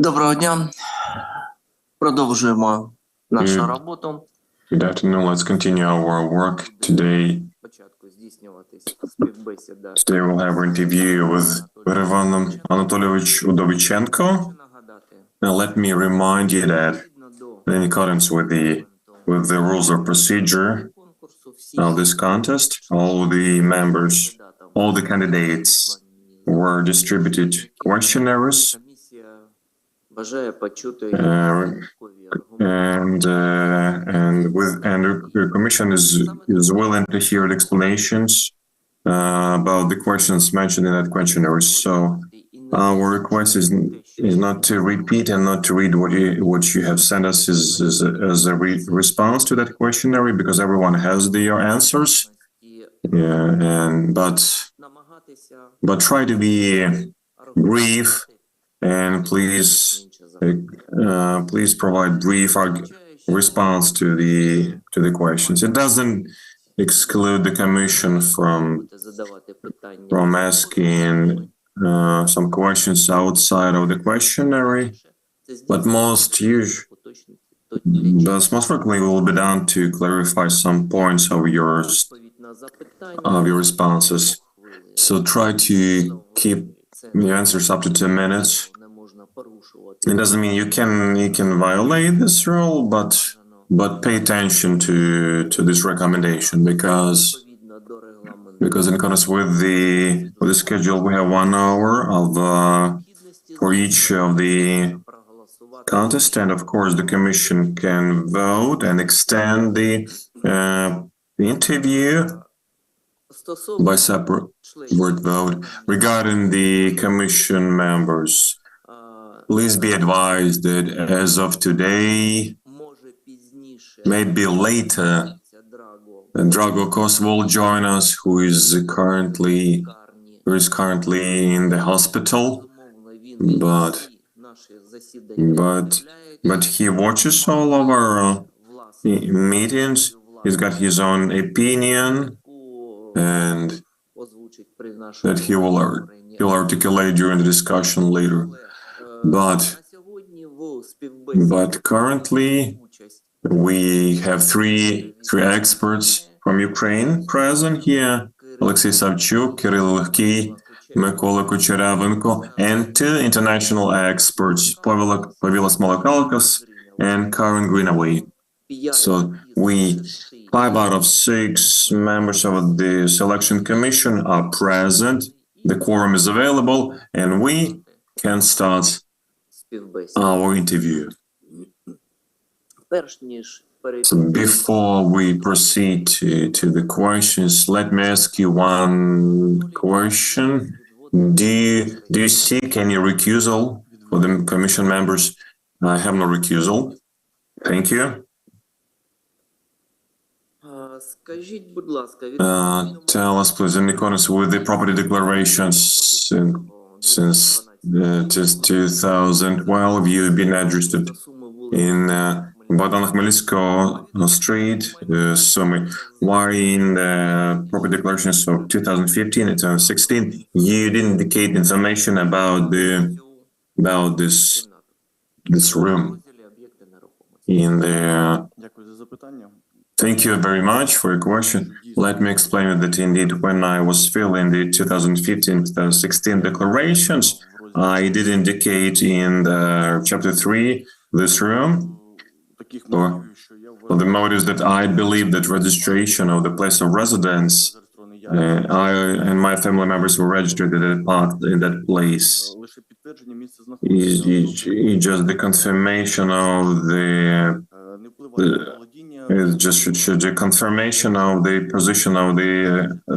Доброго дня. Продовжуємо нашу роботу. Good afternoon. Let's continue our work today. Today we'll have an interview with Ivan Anatolievich Udovichenko. Now let me remind you that in accordance with the rules of procedure of this contest, all the candidates were distributed questionnaires. And the Commission is willing to hear the explanations about the questions mentioned in that questionnaire. So our request is not to repeat and not to read what you have sent us as a response to that questionnaire, because everyone has their answers. But try to be brief. And please provide brief response to the questions. It doesn't exclude the Commission from asking some questions outside of the questionnaire, but most frequently will be done to clarify some points of your responses. So try to keep your answers up to 10 minutes. It doesn't mean you can violate this rule, but pay attention to this recommendation, because in accordance with the schedule, we have 1 hour for each of the contests, and of course the Commission can vote and extend the interview by separate word vote. Regarding the Commission members, please be advised that as of today, maybe later, Drago Kos will join us, who is currently in the hospital, but he watches all of our meetings. He's got his own opinion, and that he will articulate during the discussion later. But currently, we have three experts from Ukraine present here: Alexei Savchuk, Kirill Lehkий, Mykola Kucheravenko, and 2 international experts, Pavilas Malakalkas and Karen Greenaway. So 5 out of 6 members of the selection commission are present. The quorum is available, and we can start our interview. So before we proceed to the questions, let me ask you one question. Do you seek any recusal for the commission members? I have no recusal. Thank you. Tell us, please, in accordance with the property declarations since 2012, you've been registered in Bogdana Khmelnytskого Street, Sumy. Why in the property declarations of 2015 and 2016 you didn't indicate information about this room in the? Thank you very much for your question. Let me explain that indeed, when I was filling the 2015-2016 declarations, I did indicate in the chapter 3 this room for the motives that I believe that registration of the place of residence, I and my family members were registered in that place. It's just the confirmation of the confirmation of the position of the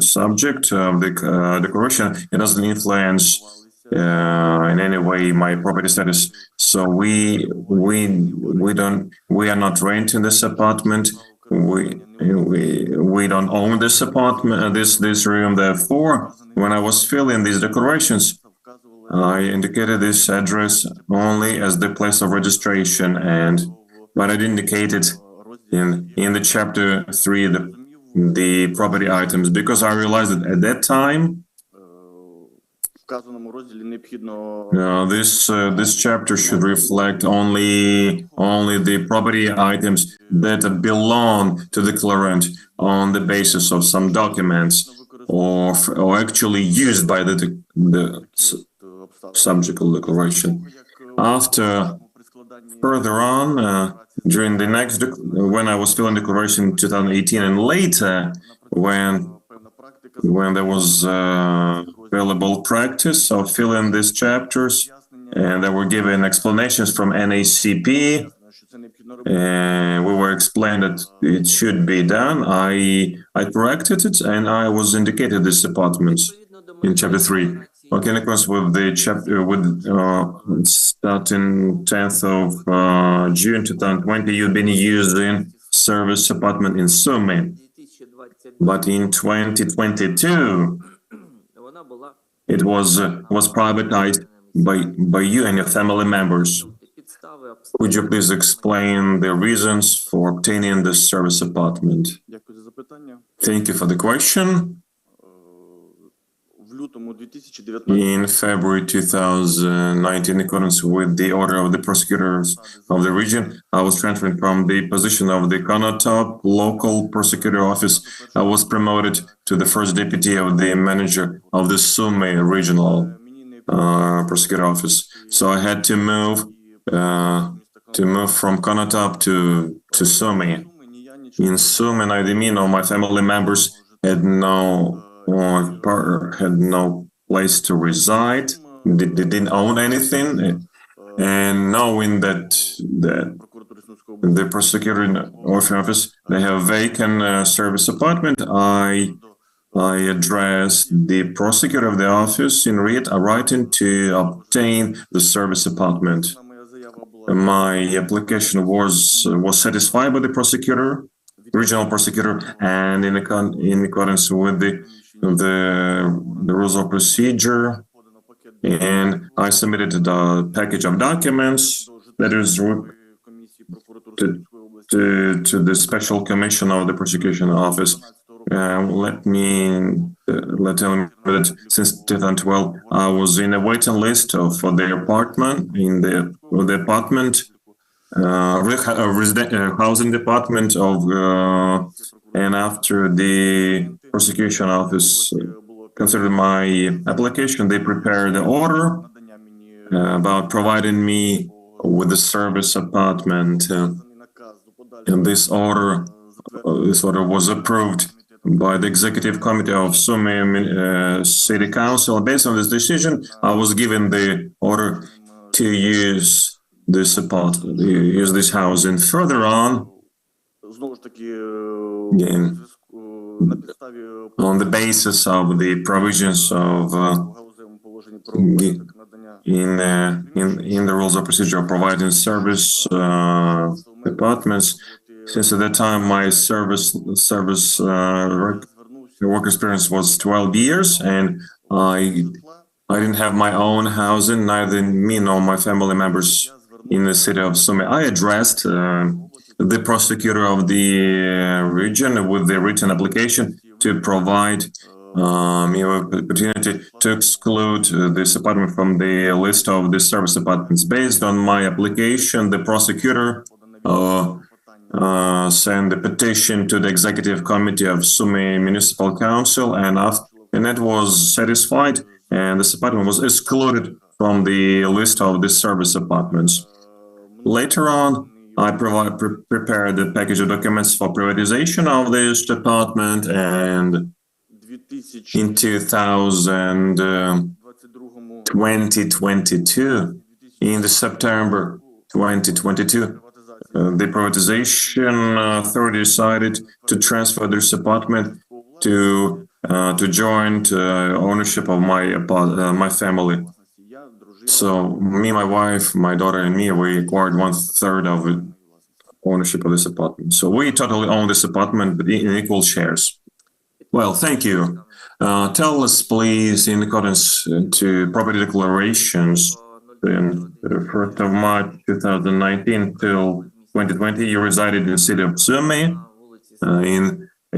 subject of the declaration. It doesn't influence in any way my property status. So we are not renting this apartment. We don't own this apartment, this room. Therefore, when I was filling these declarations, I indicated this address only as the place of registration, but I didn't indicate it in the chapter 3 the property items, because I realized that at that time вказаному розділі необхідно This chapter should reflect only the property items that belong to the declarant on the basis of some documents or actually used by the subject of declaration. After further on, during the next when I was filling declaration in 2018 and later, when there was available practice of filling these chapters, and there were given explanations from NACP, we were explained that it should be done. I corrected it, and I was indicated this department in chapter 3. Okay, in accordance with the chapter, starting 10th of June 2020, you've been using service apartment in Sumy. But in 2022, it was privatized by you and your family members. Would you please explain the reasons for obtaining this service apartment? Дякую за запитання. Thank you for the question. В лютому 2019 In February 2019, in accordance with the order of the prosecutors of the region, I was transferred from the position of the Konotop local prosecutor office. I was promoted to the first deputy of the manager of the Sumy regional prosecutor office. So I had to move from Konotop to Sumy. In Sumy, neither me nor my family members had no place to reside. They didn't own anything, and knowing that the prosecutor office they have vacant service apartment, I addressed the prosecutor of the office in writing to obtain the service apartment. My application was satisfied by the prosecutor, regional prosecutor, and in accordance with the rules of procedure, and I submitted the package of documents that is to the special commission of the prosecution office. Let me tell you that since 2012, I was in a waiting list for the apartment housing department and after the prosecution office considered my application, they prepared the order about providing me with the service apartment, and this order was approved by the executive committee of Sumy City Council. Based on this decision, I was given the order to use this house. And further on, on the basis of the provisions of in the rules of procedure of providing service departments, since at that time my work experience was 12 years, and I didn't have my own housing, neither me nor my family members in the city of Sumy. I addressed the prosecutor of the region with the written application to provide me an opportunity to exclude this apartment from the list of the service apartments. Based on my application, the prosecutor sent the petition to the executive committee of Sumy Municipal Council, and it was satisfied, and this apartment was excluded from the list of the service apartments. Later on, I prepared the package of documents for privatization of this department, and in 2022, in the September 2022, the privatization authority decided to transfer this apartment to joint ownership of my family. So me, my wife, my daughter, and me, we acquired 1/3 of ownership of this apartment. So we totally own this apartment, but in equal shares. Well, thank you. Tell us, please, in accordance to property declarations, in the 1st of March 2019 till 2020, you resided in the city of Sumy,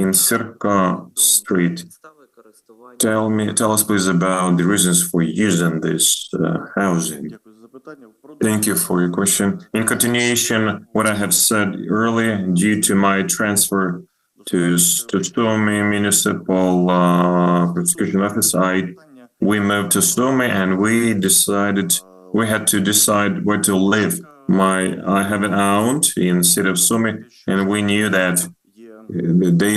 in Sirka Street. Tell us please about the reasons for using this housing. Дякую за запитання. Thank you for your question. In continuation, what I have said earlier, due to my transfer to Sumy Municipal Prosecution Office, we moved to Sumy and we had to decide where to live. I have an aunt in the city of Sumy, and we knew that Є they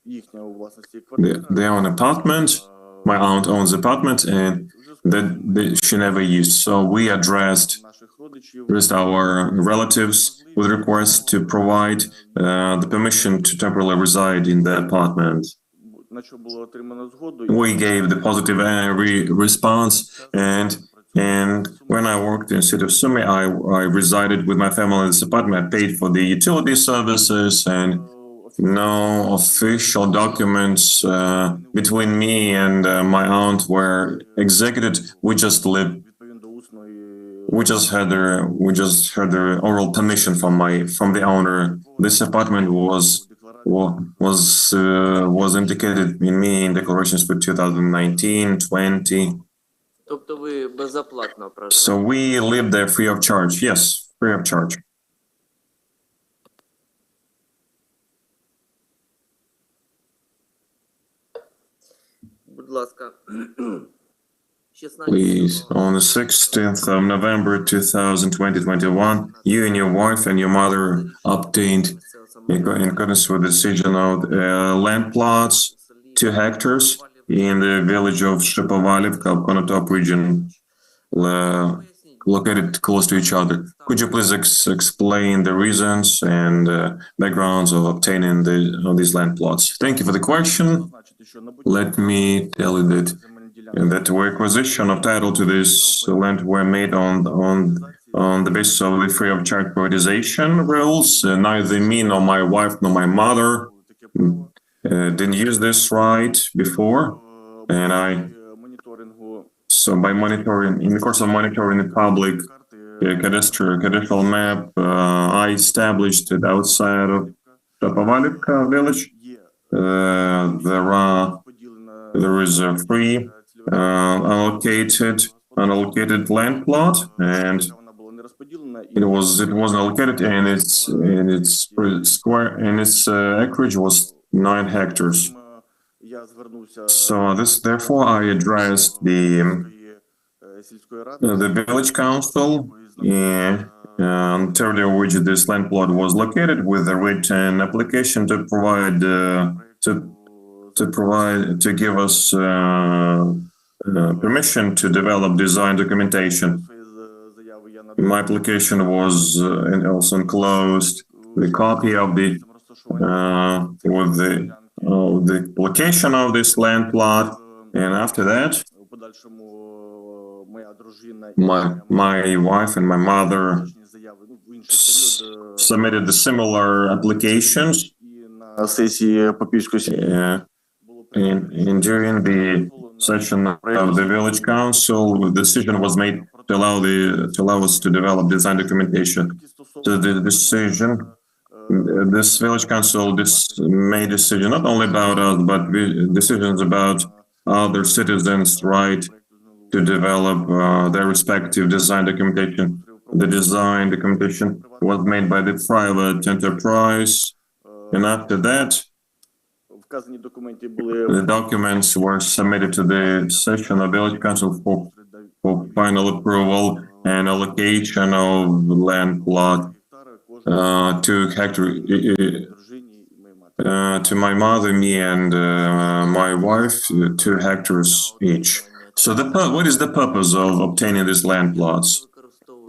їхня у власності квартира. own apartment. My aunt owns apartment, and that she never used. So we addressed Наших родичів our relatives with request to provide the permission to temporarily reside in the apartment. на що було отримано згоду. We gave the positive response, and when I worked in the city of Sumy, I resided with my family in this apartment. I paid for the utility services, and no official documents between me and my aunt were executed. We just lived. Відповідно до усної We just had the oral permission from the owner. This apartment was indicated in me in declarations for 2019, 20. Тобто ви безоплатно проживаєте? So we lived there free of charge. Yes, free of charge. Будь ласка. 16 Please, on the 16th of November 2021, you and your wife and your mother obtained, in accordance with the decision of land plots, 2 hectares in the village of Shapovalivka, Konotop region, located close to each other. Could you please explain the reasons and backgrounds of obtaining these land plots? Thank you for the question. зазначити, що набуття Let me tell you that земельних ділянок that acquisition of title to this land were made on the basis of the free of charge privatization rules. Neither me nor my wife nor my mother таке право didn't use this right before, and моніторингу so by monitoring, in the course of monitoring the public cadastral map, I established it outside of Shapovalivka village. є There is a free unallocated land plot, and вона була не розподілена і it wasn't allocated, and its acreage was 9 hectares. я звернувся So therefore I addressed the сільської ради the village council on territory of which this land plot was located with a written application to give us permission to develop design documentation. заяви я My application was also enclosed the copy of the location of this land plot, and after that, у подальшому моя дружина my wife and my mother заяви в інший період submitted the similar applications, і на сесії Попівської сільської було and during the session of the village council, the decision was made to allow us to develop design documentation. So the decision, this village council made decision not only about us, but decisions about other citizens' right to develop their respective design documentation. The design documentation was made by the private enterprise, and after that, вказані документи були the documents were submitted to the session of village council for final approval and allocation of land plot to hectare дружині і моїй матері. to my mother, me, and my wife, 2 hectares each. So what is the purpose of obtaining these land plots,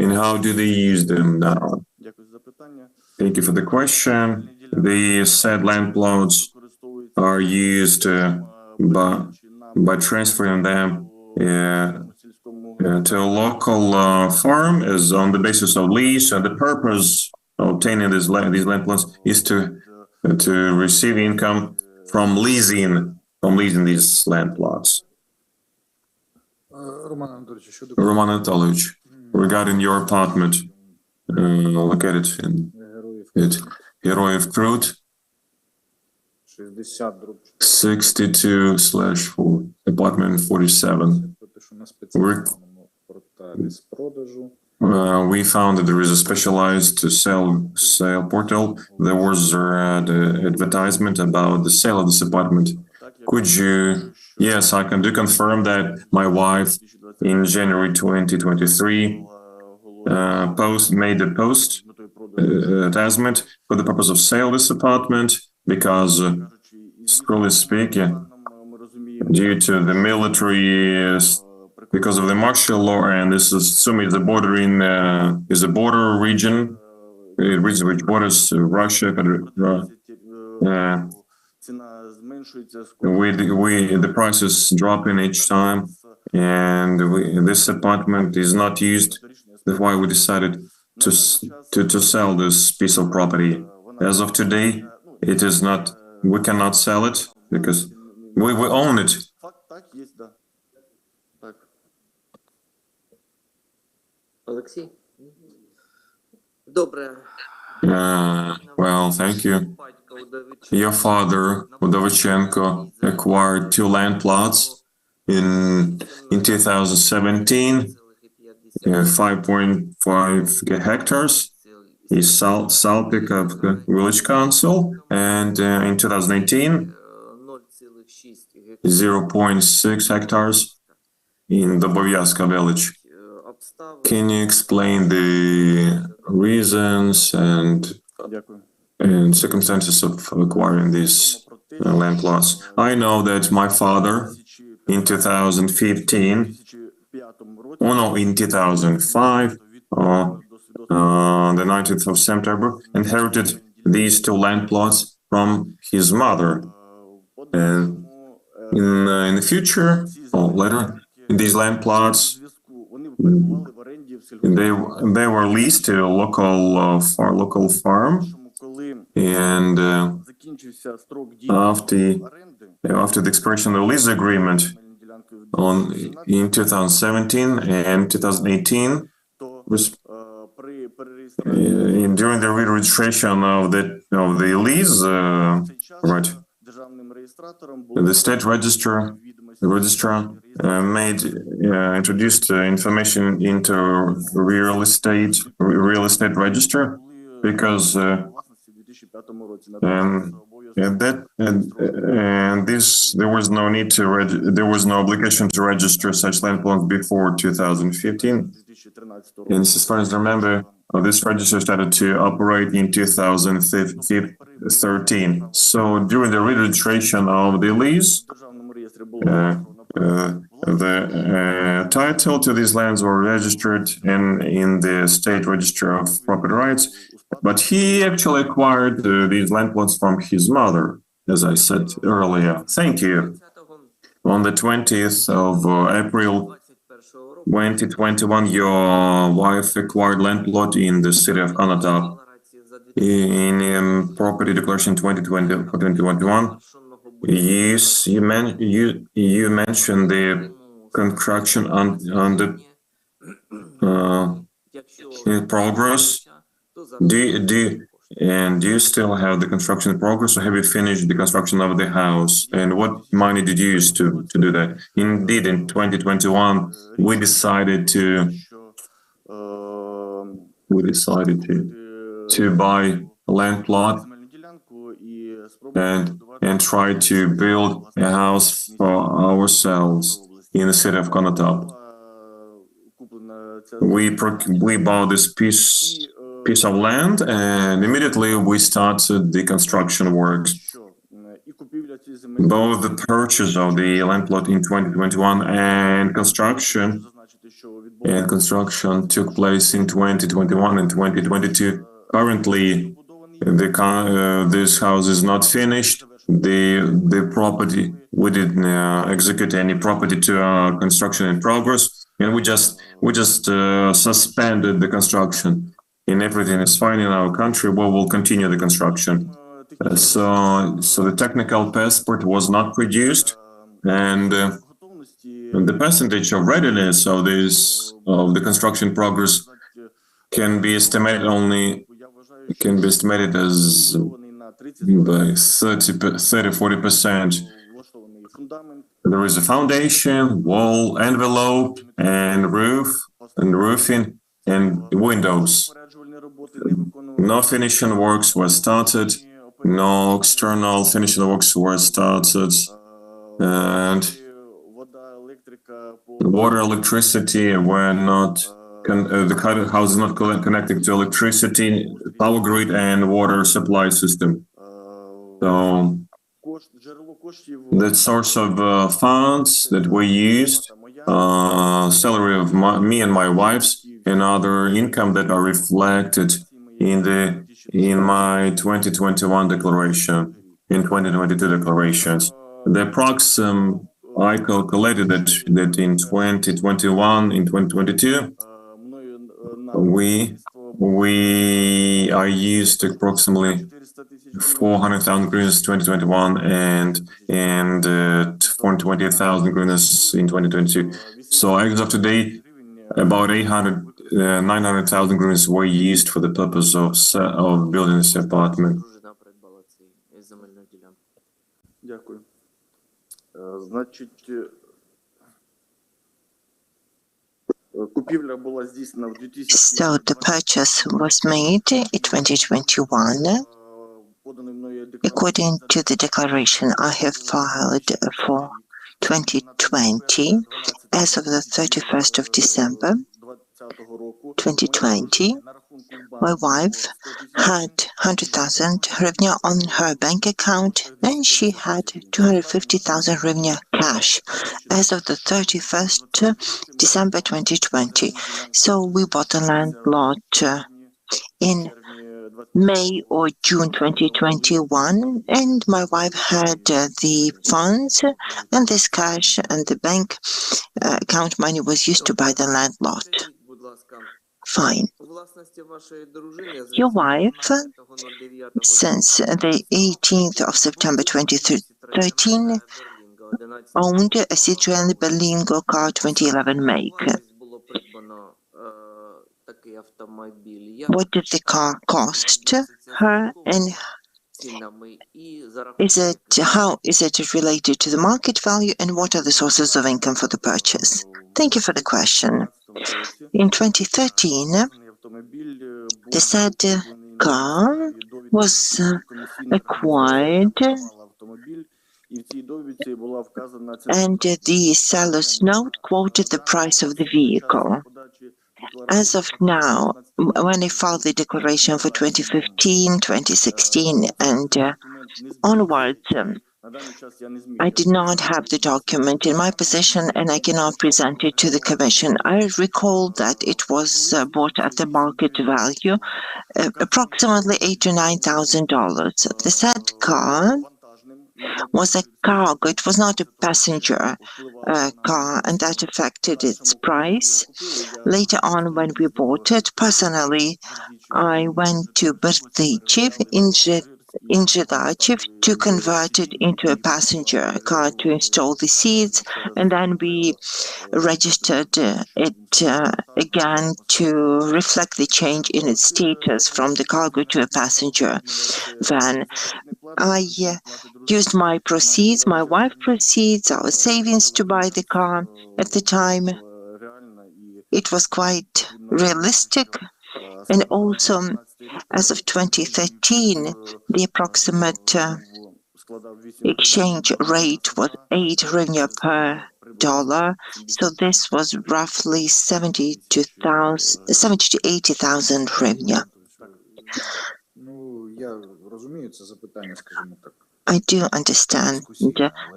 and how do they use them now? Дякую за запитання. Thank you for the question. The said land plots are used by transferring them to a local farm as on the basis of lease, and the purpose of obtaining these land plots is to receive income from leasing these land plots. Roman Anatolovich, regarding your apartment located in Heroiv Krut, 62/4, apartment 47. We found that there is a specialized sale portal. There was the advertisement about the sale of this apartment. Could you? Yes, I can do confirm that my wife in January 2023 made a post advertisement for the purpose of sale this apartment because, strictly speaking, due to the military, because of the martial law, and this is Sumy is a border region, which borders Russia. The price is dropping each time, and this apartment is not used. That's why we decided to sell this piece of property. As of today, it is not. We cannot sell it because we own it. Олексій? Добре. Well, thank you. Your father, Udovichenko, acquired 2 land plots in 2017, 5.5 hectares. He's Salpikavka Village Council, and in 2018, 0.6 hectares in Dobovyaska village. Can you explain the reasons and circumstances of acquiring these land plots? I know that my father in 2015, in 2005, the 19th of September, inherited these 2 land plots from his mother. And in the future, or later, these land plots, they were leased to a local farm, and after the expiration of the lease agreement in 2017 and 2018, during the re-registration of the lease, the state registrar introduced information into real estate register because there was no obligation to register such land plots before 2015. And as far as I remember, this register started to operate in 2013. So during the registration of the lease, the title to these lands were registered in the state register of property rights, but he actually acquired these land plots from his mother, as I said earlier. Thank you. On the 20th of April 2021, your wife acquired land plot in the city of Konotop. In property declaration 2021, you mentioned the construction in progress. Do you still have the construction in progress, or have you finished the construction of the house? And what money did you use to do that? Indeed, in 2021, we decided to buy a land plot and try to build a house for ourselves in the city of Konotop. We bought this piece of land, and immediately we started the construction works. Both the purchase of the land plot in 2021 and construction took place in 2021 and 2022. Currently, this house is not finished. The property, we didn't execute any property to construction in progress, and we just suspended the construction. And everything is fine in our country. We will continue the construction. So the technical passport was not produced, and the percentage of readiness of the construction progress can be estimated as by 30-40%. There is a foundation, wall, envelope, and roof, and roofing, and windows. No finishing works were started, no external finishing works were started, and water, electricity were not, the house is not connected to electricity, power grid, and water supply system. So the source of funds that we used, salary of me and my wife's, and other income that are reflected in my 2021 declaration, in 2022 declarations. The approximate, I calculated that in 2021, in 2022, I used approximately 400,000 hryvnias 2021 and 420,000 hryvnias in 2022. So as of today, about 900,000 hryvnias were used for the purpose of building this apartment. Дружина придбала цей земельну ділянку. Дякую. Значить, купівля була здійснена в 2000. So the purchase was made in 2021. According to the declaration I have filed for 2020, as of the 31st of December 2020, my wife had 100,000 hryvnia on her bank account, and she had 250,000 hryvnia cash as of the 31st December 2020. So we bought a land lot in May or June 2021, and my wife had the funds, and this cash and the bank account money was used to buy the land lot. Fine. Your wife, since the 18th of September 2013, owned a Citroen Berlingo car 2011 make. What did the car cost her, and how is it related to the market value, and what are the sources of income for the purchase? Thank you for the question. In 2013, the said car was acquired, and the seller's note quoted the price of the vehicle. As of now, when I filed the declaration for 2015, 2016, and onwards, I did not have the document in my possession, and I cannot present it to the Commission. I recall that it was bought at the market value, approximately $8,000 to $9,000. The said car was a cargo. It was not a passenger car, and that affected its price. Later on, when we bought it, personally, I went to Bertyichiv in Zhelachiv to convert it into a passenger car to install the seats, and then we registered it again to reflect the change in its status from the cargo to a passenger van. I used my proceeds, my wife's proceeds, our savings to buy the car. At the time, it was quite realistic, and also as of 2013, the approximate exchange rate was 8 hryvnia per dollar, so this was roughly 70 to 80,000 hryvnia. I do understand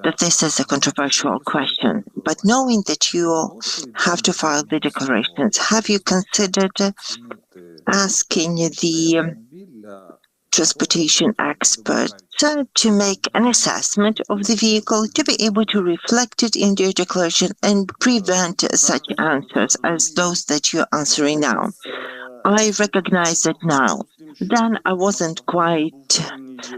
that this is a controversial question, but knowing that you have to file the declarations, have you considered asking the transportation experts to make an assessment of the vehicle to be able to reflect it in your declaration and prevent such answers as those that you're answering now? I recognize it now. Then I wasn't quite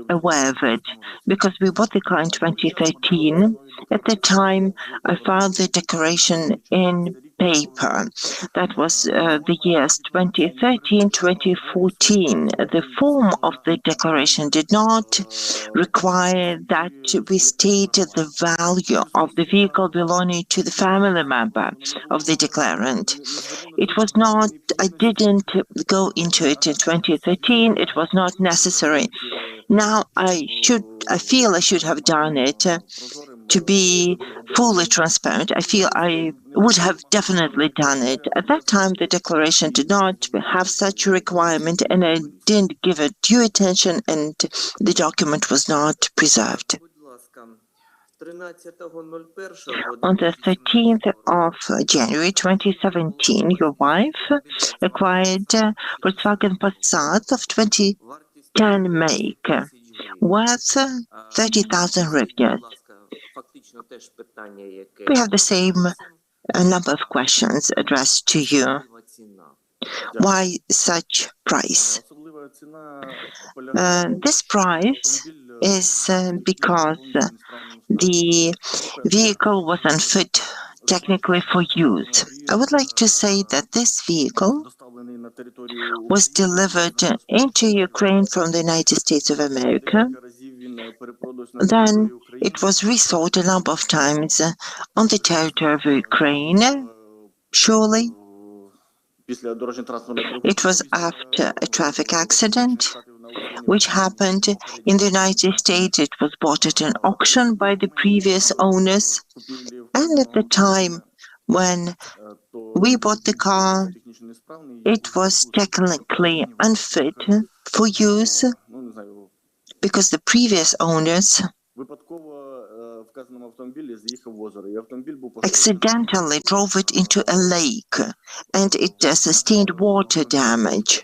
aware of it because we bought the car in 2013. At the time, I filed the declaration in paper. That was the years 2013, 2014. The form of the declaration did not require that we stated the value of the vehicle belonging to the family member of the declarant. It was not, I didn't go into it in 2013. It was not necessary. Now I feel I should have done it to be fully transparent. I feel I would have definitely done it. At that time, the declaration did not have such a requirement, and I didn't give it due attention, and the document was not preserved. On the 13th of January 2017, your wife acquired Volkswagen Passat of 2010 make, worth 30,000 hryvnias. We have the same number of questions addressed to you. Why such price? This price is because the vehicle was unfit technically for use. I would like to say that this vehicle was delivered into Ukraine from the United States of America. Then it was resold a number of times on the territory of Ukraine. Surely it was after a traffic accident which happened in the United States. It was bought at an auction by the previous owners, and at the time when we bought the car, it was technically unfit for use because the previous owners accidentally drove it into a lake, and it sustained water damage.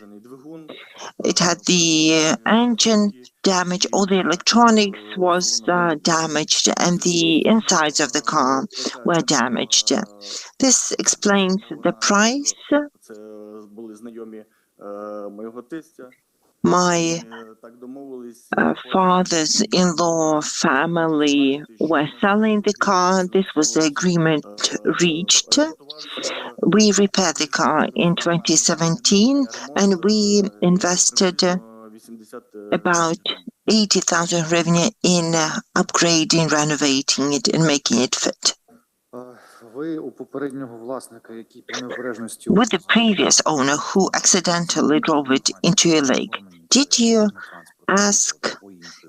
It had the engine damage, all the electronics was damaged, and the insides of the car were damaged. This explains the price. My father's-in-law family were selling the car. This was the agreement reached. We repaired the car in 2017, and we invested about 80,000 hryvnia in upgrading, renovating it, and making it fit. With the previous owner who accidentally drove it into a lake, did you ask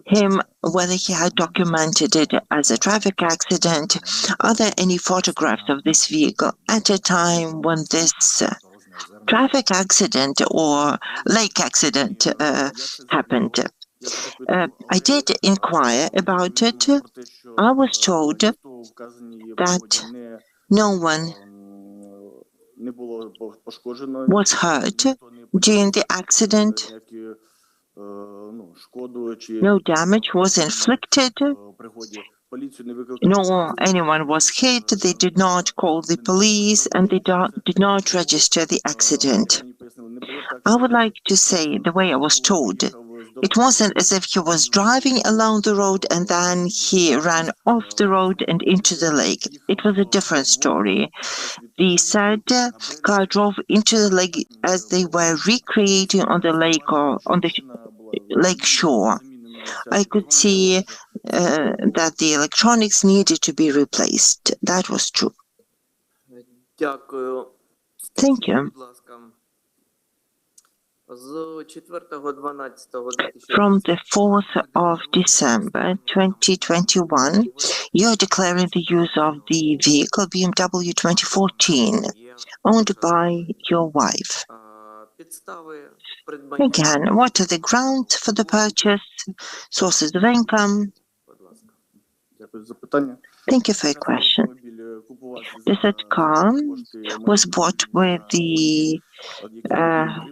him whether he had documented it as a traffic accident? Are there any photographs of this vehicle at a time when this traffic accident or lake accident happened? I did inquire about it. I was told that no one was hurt during the accident. No damage was inflicted. No, anyone was hit. They did not call the police, and they did not register the accident. I would like to say the way I was told. It wasn't as if he was driving along the road and then he ran off the road and into the lake. It was a different story. The said car drove into the lake as they were recreating on the lake or on the lake shore. I could see that the electronics needed to be replaced. That was true. Thank you. From the 4th of December 2021, you're declaring the use of the vehicle BMW 2014, owned by your wife. Again, what are the grounds for the purchase, sources of income? Thank you for your question. The said car was bought with the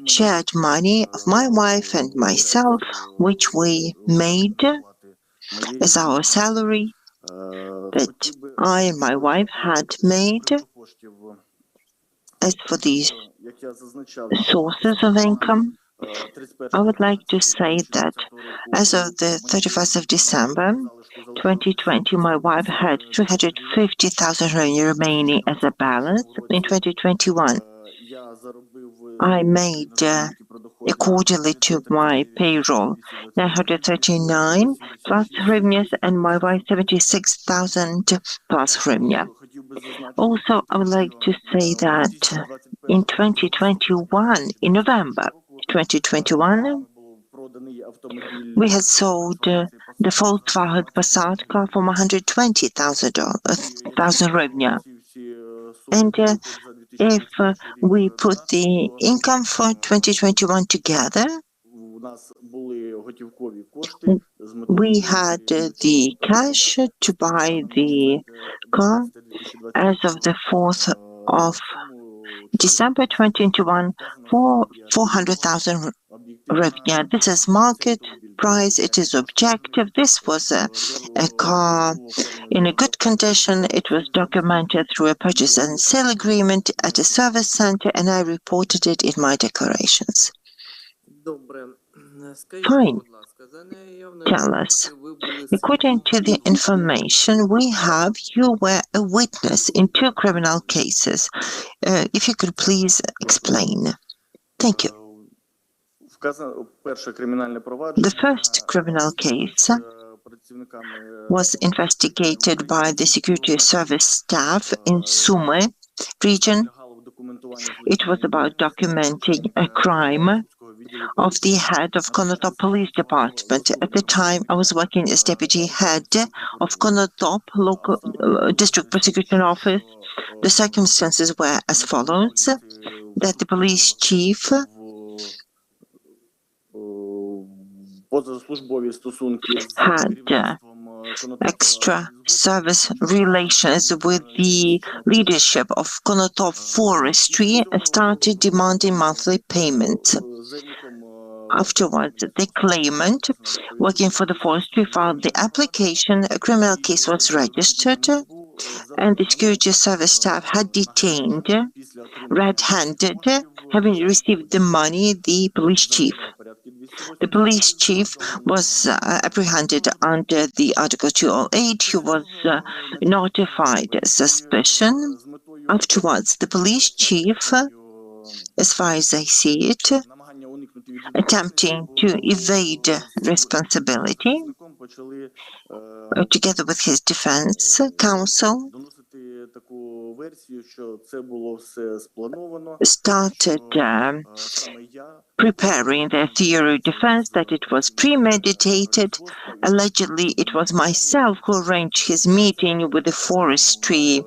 shared money of my wife and myself, which we made as our salary that I and my wife had made. As for these sources of income, I would like to say that as of the 31st of December 2020, my wife had 350,000 remaining as a balance. In 2021, I made, accordingly to my payroll, 939 plus hryvnias, and my wife 76,000 plus hryvnia. Also, I would like to say that in 2021, in November 2021, we had sold the Volkswagen Passat car for 120,000 hryvnia. And if we put the income for 2021 together, we had the cash to buy the car as of the 4th of December 2021 for 400,000 hryvnia. This is market price. It is objective. This was a car in a good condition. It was documented through a purchase and sale agreement at a service center, and I reported it in my declarations. Fine. Tell us. According to the information we have, you were a witness in 2 criminal cases. If you could please explain. Thank you. The first criminal case was investigated by the security service staff in Sumy region. It was about documenting a crime of the head of Konotop Police Department. At the time, I was working as deputy head of Konotop local district prosecution office. The circumstances were as follows: that the police chief had extra service relations with the leadership of Konotop Forestry and started demanding monthly payment. Afterwards, the claimant, working for the forestry, filed the application. A criminal case was registered, and the security service staff had detained, red-handed, having received the money, the police chief. The police chief was apprehended under the Article 208. He was notified suspicion. Afterwards, the police chief, as far as I see it, attempting to evade responsibility, together with his defense counsel, started preparing their theory of defense that it was premeditated. Allegedly, it was myself who arranged his meeting with the forestry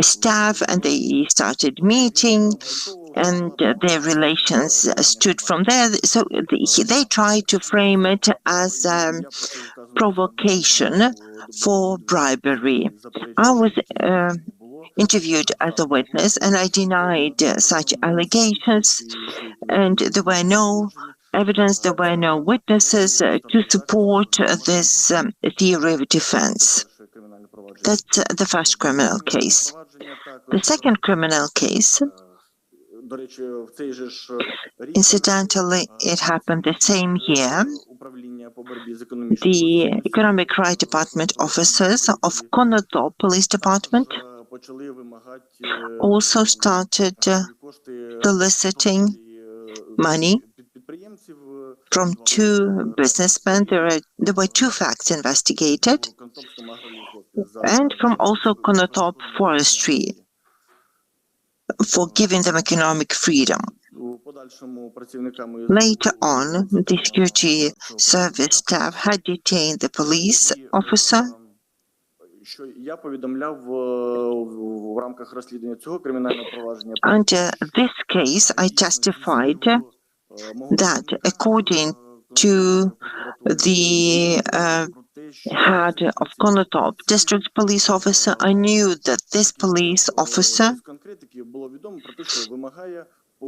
staff, and they started meeting, and their relations stood from there. So they tried to frame it as provocation for bribery. I was interviewed as a witness, and I denied such allegations, and there were no evidence, there were no witnesses to support this theory of defense. That's the first criminal case. The second criminal case, incidentally, it happened the same year. The Economic Right Department officers of Konotop Police Department also started soliciting money from 2 businessmen. There were 2 facts investigated, and from also Konotop Forestry for giving them economic freedom. Later on, the security service staff had detained the police officer. Under this case, I testified that according to the head of Konotop district police officer, I knew that this police officer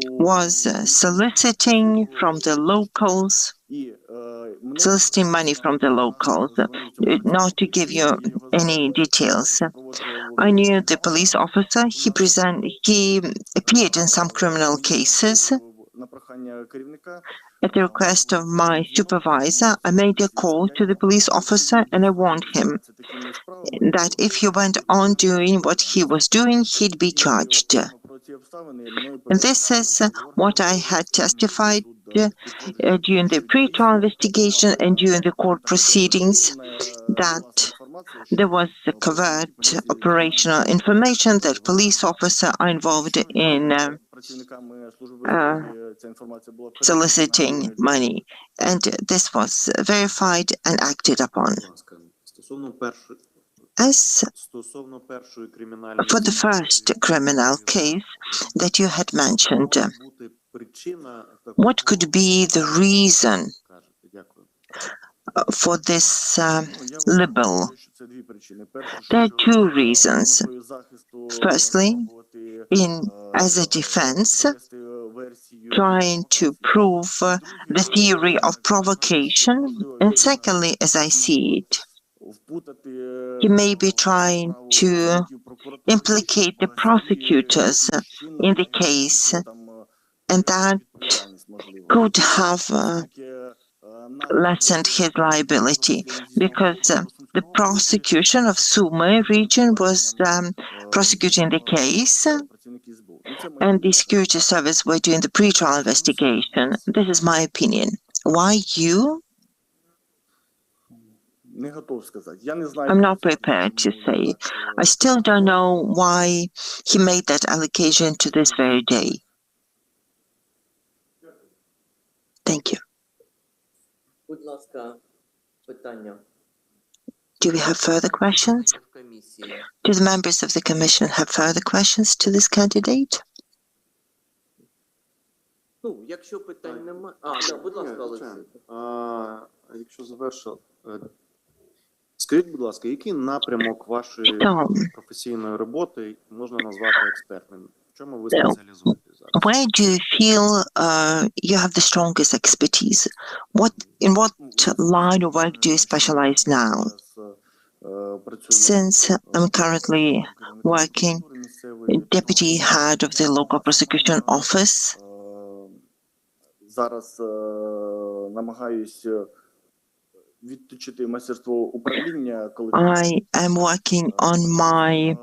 was soliciting from the locals, soliciting money from the locals. Not to give you any details, I knew the police officer. He appeared in some criminal cases, At the request of my supervisor, I made a call to the police officer and I warned him that if he went on doing what he was doing, he'd be charged. And this is what I had testified during the pre-trial investigation and during the court proceedings, that there was covert operational information, that police officers are involved in soliciting money, and this was verified and acted upon. As for the first criminal case that you had mentioned, what could be the reason for this libel? There are two reasons. Firstly, as a defense, trying to prove the theory of provocation, and secondly, as I see it, he may be trying to implicate the prosecutors in the case, and that could have lessened his liability, because the prosecution of Sumy region was prosecuting the case, and the security service were doing the pre-trial investigation. This is my opinion. Why you? I'm not prepared to say. I still don't know why he made that allegation to this very day. Thank you. Будь ласка, питання. Do we have further questions? Do the members of the Commission have further questions to this candidate? Ну, якщо питань немає... да, будь ласка, Олексій. Якщо завершив, скажіть, будь ласка, який напрямок вашої професійної роботи можна назвати експертним? В чому ви спеціалізуєтесь зараз? Where do you feel you have the strongest expertise? In what line of work do you specialize now? Since I'm currently working deputy head of the local prosecution office, зараз намагаюсь відточити майстерство управління, I am working on my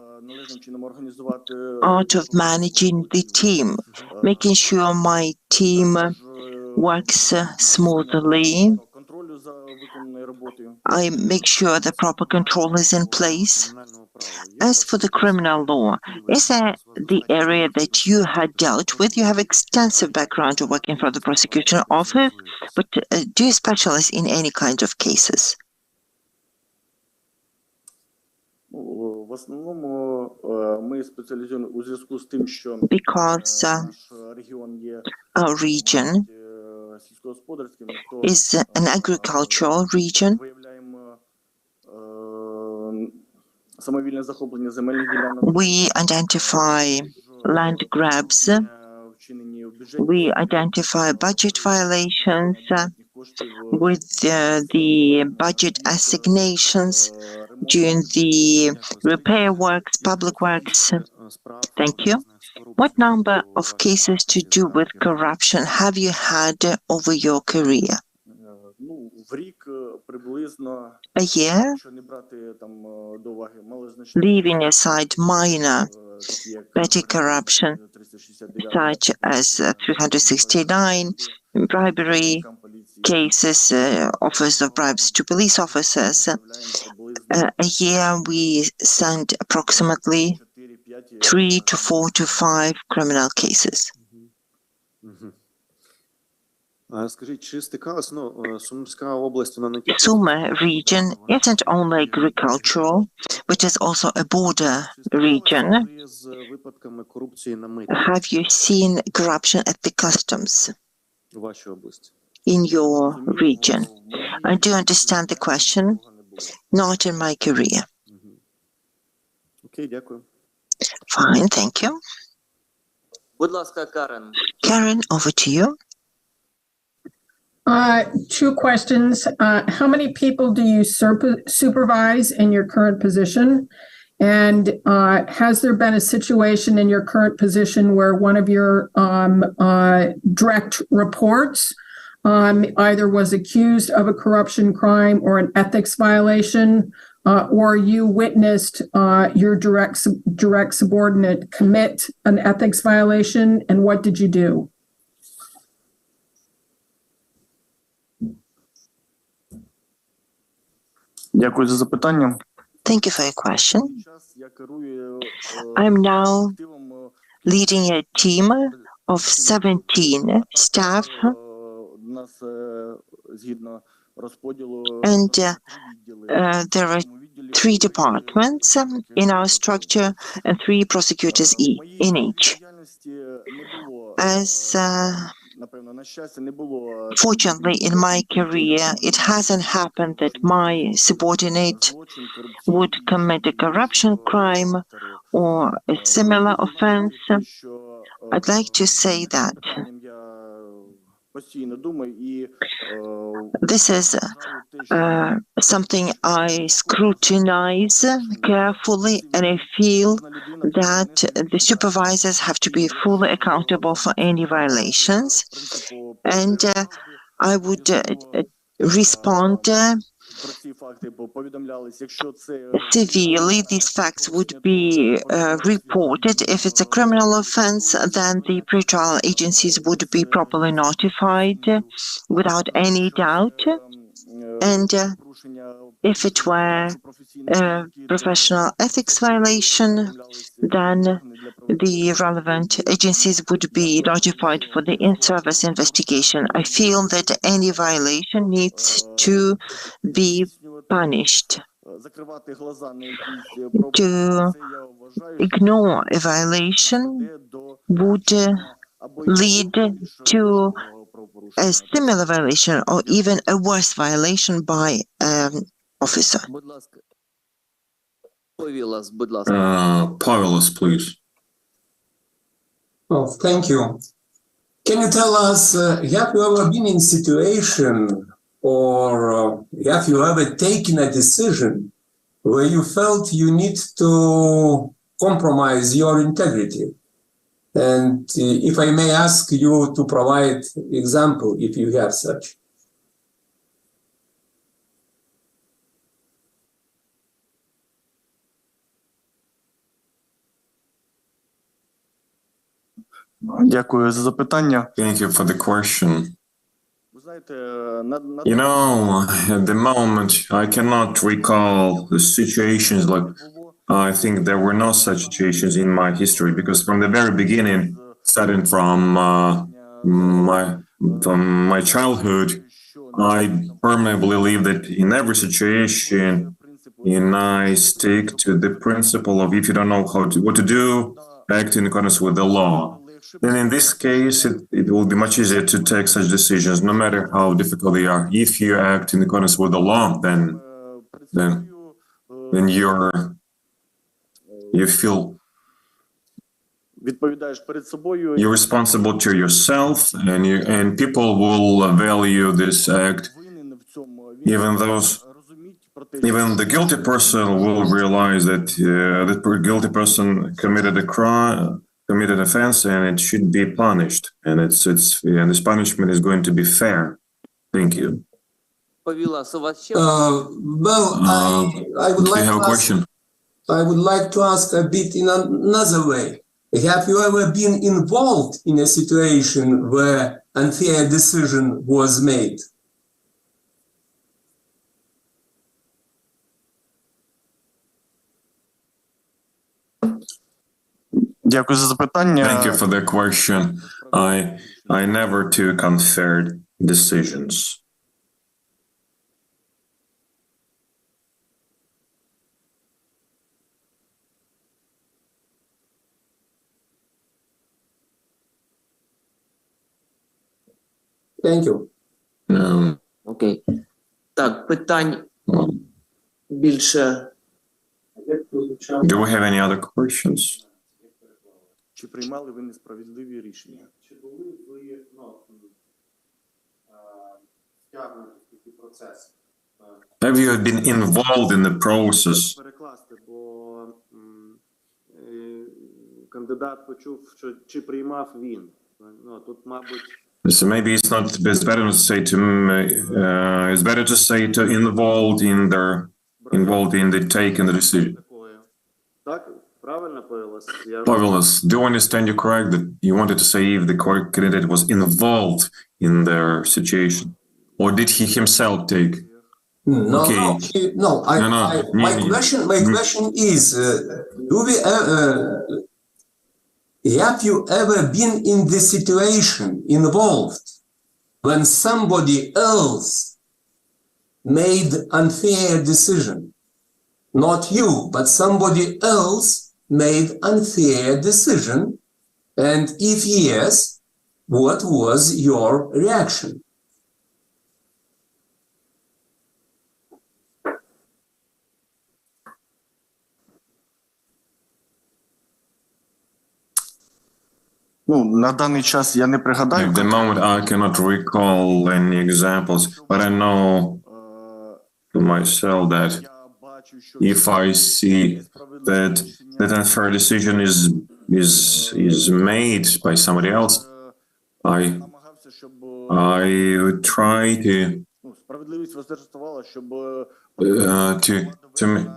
art of managing the team, making sure my team works smoothly. I make sure the proper control is in place. As for the criminal law, is that the area that you had dealt with? You have extensive background of working for the prosecution office, but do you specialize in any kind of cases? В основному ми спеціалізуємо у зв'язку з тим, що Because our region is an agricultural region. We identify land grabs. We identify budget violations with the budget assignations during the repair works, public works. Thank you. What number of cases to do with corruption have you had over your career? A year, leaving aside minor petty corruption such as 369 bribery cases, offers of bribes to police officers. A year we send approximately 3 to 4 to 5 criminal cases. Скажіть, чи стикалась, Сумська область, вона не тільки... Sumy region isn't only agricultural, but is also a border region. з випадками корупції на миті Have you seen corruption at the customs у вашій області? in your region? I do understand the question, not in my career. Окей, дякую. Fine, thank you. Будь ласка, Карен. Karen, over to you. Two questions. How many people do you supervise in your current position? And has there been a situation in your current position where one of your direct reports either was accused of a corruption crime or an ethics violation, or you witnessed your direct subordinate commit an ethics violation, and what did you do? Дякую за запитання. Thank you for your question. Зараз я керую I'm now активом, leading a team of 17 staff, у нас згідно розподілу and відділи. there are 3 departments in our structure and 3 prosecutors in each. As fortunately in my career, it hasn't happened that my subordinate would commit a corruption crime or a similar offense. I'd like to say that this is something I scrutinize carefully, and I feel that the supervisors have to be fully accountable for any violations. And I would respond severely. These facts would be reported. If it's a criminal offense, then the pretrial agencies would be properly notified without any doubt. And if it were a professional ethics violation, then the relevant agencies would be notified for the in-service investigation. I feel that any violation needs to be punished. To ignore a violation would lead to a similar violation or even a worse violation by an officer. Будь ласка. Повілас, будь ласка. Pavelos, please. Oh, thank you. Can you tell us, have you ever been in situation or have you ever taken a decision where you felt you need to compromise your integrity? And if I may ask you to provide example, if you have such. Дякую за запитання. Thank you for the question. Ви знаєте, You know, at the moment, I cannot recall the situations like I think there were no such situations in my history because from the very beginning, starting from my childhood, I firmly believe that in every situation, I stick to the principle of if you don't know what to do, act in accordance with the law. Then in this case, it will be much easier to take such decisions, no matter how difficult they are. If you act in accordance with the law, then you feel відповідаєш перед собою. you're responsible to yourself, and people will value this act. Even the guilty person will realize that the guilty person committed a crime, committed offense, and it should be punished. And and this punishment is going to be fair. Thank you. Повілас, у вас ще Well, I would Do like you have to a ask, question? I would like to ask a bit in another way. Have you ever been involved in a situation where unfair decision was made? Дякую за запитання. Thank you for the question. I never took unfair decisions. Thank you. окей. Так, питань більше. Do we have any other questions? Чи приймали ви несправедливі рішення? Чи були ви стягнені в такі процеси Have you been involved in the process? Перекласти, бо кандидат почув, що чи приймав він. Ну, тут, мабуть, So maybe it's not. It's better to say to. It's better to say to involved in the taking the decision. такою. Так, правильно, Павелос? Я Pavelos, do I understand you correct that you wanted to say if the candidate was involved in their situation, or did he himself take? No, Okay. no. My Ні. question is, have you ever been in the situation involved when somebody else made unfair decision? Not you, but somebody else made unfair decision, and if yes, what was your reaction? Ну, на даний час я не пригадаю. At the moment, I cannot recall any examples, but I know to myself that Я бачу, що if I see that unfair decision is made by somebody else, I намагався, щоб would try to справедливість восторжествувала, щоб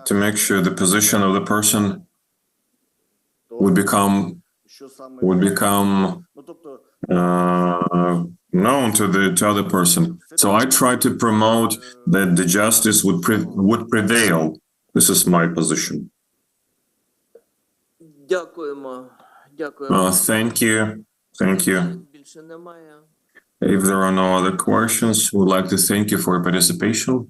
to make sure the position of the person would become що саме known to the other person. So I try to promote that the justice would prevail. This is my position. Дякуємо. Дякуємо. Thank you. Більше немає. If there are no other questions, we would like to thank you for your participation.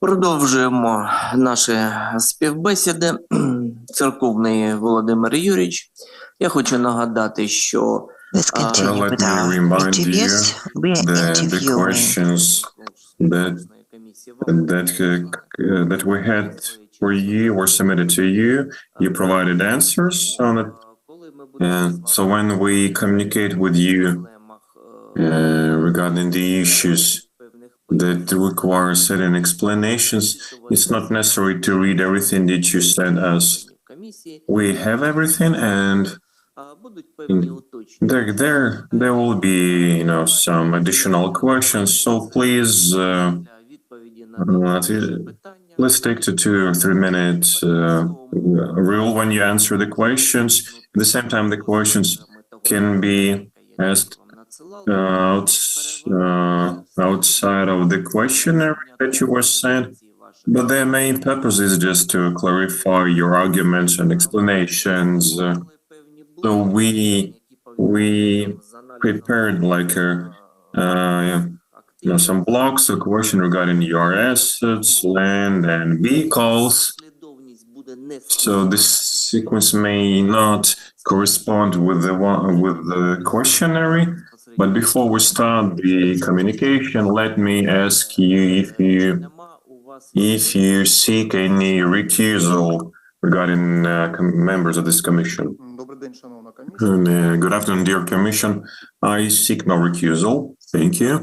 Продовжуємо наші співбесіди. Церковний Володимир Юрійович. Я хочу нагадати, що Let's continue let with me our remind interviews. We are the interviewing questions that we had for you were submitted to you. You provided answers on it. And so when we communicate with you regarding the issues that require certain explanations, it's not necessary to read everything that you send us. We have everything, and there will be, some additional questions. So please, let's take to 2 or 3 minutes rule when you answer the questions. At the same time, the questions can be asked outside of the questionnaire that you were sent, but their main purpose is just to clarify your arguments and explanations. So we prepared like some blocks of question regarding your assets, land, and vehicles. So this sequence may not correspond with the questionnaire. But before we start the communication, let me ask you if you seek any recusal regarding members of this commission. Good afternoon, dear Commission. I seek no recusal. Thank you.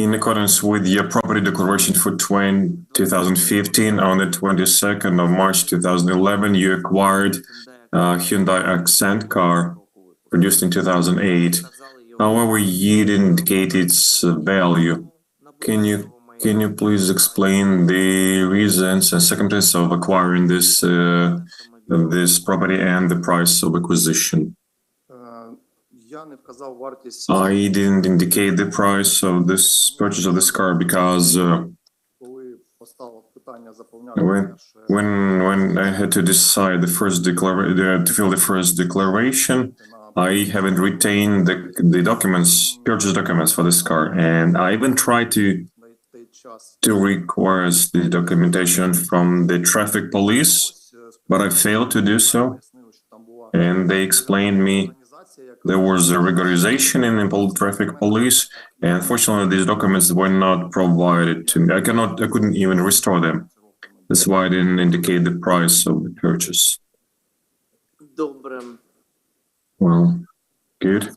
In accordance with your property declaration for 2015, on the 22nd of March 2011, you acquired Hyundai Accent car produced in 2008. However, you didn't indicate its value. Can you please explain the reasons and circumstances of acquiring this property and the price of acquisition? I didn't indicate the price of this purchase of this car because when I had to decide to fill the first declaration, I haven't retained the purchase documents for this car, and I even tried to request the documentation from the traffic police, but I failed to do so. And they explained me there was a regularization in the traffic police, and unfortunately these documents were not provided to me. I couldn't even restore them. That's why I didn't indicate the price of the purchase. Well, good.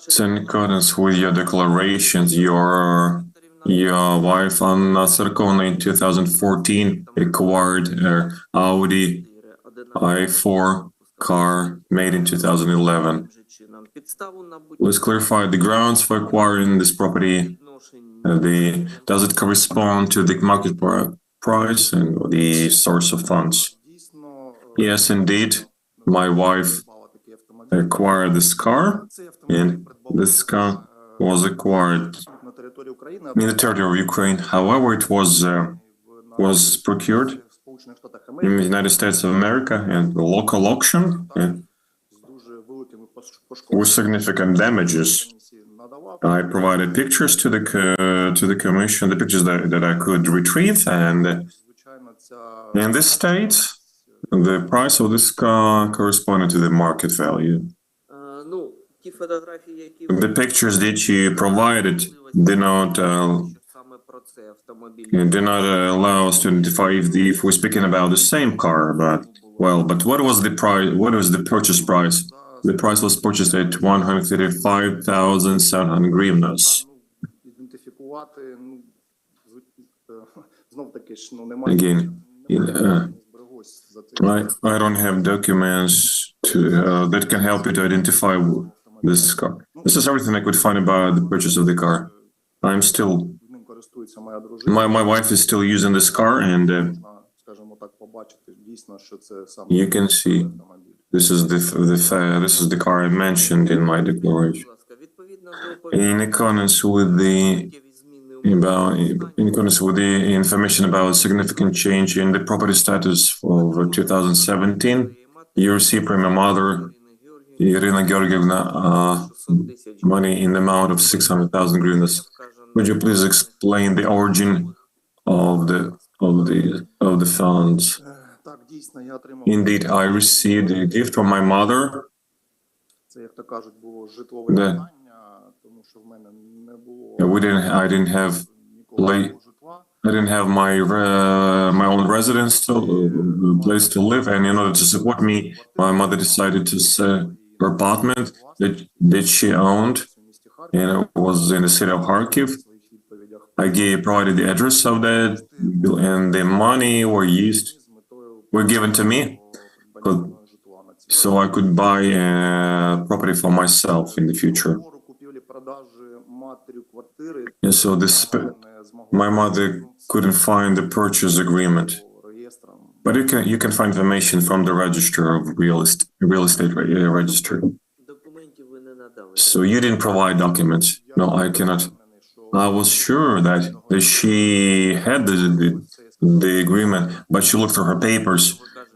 So in accordance with your declarations, your wife Anna Tsarkovna in 2014 acquired an Audi i4 car made in 2011. Let's clarify the grounds for acquiring this property. Does it correspond to the market price and the source of funds? Yes, indeed. My wife acquired this car, and this car was acquired in the territory of Ukraine. However, it was procured in the United States of America and a local auction with significant damages. I provided pictures to the commission, the pictures that I could retrieve, and in this state, the price of this car corresponded to the market value. The pictures that you provided did not allow us to identify if we're speaking about the same car. But what was the price? What was the purchase price? The price was purchased at 135,700 hryvnias. Again, I don't have documents that can help you to identify this car. This is everything I could find about the purchase of the car. My wife is still using this car, and you can see this is the car I mentioned in my declaration. In accordance with the information about significant change in the property status for 2017, you received from your mother Irina Georgievna, 600 тисяч money in the amount of 600,000 hryvnias. Would you please explain the origin of the funds? Так, дійсно, я отримав. Indeed, I received a gift from my mother. Це, як то кажуть, було житлове Да. питання, тому що в мене не було I didn't have ніколи like- житла. I didn't have my own residence, place to live, and in order to support me, my mother decided to sell her apartment that she owned, and it was in the city of Kharkiv. I provided the address of that, and the money were given to me, so I could buy a property for myself in the future. And so my mother couldn't find the purchase agreement, but you can find information from the register of real estate register. документів ви не надали. So you didn't provide documents. No, I cannot. I was sure that she had the agreement, but she looked for her papers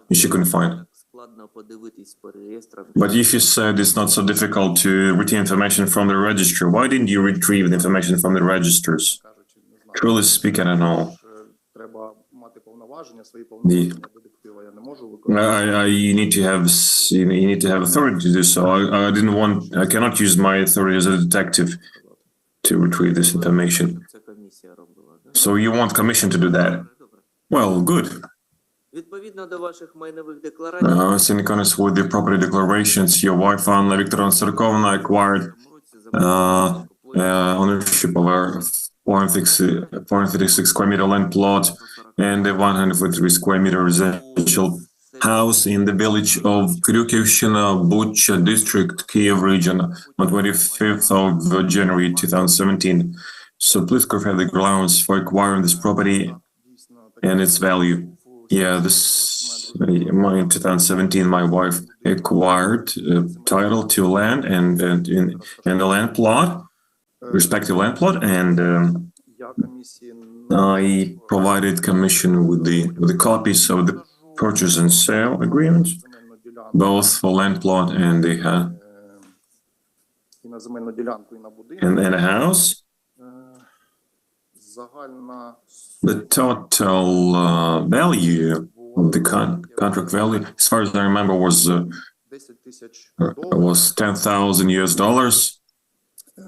and she couldn't find it. Складно подивитись по реєстрам. But if you said it's not so difficult to retrieve information from the register, why didn't you retrieve the information from the registers? Truly speaking, I don't know. Треба мати повноваження, свої повноваження детектива. Я не можу виконувати. You need to have authority to do so. I cannot use my authority as a detective to retrieve this information. Це комісія робила, да? So you want commission to do that? Добре. Well, good. Відповідно до ваших майнових декларацій, In accordance with the property declarations, your wife Anna Viktorovna Tsarkovna acquired ownership of our 436 square meter land plot and the 143 square meter residential house in the village of Kryukivshina, Bucha district, Kiev region on 25th of January 2017. So please clarify the grounds for acquiring this property and its value. Yeah, in 2017, my wife acquired title to land and the land plot, respective land plot, and Я комісії I provided commission with the copies of the purchase and sale agreement, земельну ділянку both for land plot and і на земельну ділянку, і на будинок. and a house. Загальна The total value of the contract value, as far as I remember, was 10 тисяч доларів. $10,000.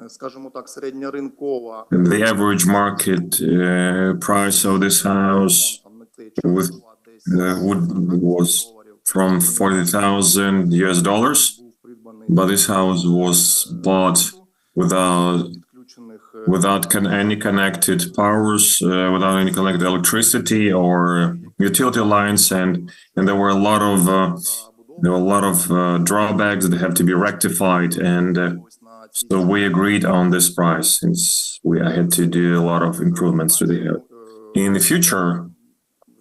Скажімо так, середньоринкова The average market price of this house там на той час with була десь was from $40,000, був придбаний but this house was bought підключених without any connected powers, without any connected electricity or utility lines, and there were a lot of drawbacks that have to be rectified, and so we agreed on this price since I had to do a lot of improvements to the in the future.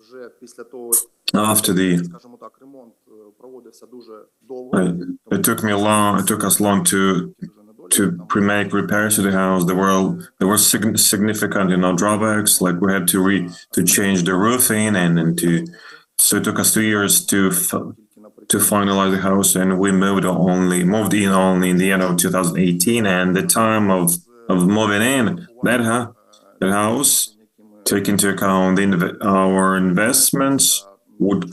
вже після того, After the скажімо так, ремонт проводився дуже довго. it took us long to make repairs to the house. There were significant, drawbacks. Like we had to change the roofing so it took us 2 years to finalize the house, and we moved in only in the end of 2018. And the time of moving in that house, take into account our investments, would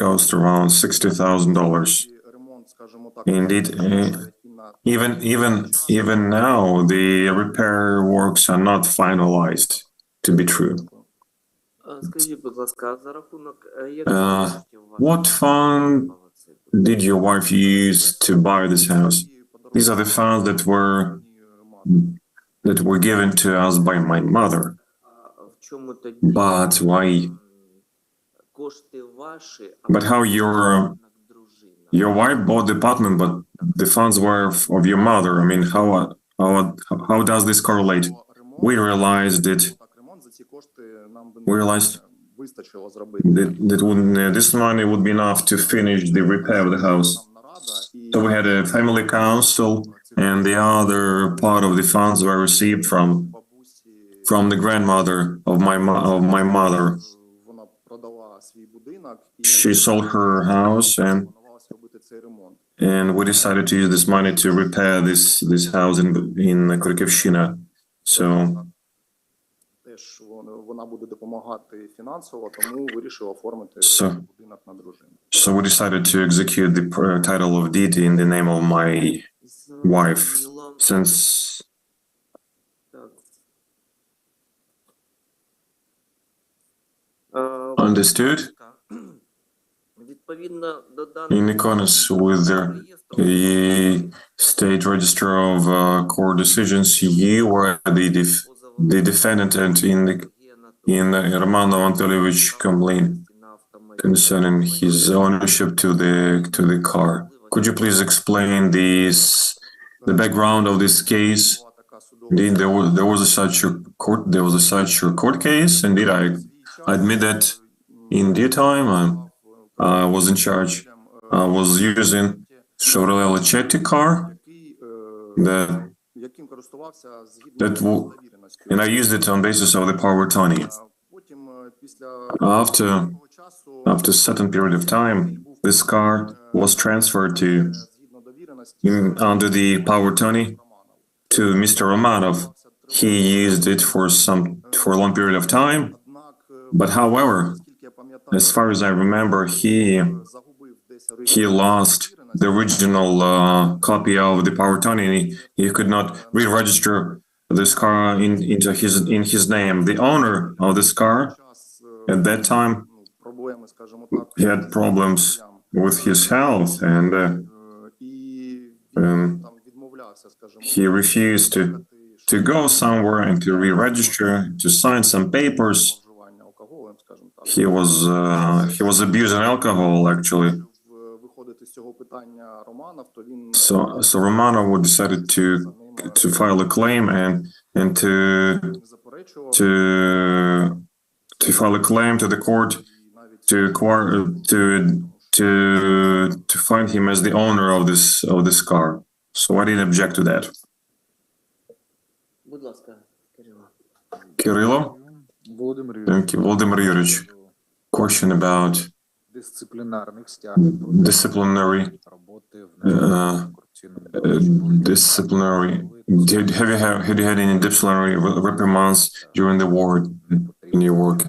cost around $60,000. Ремонт, скажімо так, Indeed, even now, the repair works are not finalized to be true. скажіть, будь ласка, за рахунок What fund did your wife use to buy this house? These are the funds that were given to us by my mother. в чому тоді But why? кошти ваші, But how дружина? your wife bought the apartment, but the funds were of your mother? I mean, how does this correlate? We realized that так, ремонт за ці кошти нам би we realized вистачило зробити. this money would be enough to finish the repair of the house. Нарада і So we had a family council, and the other part of the funds were received from the grandmother of my mother. вона продала свій будинок і She sold her house and планувалося робити and we decided to use this money to repair this house in Криківщина. So Теж вона буде допомагати фінансово, тому вирішив оформити будинок на дружину. So we decided to execute the title of deed in the name of my wife, since understood Відповідно до даних in accordance with the state register of court decisions, you were the defendant in Romanov Anatolyevich complaint concerning his ownership to the car. Could you please explain the background of this case? Indeed, there was such a court case. Indeed, I admit that in due time I was in charge. I was using Chevrolet Lachetti car and I used it on basis of the power of attorney. After a certain period of time, this car was transferred under the power of attorney to Mr. Romanov. He used it for a long period of time, but however, as far as I remember, he lost the original copy of the power of attorney. He could not re-register this car in his name. The owner of this car at that time, he had problems with his health, and he refused to go somewhere and to re-register, to sign some papers. He was abusing alcohol, actually. So Romanov decided to file a claim and to file a claim to the court to find him as the owner of this car. So I didn't object to that. будь ласка, Кирило. Кирило? Thank you. Volodymyr Yurych. Question about disciplinary. Have you had any disciplinary reprimands during the war in your work?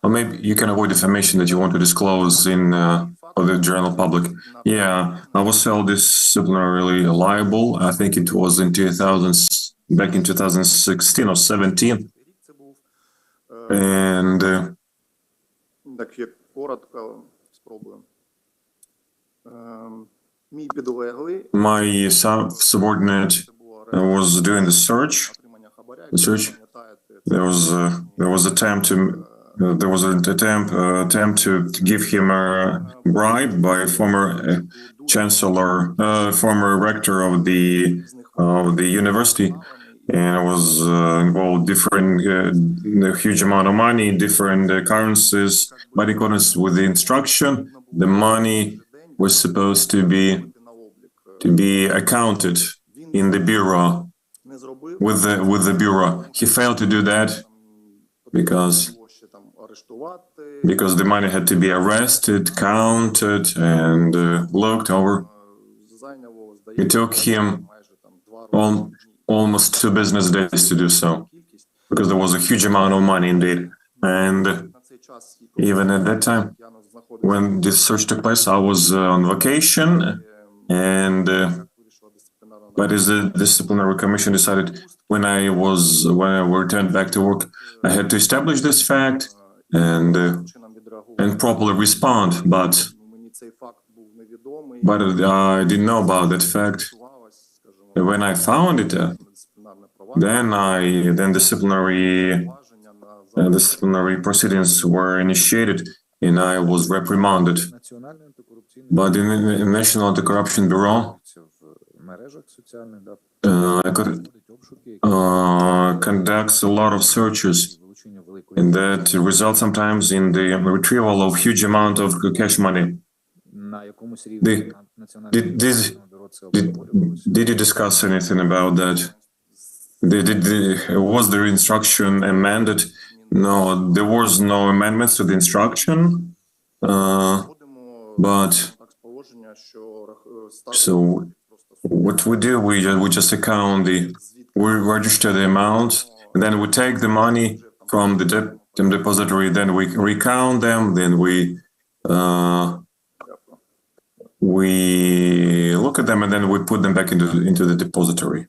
Or maybe you can avoid information that you want to disclose for the general public. Yeah, I was held disciplinarily liable. I think it was back in 2016 or 17. And Так, як коротко спробую. Мій підлеглий my subordinate was doing the search. There was an attempt to give him a bribe by a former chancellor, former rector of the university, and it was involved a huge amount of money, different currencies. But in accordance with the instruction, the money was supposed to be accounted in the bureau with the bureau. He failed to do that because the money had to be arrested, counted, and looked over. It took him almost 2 business days to do so, because there was a huge amount of money indeed. And even at that time, when this search took place, I was on vacation, and but as the disciplinary commission decided, when I returned back to work, I had to establish this fact and properly respond. But I didn't know about that fact. When I found it, then disciplinary proceedings were initiated, and I was reprimanded. But the National Anti-Corruption Bureau conducts a lot of searches, and that results sometimes in the retrieval of huge amount of cash money. Did you discuss anything about that? Was the instruction amended? No, there was no amendments to the instruction, but що So what we do, we just account we register the amount, and then we take the money from the depository, then we recount them, then we look at them, and then we put them back into the depository.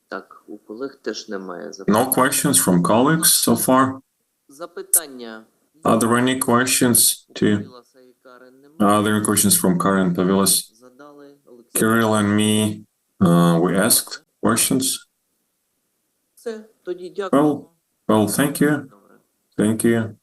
Так, у колег теж немає No запитань. questions from colleagues so far? Запитання. Are there any questions to? Павіласа і Карен немає. Are there any questions from Karen, Pavilas, Задали Олексій. Kirill, and me? We asked questions. Все, тоді дякую. Well, thank you. Добре. Thank you.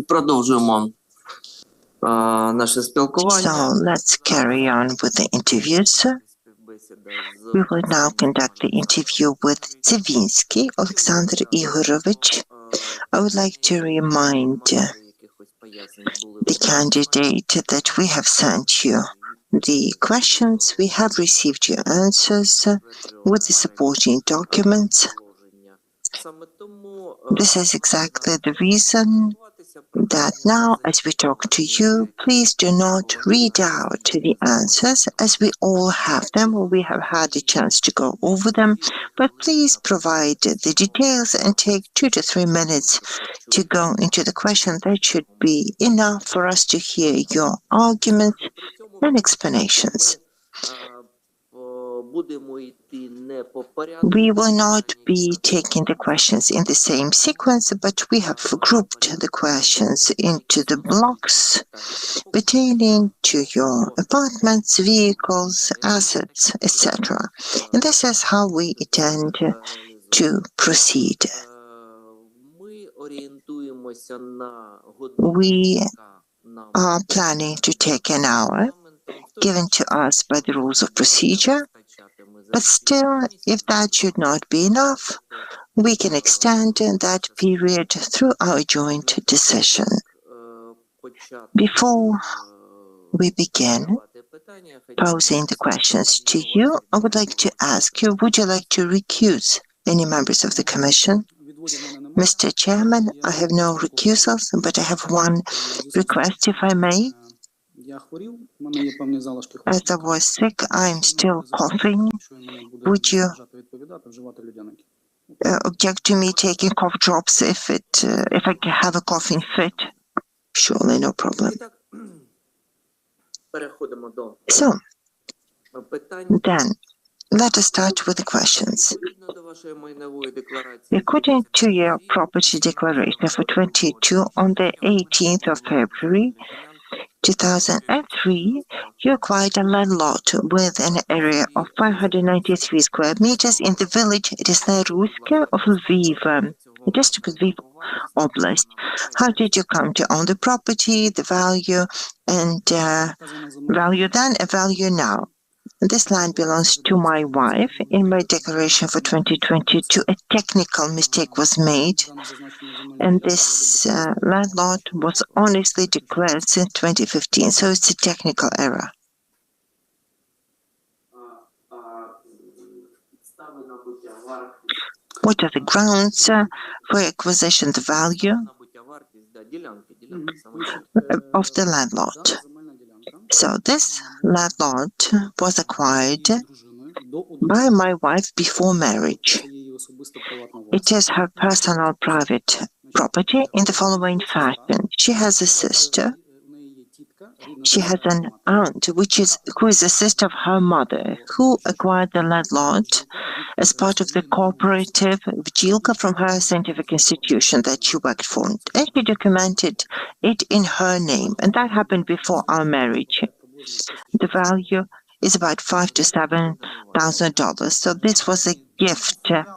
Продовжуємо наше спілкування. So let's carry on with the interviews. We will now conduct the interview with Tsivinsky Alexander Igorovich. I would like to remind the candidate that we have sent you the questions, we have received your answers with the supporting documents. This is exactly the reason that now, as we talk to you, please do not read out the answers, as we all have them, or we have had a chance to go over them, but please provide the details and take 2 to 3 minutes to go into the question. That should be enough for us to hear your arguments and explanations. We will not be taking the questions in the same sequence, but we have grouped the questions into the blocks pertaining to your apartments, vehicles, assets, etc. And this is how we intend to proceed. We are planning to take an hour given to us by the rules of procedure. But still, if that should not be enough, we can extend that period through our joint decision. Before we begin posing the questions to you, I would like to ask you, would you like to recuse any members of the Commission? Mr. Chairman, I have no recusals, but I have one request, if I may. As I was sick, I'm still coughing. Would you object to me taking cough drops if I have a coughing fit? Surely, no problem. So, then, let us start with the questions. According to your property declaration for 22 on the 18th of February, 2003, you acquired a land lot with an area of 593 square meters in the village Desnaruske of Lviv, district of Lviv Oblast. How did you come to own the property, the value, and value then and value now? This land belongs to my wife. In my declaration for 2022, a technical mistake was made, and this land lot was honestly declared since 2015, so it's a technical error. What are the grounds for acquisition, the value of the land lot? So this land lot was acquired by my wife before marriage. It is her personal private property in the following fashion. She has a sister. She has an aunt, who is a sister of her mother, who acquired the land lot as part of the cooperative Vjilka from her scientific institution that she worked for. And she documented it in her name, and that happened before our marriage. The value is about $5,000 to $7,000. So this was a gift. Then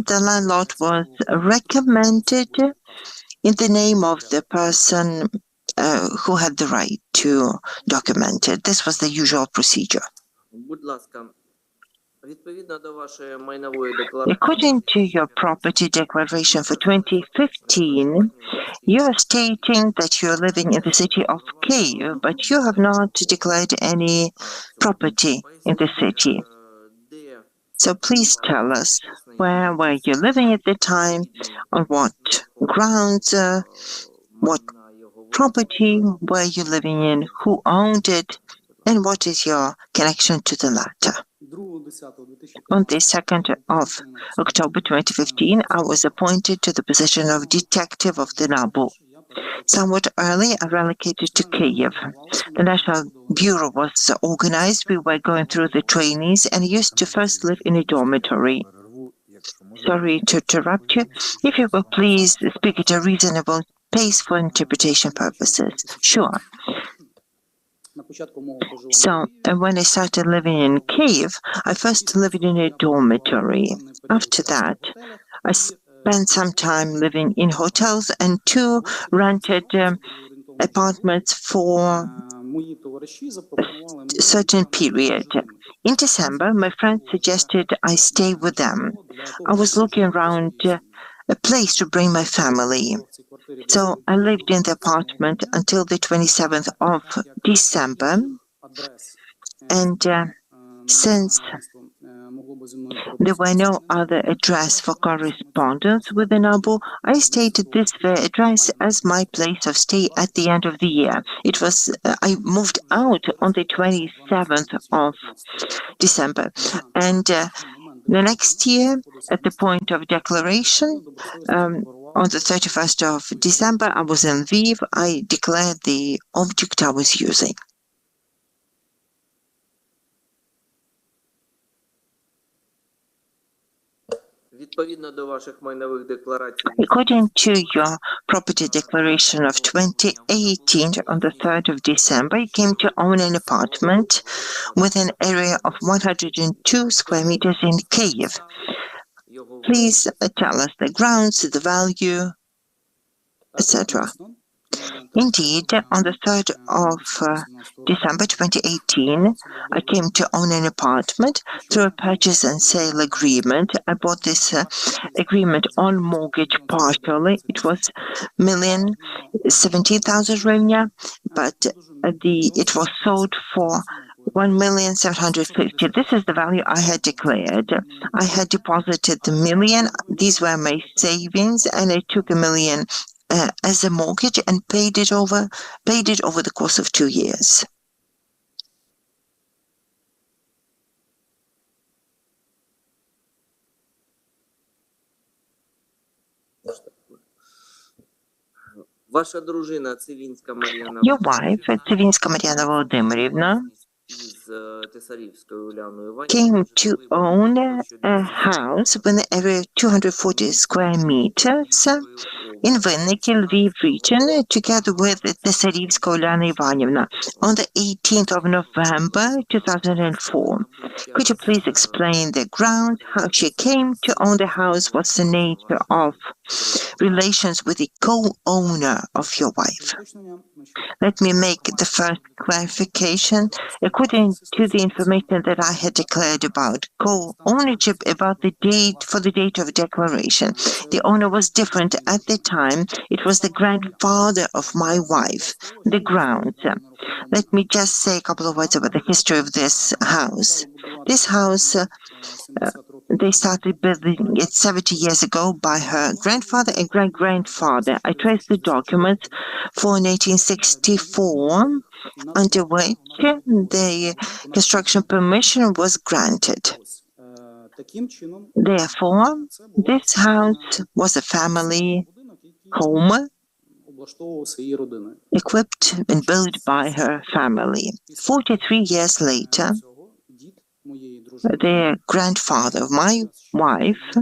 the land lot was recommended in the name of the person who had the right to document it. This was the usual procedure. According to your property declaration for 2015, you are stating that you are living in the city of Kyiv, but you have not declared any property in the city. So please tell us, where were you living at the time, on what grounds, what property were you living in, who owned it, and what is your connection to the latter? On the 2nd of October 2015, I was appointed to the position of detective of the NABU. Somewhat early, I relocated to Kyiv. The National Bureau was organized. We were going through the trainings and used to first live in a dormitory. Sorry to interrupt you. If you will please speak at a reasonable pace for interpretation purposes. Sure. So, when I started living in Kyiv, I first lived in a dormitory. After that, I spent some time living in hotels, and 2 rented apartments for a certain period. In December, my friends suggested I stay with them. I was looking around a place to bring my family. So I lived in the apartment until the 27th of December, and since there were no other address for correspondence with the NABU, I stated this address as my place of stay at the end of the year. I moved out on the 27th of December, and the next year, at the point of declaration, on the 31st of December, I was in Lviv. I declared the object I was using. According to your property declaration of 2018, on the 3rd of December, you came to own an apartment with an area of 102 square meters in Kyiv. Please tell us the grounds, the value, etc. Indeed, on the 3rd of December 2018, I came to own an apartment through a purchase and sale agreement. I bought this agreement on mortgage partially. It was 1,017,000 hryvnia, but it was sold for 1,750,000. This is the value I had declared. I had deposited the million. These were my savings, and I took $1 million as a mortgage and paid it over the course of 2 years. Your wife, Цивінська Мар'яна Володимирівна, came to own a house with an area of 240 square meters in Винники, Lviv region, together with Tesarivska Ulyana Ivanivna on the 18th of November 2004. Could you please explain the grounds, how she came to own the house, what's the nature of relations with the co-owner of your wife? Let me make the first clarification. According to the information that I had declared about co-ownership, about the date, for the date of declaration, the owner was different at the time. It was the grandfather of my wife. The grounds. Let me just say a couple of words about the history of this house. This house, they started building it 70 years ago by her grandfather and great-grandfather. I traced the documents for 1864, under which the construction permission was granted. Therefore, this house was a family home equipped and built by her family. 43 years later, the grandfather of my wife,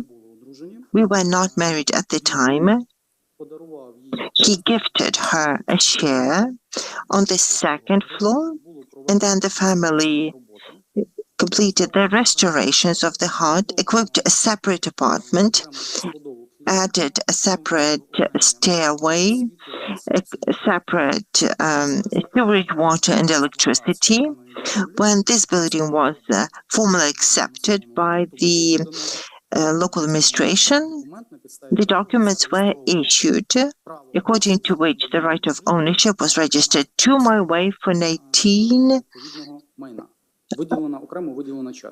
we were not married at the time, he gifted her a share on the 2nd floor, and then the family completed the restorations of the hut, equipped a separate apartment, added a separate stairway, a separate sewage, water, and electricity. When this building was formally accepted by the local administration, the documents were issued, according to which the right of ownership was registered to my wife for 19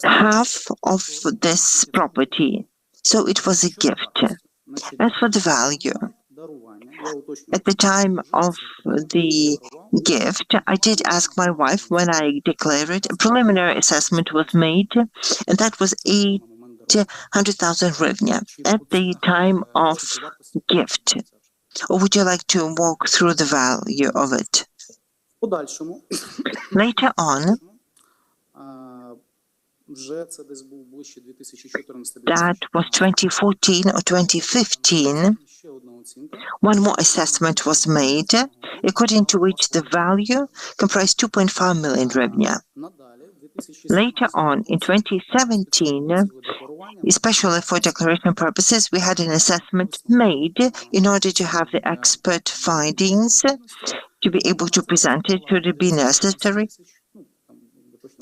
half of this property. So it was a gift. As for the value, at the time of the gift, I did ask my wife when I declared it. A preliminary assessment was made, and that was 800,000 hryvnia at the time of gift. Or would you like to walk through the value of it? Later on, that was 2014 or 2015, one more assessment was made, according to which the value comprised 2.5 million hryvnia. Later on, in 2017, especially for declaration purposes, we had an assessment made in order to have the expert findings to be able to present it should it be necessary.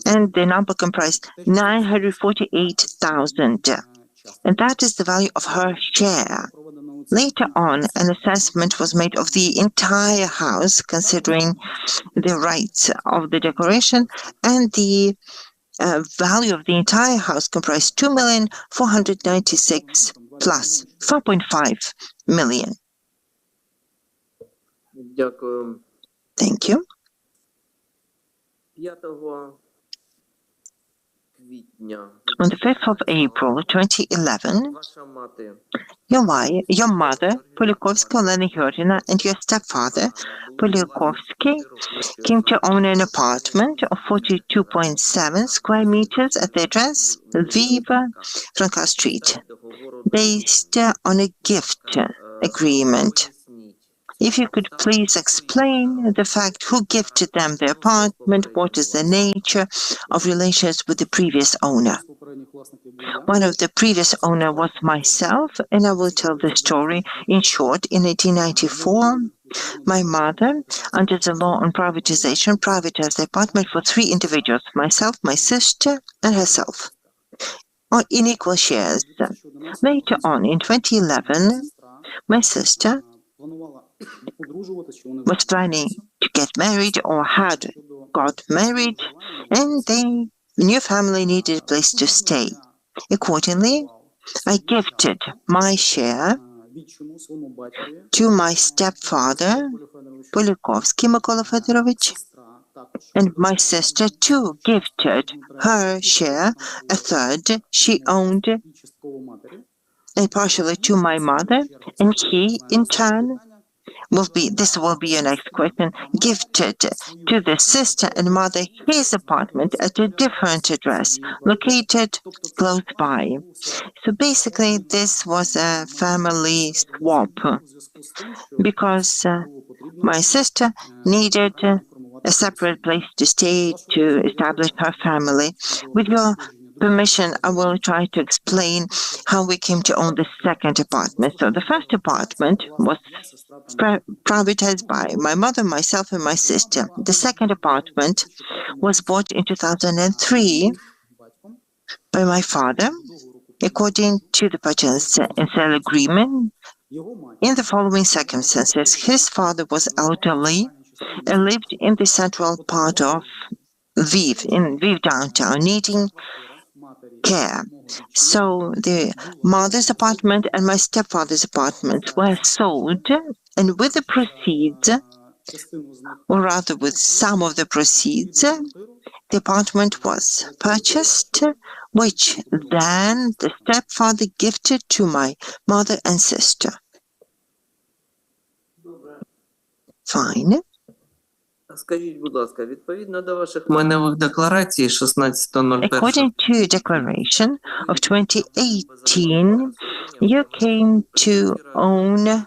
And the number comprised 948,000, and that is the value of her share. Later on, an assessment was made of the entire house, considering the rights of the declaration, and the value of the entire house comprised 2,496,000 plus 4.5 million. Дякую. Thank you. 5 квітня On the 5th of April 2011, ваша мати your mother, Polykovsky Olena Georgina, and your stepfather, Polykovsky, came to own an apartment of 42.7 square meters at the address Viva Franca Street, based on a gift agreement. If you could please explain the fact who gifted them the apartment, what is the nature of relations with the previous owner. One of the previous owner was myself, and I will tell the story in short. In 1894, my mother, under the law on privatization, privatized the apartment for 3 individuals, myself, my sister, and herself, in equal shares. Later on, in 2011, my sister was planning to get married or had got married, and the new family needed a place to stay. Accordingly, I gifted my share to my stepfather, Polykovsky Mykola Fedorovich, and my sister too gifted her share, a third she owned, and partially to my mother, and he, in turn, this will be your next question, gifted to the sister and mother his apartment at a different address, located close by. So basically, this was a family swap, because my sister needed a separate place to stay to establish her family. With your permission, I will try to explain how we came to own the second apartment. So the first apartment was privatized by my mother, myself, and my sister. The second apartment was bought in 2003 by my father, according to the purchase and sale agreement, in the following circumstances. His father was elderly and lived in the central part of Lviv, in Lviv downtown, needing care. So the mother's apartment and my stepfather's apartment were sold, and with the proceeds, or rather with some of the proceeds, the apartment was purchased, which then the stepfather gifted to my mother and sister. Fine. Скажіть, будь ласка, відповідно до ваших майнових декларацій 16.01. According to declaration of 2018, you came to own a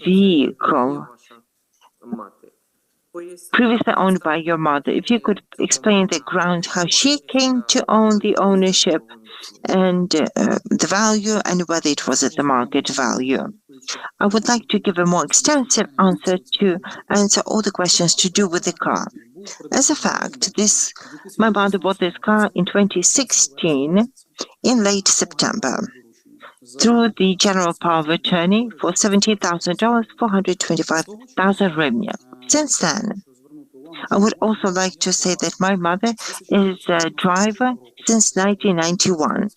vehicle previously owned by your mother. If you could explain the ground, how she came to own the ownership and the value, and whether it was at the market value. I would like to give a more extensive answer to answer all the questions to do with the car. As a fact, my mother bought this car in 2016 in late September through the general power of attorney for $17,000, 425,000 hryvnia. Since then, I would also like to say that my mother is a driver since 1991.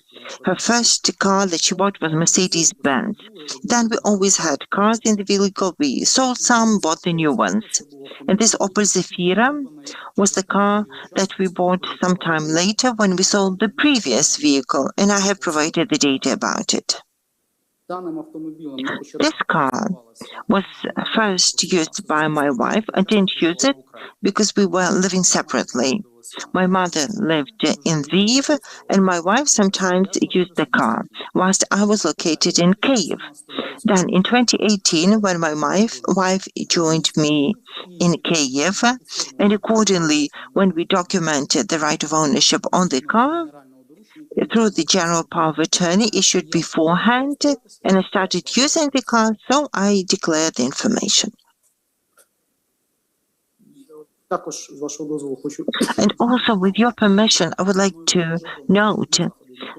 Her first car that she bought was Mercedes-Benz. Then we always had cars in the vehicle. We sold some, bought the new ones. And this Opel Zafira was the car that we bought sometime later when we sold the previous vehicle, and I have provided the data about it. This car was first used by my wife. I didn't use it because we were living separately. My mother lived in Lviv, and my wife sometimes used the car, whilst I was located in Kyiv. Then in 2018, when my wife joined me in Kyiv, and accordingly, when we documented the right of ownership on the car, through the general power of attorney issued beforehand, and I started using the car, so I declared the information. And also, with your permission, I would like to note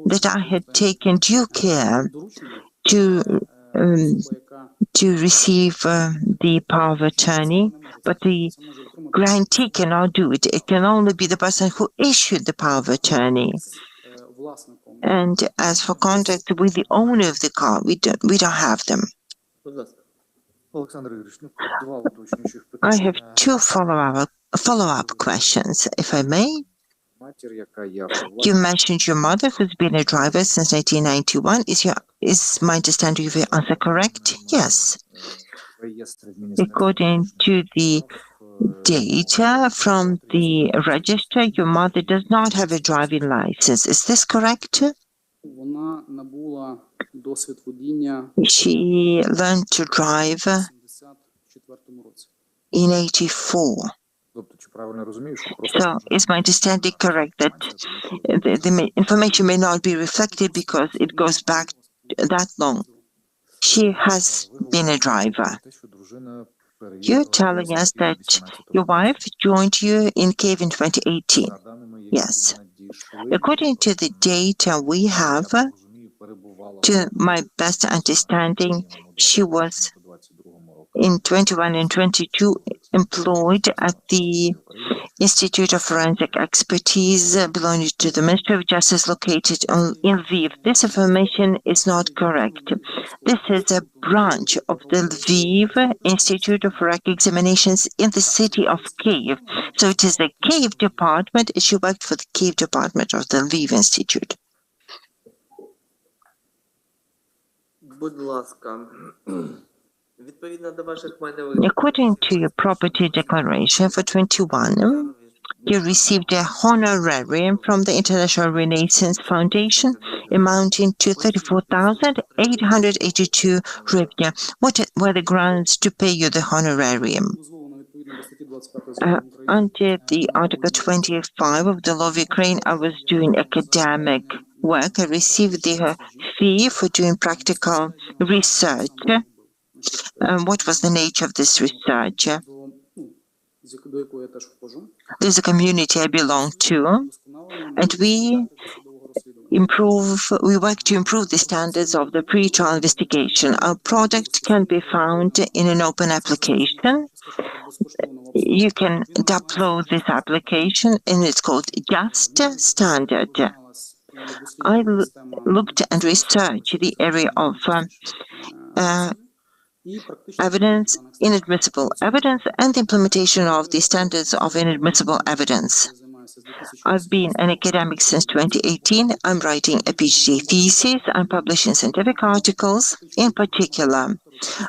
that I had taken due care to receive the power of attorney, but the grantee cannot do it. It can only be the person who issued the power of attorney. And as for contact with the owner of the car, we don't have them. I have two follow-up questions, if I may. You mentioned your mother, who's been a driver since 1991. Is my understanding of your answer correct? Yes. According to the data from the register, your mother does not have a driving license. Is this correct? She learned to drive in 1984. So is my understanding correct that the information may not be reflected because it goes back that long? She has been a driver. You're telling us that your wife joined you in Kyiv in 2018. Yes. According to the data we have, to my best understanding, she was in 21 and 22 employed at the Institute of Forensic Expertise belonging to the Ministry of Justice located in Lviv. This information is not correct. This is a branch of the Lviv Institute of Forensic Examinations in the city of Kyiv. So it is the Kyiv department. She worked for the Kyiv department of the Lviv Institute. According to your property declaration for 21, you received a honorarium from the International Renaissance Foundation amounting to 34,882 hryvnia. What were the grounds to pay you the honorarium? Under the Article 25 of the law of Ukraine, I was doing academic work. I received the fee for doing practical research. What was the nature of this research? There's a community I belong to, and we work to improve the standards of the pre-trial investigation. Our product can be found in an open application. You can upload this application, and it's called Just Standard. I looked and researched the area of evidence, inadmissible evidence, and the implementation of the standards of inadmissible evidence. I've been an academic since 2018. I'm writing a PhD thesis. I'm publishing scientific articles, in particular,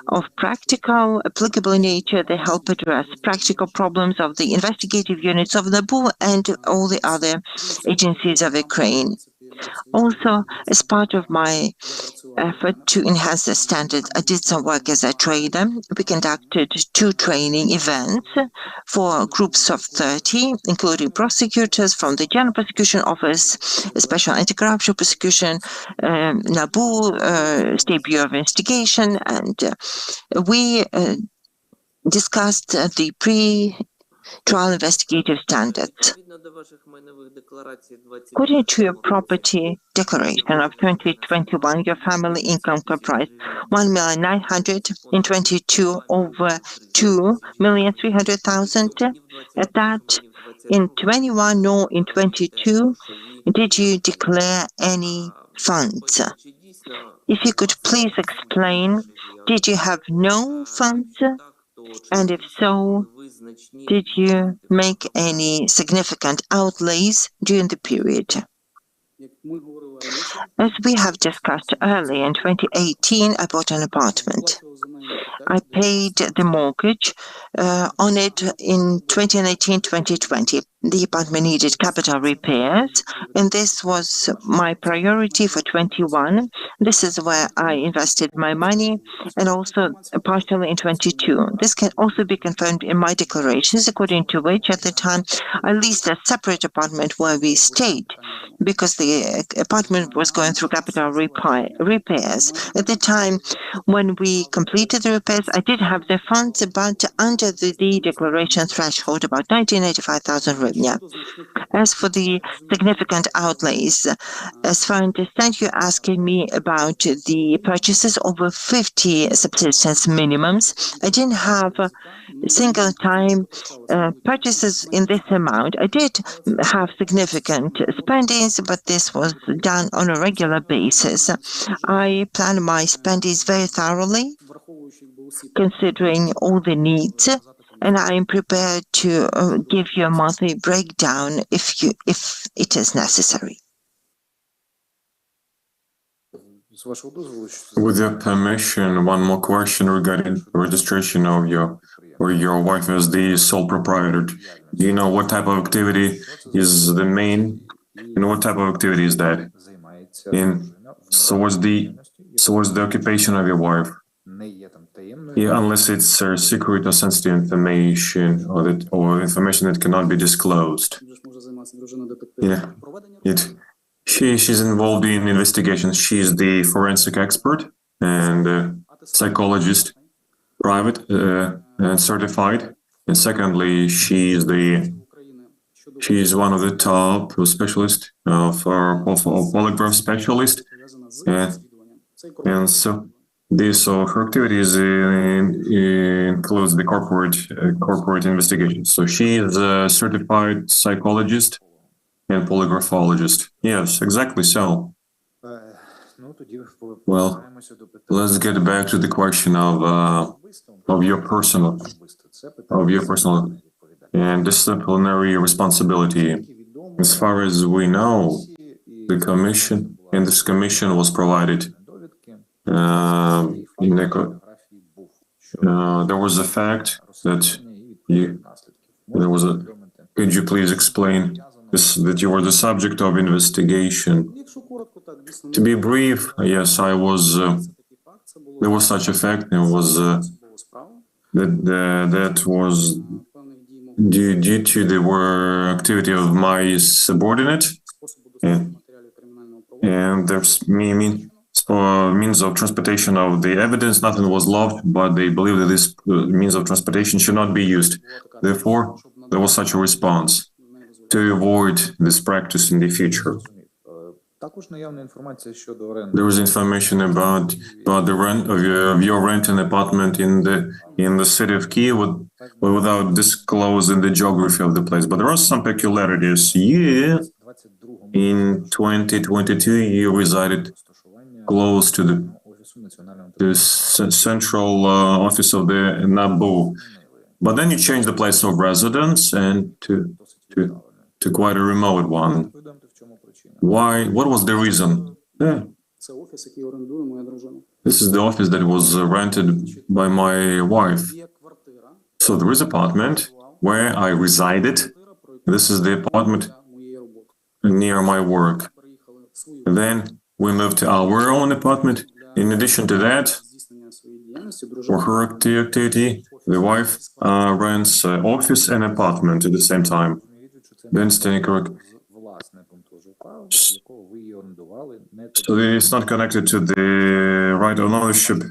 of practical, applicable nature that help address practical problems of the investigative units of NABU and all the other agencies of Ukraine. Also, as part of my effort to enhance the standards, I did some work as a trader. We conducted 2 training events for groups of 30, including prosecutors from the General Prosecution Office, Special Anti-Corruption Prosecution, NABU, State Bureau of Investigation, and we discussed the pre-trial investigative standards. According to your property declaration of 2021, your family income comprised 1,900,000 in 22 over 2,300,000. At that, in 21 nor in 22, did you declare any funds? If you could please explain, did you have no funds? And if so, did you make any significant outlays during the period? As we have discussed earlier, in 2018, I bought an apartment. I paid the mortgage on it in 2019-2020. the apartment needed capital repairs, and this was my priority for 21. This is where I invested my money, and also partially in 22. This can also be confirmed in my declarations, according to which at the time I leased a separate apartment where we stayed, because the apartment was going through capital repairs. At the time when we completed the repairs, I did have the funds, but under the declaration threshold, about 1985,000 hryvnia. As for the significant outlays, as far as I understand, you're asking me about the purchases over 50 subsistence minimums. I didn't have a single time purchases in this amount. I did have significant spendings, but this was done on a regular basis. I plan my spendings very thoroughly, considering all the needs, and I am prepared to give you a monthly breakdown if it is necessary. With your permission, one more question regarding registration of your wife as the sole proprietor. Do you know what type of activity is the main, and what type of activity is that? And so what's the occupation of your wife? Yeah, unless it's secret or sensitive information, or information that cannot be disclosed. Yeah, she's involved in investigations. She's the forensic expert and psychologist, private and certified. And secondly, she's one of the top specialists of polygraph specialist, and so. Her activities includes the corporate investigation. So she is a certified psychologist and polygraphologist. Yes, exactly so. Well, let's get back to the question of your personal and disciplinary responsibility. As far as we know, this commission was provided. There was a fact that could you please explain this, that you were the subject of investigation? To be brief, yes, I was. There was such a fact. It was that was due to the activity of my subordinate, and there's means of transportation of the evidence. Nothing was lost, but they believe that this means of transportation should not be used. Therefore, there was such a response to avoid this practice in the future. There was information about the rent of your rent an apartment in the city of Kyiv, but without disclosing the geography of the place. But there are some peculiarities. In 2022, you resided close to the central office of the NABU, but then you changed the place of residence and to quite a remote one. Why? What was the reason? Yeah. This is the office that was rented by my wife. So there is an apartment where I resided. This is the apartment near my work. And then we moved to our own apartment. In addition to that, for her activity, the wife rents an office and apartment at the same time. Then standing correct. So it's not connected to the right of ownership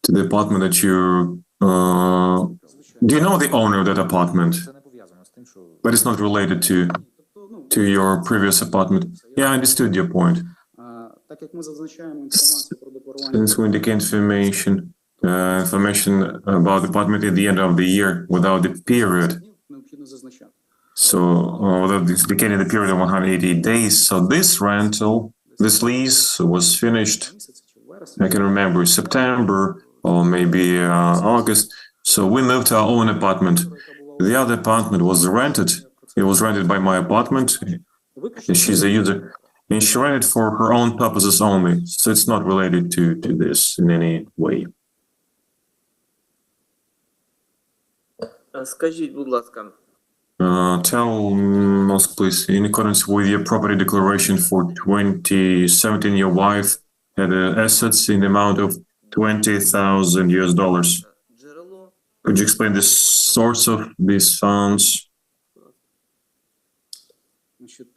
to the apartment that you. Do you know the owner of that apartment? But it's not related to your previous apartment. Yeah, I understood your point. Since we indicate information about the apartment at the end of the year without the period, so without indicating the period of 180 days, so this lease was finished, I can remember, September or maybe August. So we moved to our own apartment. The other apartment was rented. It was rented by my apartment. She's a user. And she rented for her own purposes only. So it's not related to this in any way. Скажіть, будь ласка. Tell us, please, in accordance with your property declaration for 2017, your wife had assets in the amount of $20,000. Джерело. Could you explain the source of these funds? Значить,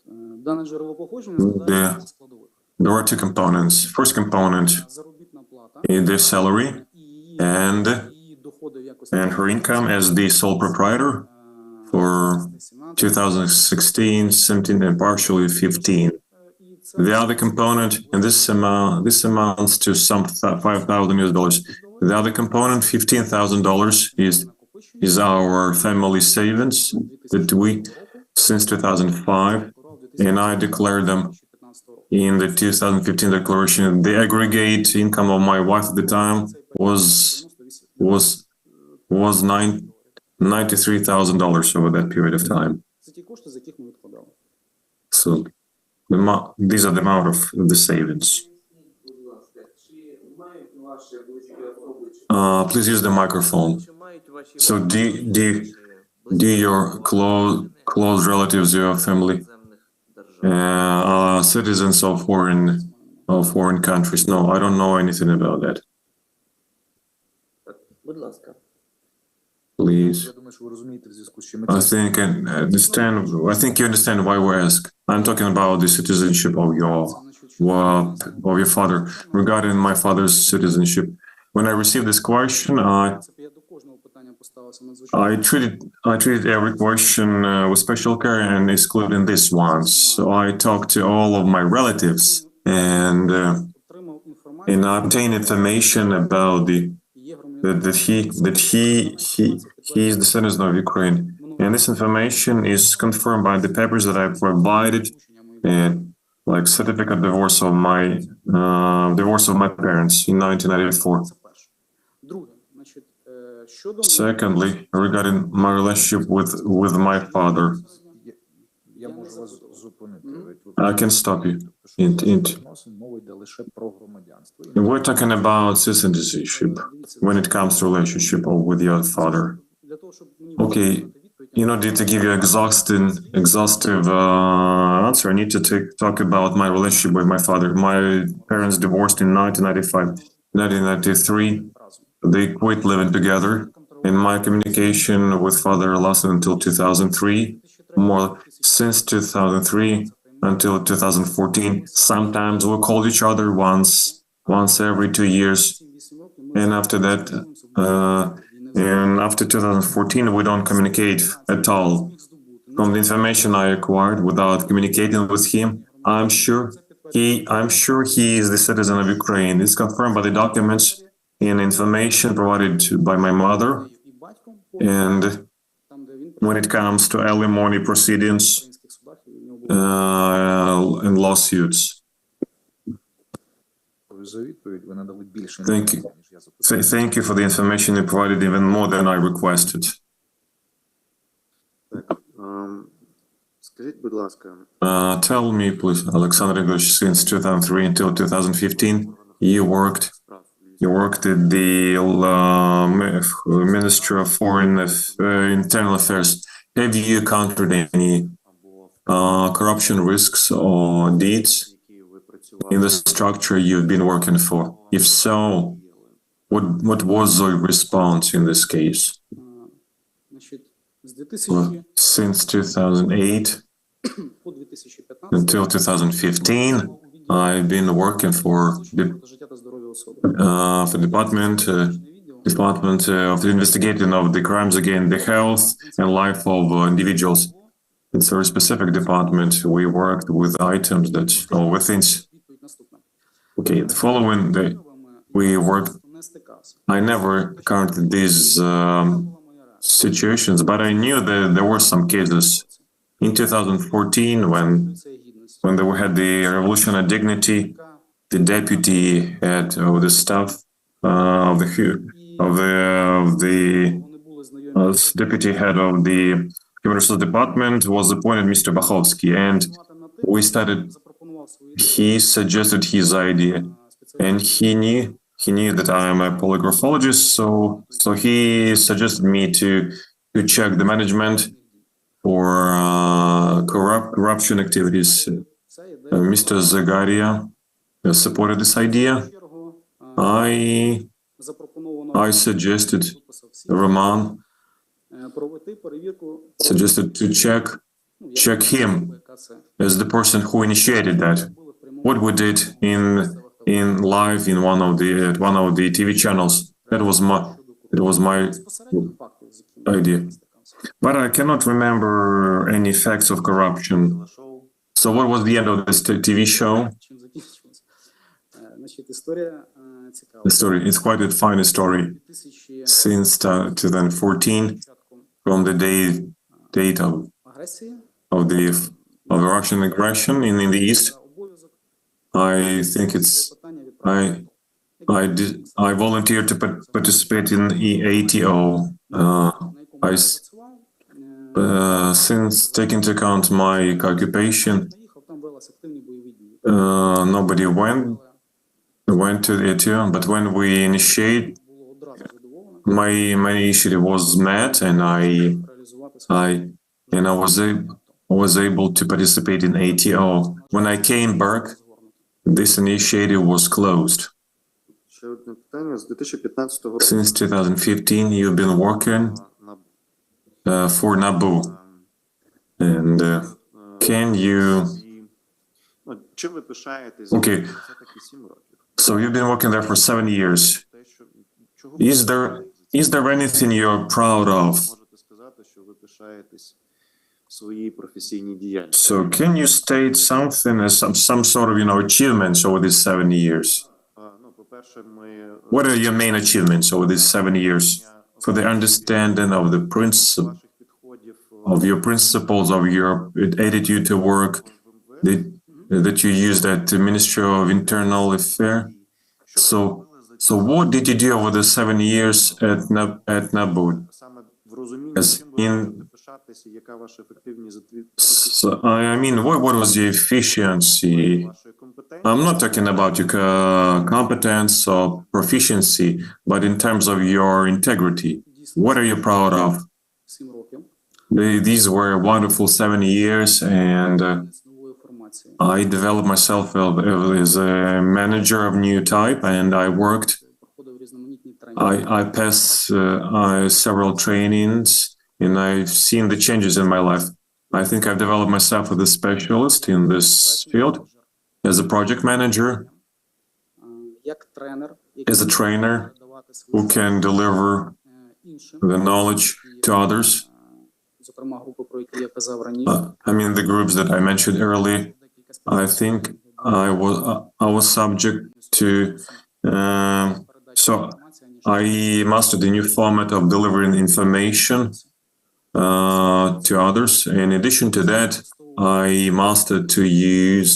дане джерело походження складається з складових. There are two components. First component Заробітна плата is the salary і її доходи в якості and her income as the sole proprietor for 2016, 17, and partially 15. The other component, and this amounts to some $5,000. The other component, $15,000, is our family savings that we, since 2005, and I declared them in the 2015 declaration. The aggregate income of my wife at the time was $93,000 over that period of time. Це ті кошти, з яких ми відкладали. So these are the amount of the savings. Будь ласка, чи мають ваші близькі особи, чи Please use the microphone. чи мають ваші So do your close relatives, your family, іноземних держав? are citizens of foreign countries? No, I don't know anything about that. Так, будь ласка. Please. Я думаю, що ви розумієте в зв'язку з чим I think you understand why we ask. I'm talking about the citizenship of your father. Regarding my father's citizenship, when I received this question, я до кожного питання поставився надзвичайно. I treated every question with special care and excluding this one. So I talked to all of my relatives and Отримав інформацію, I obtained information about that he is the citizen of Ukraine. And this information is confirmed by the papers that I provided, and like certificate divorce of my parents in 1994. це перше. Друге, значить, щодо Secondly, regarding my relationship with my father, я можу вас зупинити. I can stop you. Мова йде лише про громадянство. We're talking about citizenship when it comes to relationship with your father. Для того, щоб мені Okay, in order to give you exhaustive answer, I need to talk about my relationship with my father. My parents divorced in 1995. 1993, they quit living together, and my communication with father lasted until 2003. More since 2003 until 2014. Sometimes we called each other once every 2 years, and after that. And after 2014, we don't communicate at all. From the information I acquired without communicating with him, I'm sure he is the citizen of Ukraine. It's confirmed by the documents and information provided by my mother. And when it comes to alimony proceedings and lawsuits. Thank you. Thank you for the information you provided, even more than I requested. Скажіть, будь ласка, Tell me, please, Alexander Igorevich, since 2003 until 2015, you worked at the Ministry of Foreign Internal Affairs. Have you encountered any corruption risks or deeds in the structure you've been working for? If so, what was your response in this case? Since 2008 until 2015, I've been working for the department of the investigating of the crimes against the health and life of individuals. It's a very specific department. We worked with items that are within. Okay, the following day, we worked. I never encountered these situations, but I knew that there were some cases. In 2014, when they had the Revolution of Dignity, the deputy head of the staff of the deputy head of the Human Resources Department was appointed Mr. Bachovsky, and he suggested his idea, and he knew that I am a polygraphologist, so he suggested me to check the management for corruption activities. Mr. Zagaria supported this idea. I suggested, Roman suggested to check him as the person who initiated that. What we did in live in one of the TV channels. That was my idea. But I cannot remember any facts of corruption. So what was the end of this TV show? The story, it's quite a fine story. Since 2014, from the date of the Russian aggression in the East, I think I volunteered to participate in ATO. Since taking into account my occupation, nobody went to the ATO, but when we initiate, my initiative was met, and I was able to participate in ATO. When I came back, this initiative was closed. Since 2015, you've been working for NABU, and can you? Okay, so you've been working there for 7 years. Is there anything you're proud of? So can you state something as some sort of achievements over these 7 years? What are your main achievements over these 7 years for the understanding of the principle, of your principles, of your attitude to work that you used at the Ministry of Internal Affairs? So what did you do over the 7 years at NABU? So, I mean, what was your efficiency? I'm not talking about your competence or proficiency, but in terms of your integrity. What are you proud of? These were wonderful 7 years, and I developed myself as a manager of new type, and I worked. I passed several trainings, and I've seen the changes in my life. I think I've developed myself as a specialist in this field, as a project manager, as a trainer who can deliver the knowledge to others. I mean, the groups that I mentioned earlier, I think I was subject to, so I mastered the new format of delivering information to others. In addition to that, I mastered to use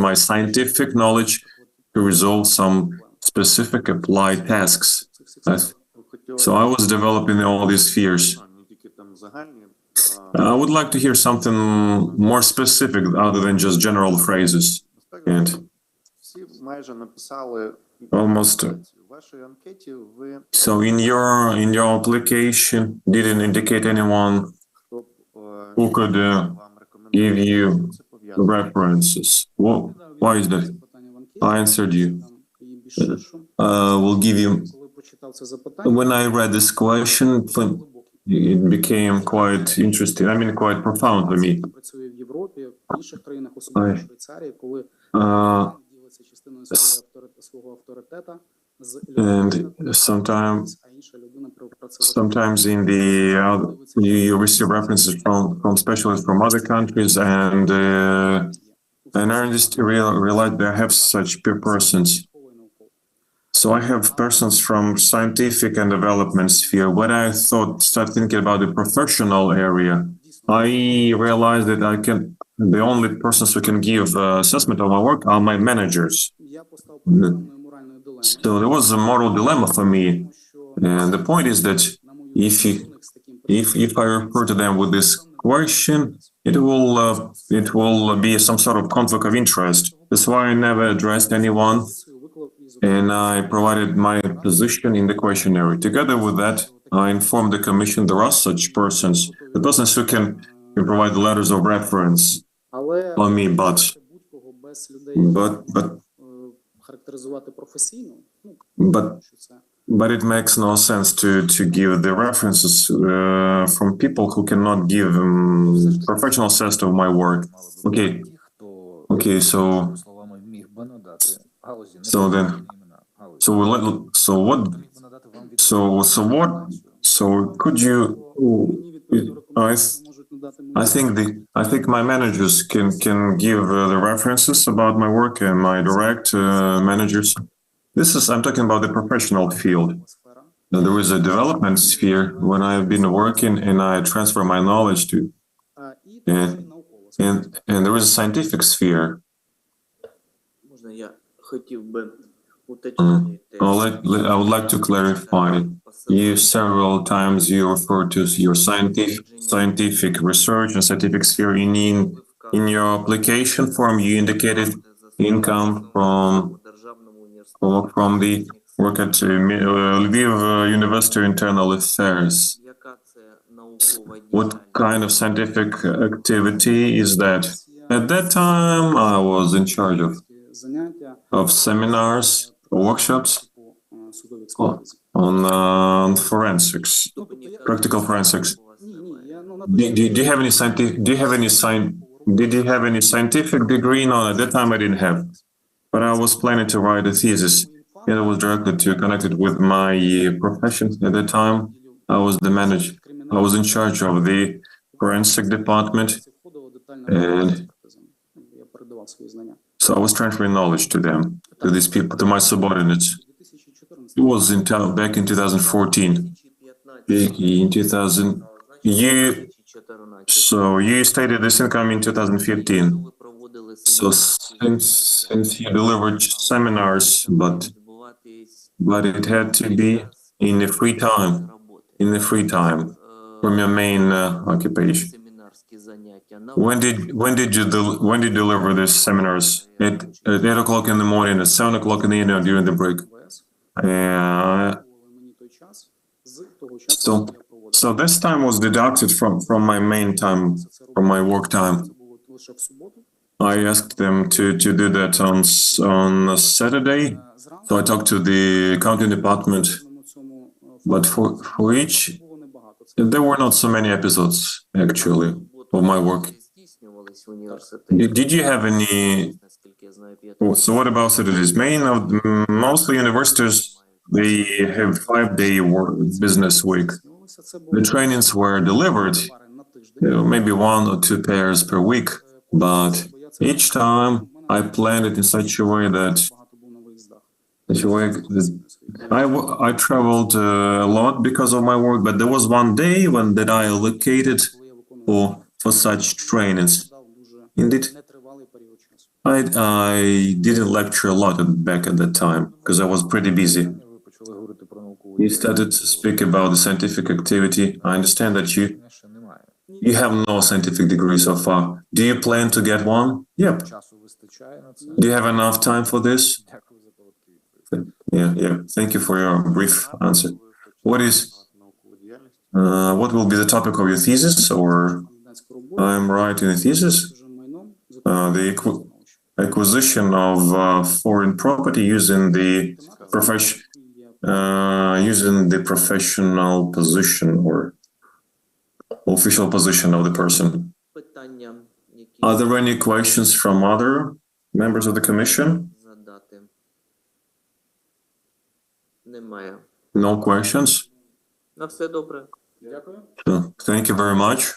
my scientific knowledge to resolve some specific applied tasks. So I was developing all these spheres. I would like to hear something more specific other than just general phrases. And almost. So in your application, didn't indicate anyone who could give you references. Why is that? I answered you. Will give you. When I read this question, it became quite interesting. I mean, quite profound for me. And sometimes in you receive references from specialists from other countries, and I just realized that I have such persons. So I have persons from scientific and development sphere. When I start thinking about the professional area, I realized that the only persons who can give assessment of my work are my managers. So there was a moral dilemma for me, and the point is that if I refer to them with this question, it will be some sort of conflict of interest. That's why I never addressed anyone, and I provided my position in the questionnaire. Together with that, I informed the commission there are such persons, the persons who can provide letters of reference Але for me, but будь-кого без людей but характеризувати професійно, ну, but що це but it makes no sense to give the references from people who cannot give professional sense of my work. Okay, so then so could you I think my managers can give the references about my work and my direct managers. I'm talking about the professional field. There is a development sphere when I've been working and I transfer my knowledge to, and there is a scientific sphere. Можна я хотів би уточнити. I would like to clarify. You several times you refer to your scientific research and scientific sphere. In your application form, you indicated income from the work at Lviv University Internal Affairs. What kind of scientific activity is that? At that time, I was in charge заняття of seminars, workshops судовій експертизі. on forensics, practical forensics. Do you have any scientific? Did you have any scientific degree? No, at that time I didn't have. But I was planning to write a thesis. It was directly connected with my profession at that time. I was the manager. I was in charge of the forensic department, and so I was transferring knowledge to them, to these people, to my subordinates. It was back in 2014. In 2000, you stated this income in 2015. So since you delivered seminars, but it had to be in the free time from your main occupation. When did you deliver these seminars? At 8 o'clock in the morning, at 7 o'clock in the evening during the break. So this time was deducted from my main time, from my work time. I asked them to do that on a Saturday. So I talked to the accounting department, but for each, there were not so many episodes actually of my work. Did you have any? So what about Saturdays? Mostly universities, they have 5-day business week. The trainings were delivered, maybe 1 or 2 pairs per week, but each time I planned it in such a way that I traveled a lot because of my work, but there was one day that I allocated for such trainings. Indeed, I didn't lecture a lot back at that time because I was pretty busy. You started to speak about the scientific activity. I understand that you have no scientific degree so far. Do you plan to get one? Yep. Do you have enough time for this? Yeah. Thank you for your brief answer. What will be the topic of your thesis? Or I'm writing a thesis. The acquisition of foreign property using the professional position or official position of the person. Are there any questions from other members of the commission? No questions? На все добре. Thank you very much.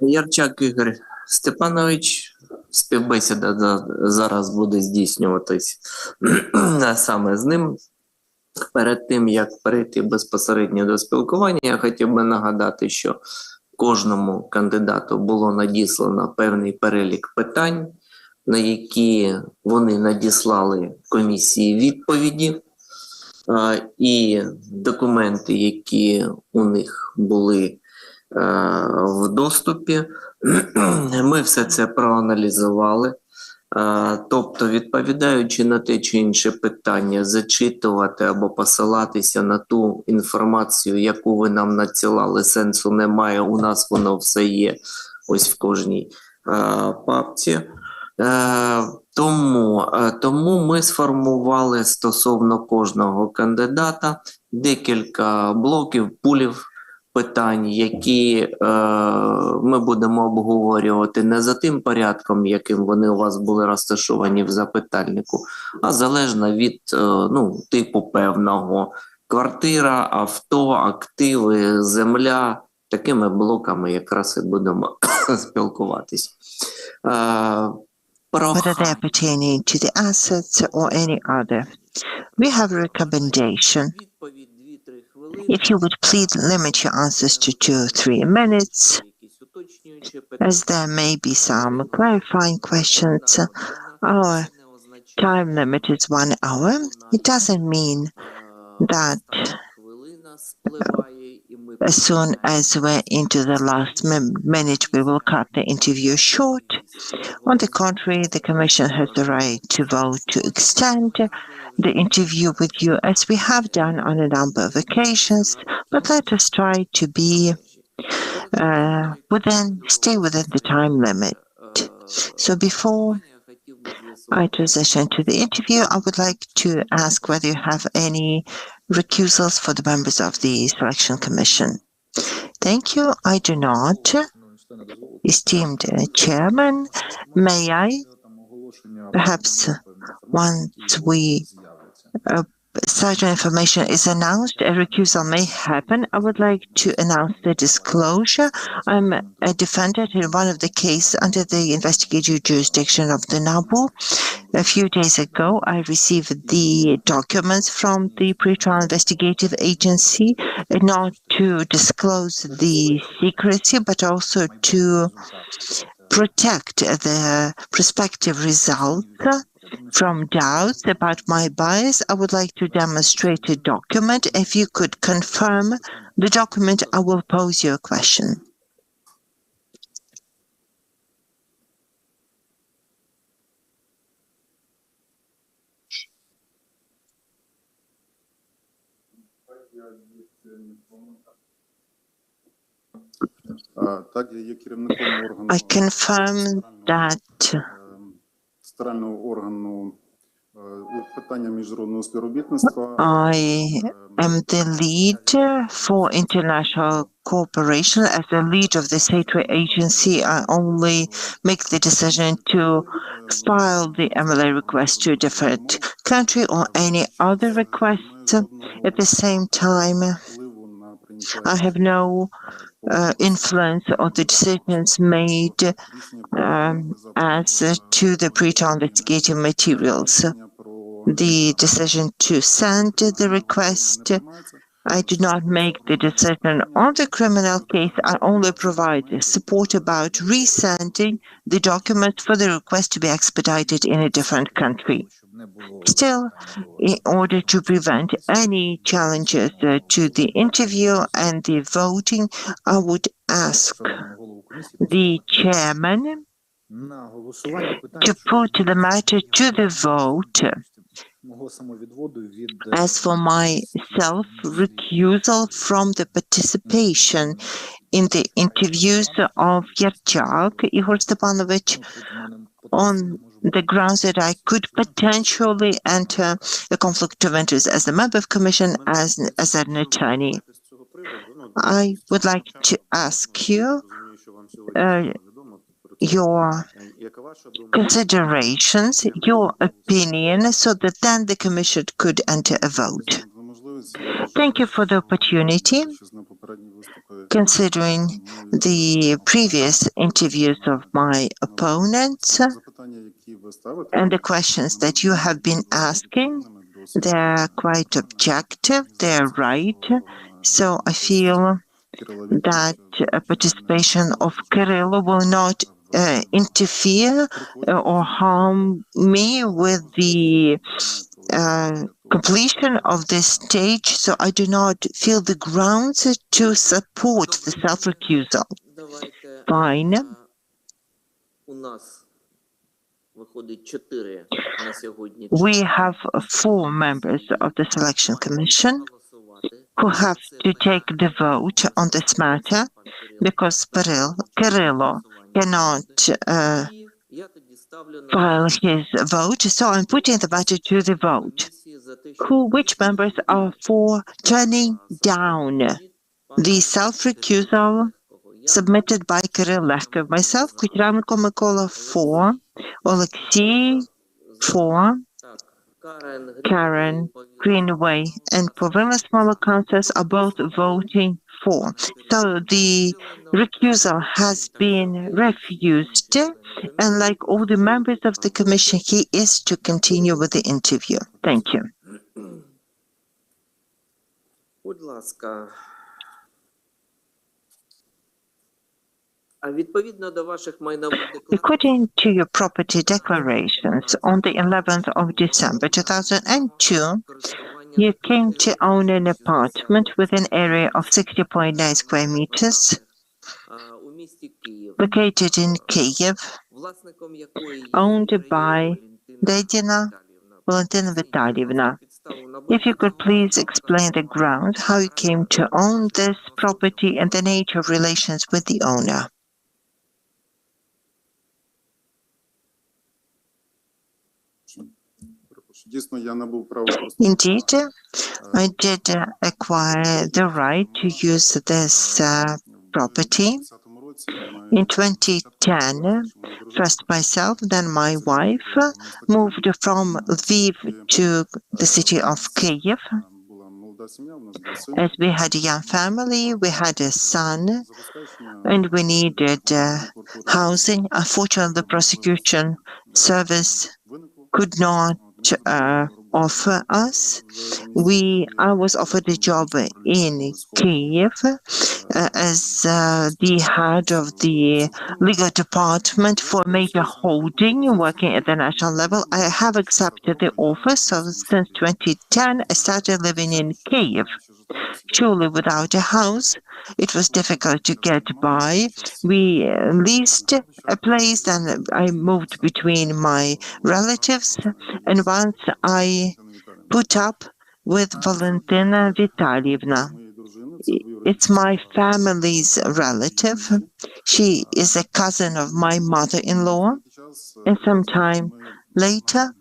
Ярчак Ігор Степанович. Співбесіда зараз буде здійснюватись саме з ним. Перед тим, як перейти безпосередньо до спілкування, я хотів би нагадати, що кожному кандидату було надіслано певний перелік питань, на які вони надіслали комісії відповіді, і документи, які у них були в доступі. Ми все це проаналізували. Тобто, відповідаючи на те чи інше питання, зачитувати або посилатися на ту інформацію, яку ви нам надсилали, сенсу немає. У нас воно все є ось в кожній папці. Тому ми сформували стосовно кожного кандидата декілька блоків, пулів питань, які ми будемо обговорювати не за тим порядком, яким вони у вас були розташовані в запитальнику, а залежно від типу певного. Квартира, авто, активи, земля. Такими блоками якраз і будемо спілкуватись. Whether they're pertaining to the assets or any other. We have a recommendation. If you would please limit your answers to 2-3 minutes, as there may be some clarifying questions. Our time limit is 1 hour. It doesn't mean that as soon as we're into the last minute, we will cut the interview short. On the contrary, the Commission has the right to vote to extend the interview with you, as we have done on a number of occasions, but let us try to be stay within the time limit. So before I transition to the interview, I would like to ask whether you have any recusals for the members of the Selection Commission. Thank you. I do not. Esteemed Chairman, may I, perhaps once certain information is announced, a recusal may happen. I would like to announce the disclosure. I'm a defendant in one of the cases under the investigative jurisdiction of the NABU. A few days ago, I received the documents from the pretrial investigative agency, not to disclose the secrecy, but also to protect the prospective results from doubts about my bias. I would like to demonstrate a document. If you could confirm the document, I will pose your question. Так, я є керівником органу. I confirm that Центрального органу питання міжнародного співробітництва. I am the lead for international cooperation. As the lead of the SATRE agency, I only make the decision to file the MLA request to a different country or any other requests. At the same time, I have no influence on the decisions made as to the pretrial investigative materials. The decision to send the request, I do not make the decision on the criminal case. I only provide support about resending the documents for the request to be expedited in a different country. Still, in order to prevent any challenges to the interview and the voting, I would ask the chairman to put the matter to the vote. As for my self-recusal from the participation in the interviews of Yarchak Igor Stepanovich, on the grounds that I could potentially enter a conflict of interest as a member of commission, as an attorney. I would like to ask you your considerations, your opinion, so that then the commission could enter a vote. Thank you for the opportunity. considering the previous interviews of my opponents and the questions that you have been asking, they're quite objective, they're right. So I feel that participation of Kirilo will not interfere or harm me with the completion of this stage, so I do not feel the grounds to support the self-recusal. Fine. We have 4 members of the selection commission who have to take the vote on this matter because Kirilo cannot file his vote, so I'm putting the matter to the vote. Which members are for turning down the self-recusal submitted by Kirill Lehkov? Myself, Kutyrenko Mykola, 4, Alexei, 4, Karen Greenaway, and Povila Smolokountses are both voting for. So the recusal has been refused, and like all the members of the commission, he is to continue with the interview. Thank you. Будь ласка. According to your property declarations, on the 11th of December 2002, you came to own an apartment with an area of 60.9 square meters located in Kyiv, owned by Dedina Valentina Vitalyevna. If you could please explain the grounds how you came to own this property and the nature of relations with the owner. Indeed, I did acquire the right to use this property. In 2010, first myself, then my wife, moved from Lviv to the city of Kyiv. As we had a young family, we had a son, and we needed housing. Unfortunately, the prosecution service could not offer us. I was offered a job in Kyiv as the head of the legal department for a major holding working at the national level. I have accepted the offer, so since 2010 I started living in Kyiv. Surely without a house, it was difficult to get by. We leased a place and I moved between my relatives, and once I put up with Valentina Vitalyevna. It's my family's relative. She is a cousin of my mother-in-law, and sometime later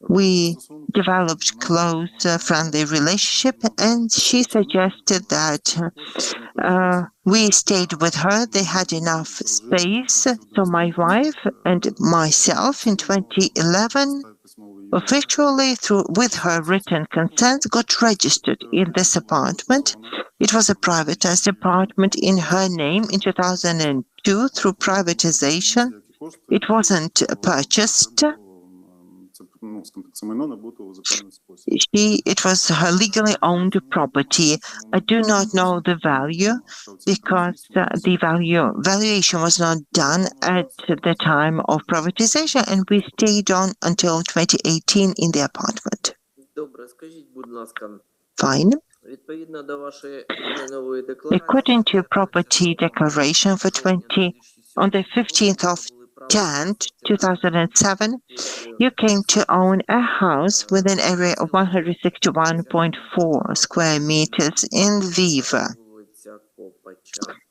we developed close, friendly relationship, and she suggested that we stayed with her. They had enough space, so my wife and myself in 2011 officially, with her written consent, got registered in this apartment. It was a privatized apartment in her name in 2002 through privatization. It wasn't purchased. It was her legally owned property. I do not know the value because the valuation was not done at the time of privatization, and we stayed on until 2018 in the apartment. Fine. According to your property declaration on the 15th of 10th, 2007, you came to own a house with an area of 161.4 square meters in Lviv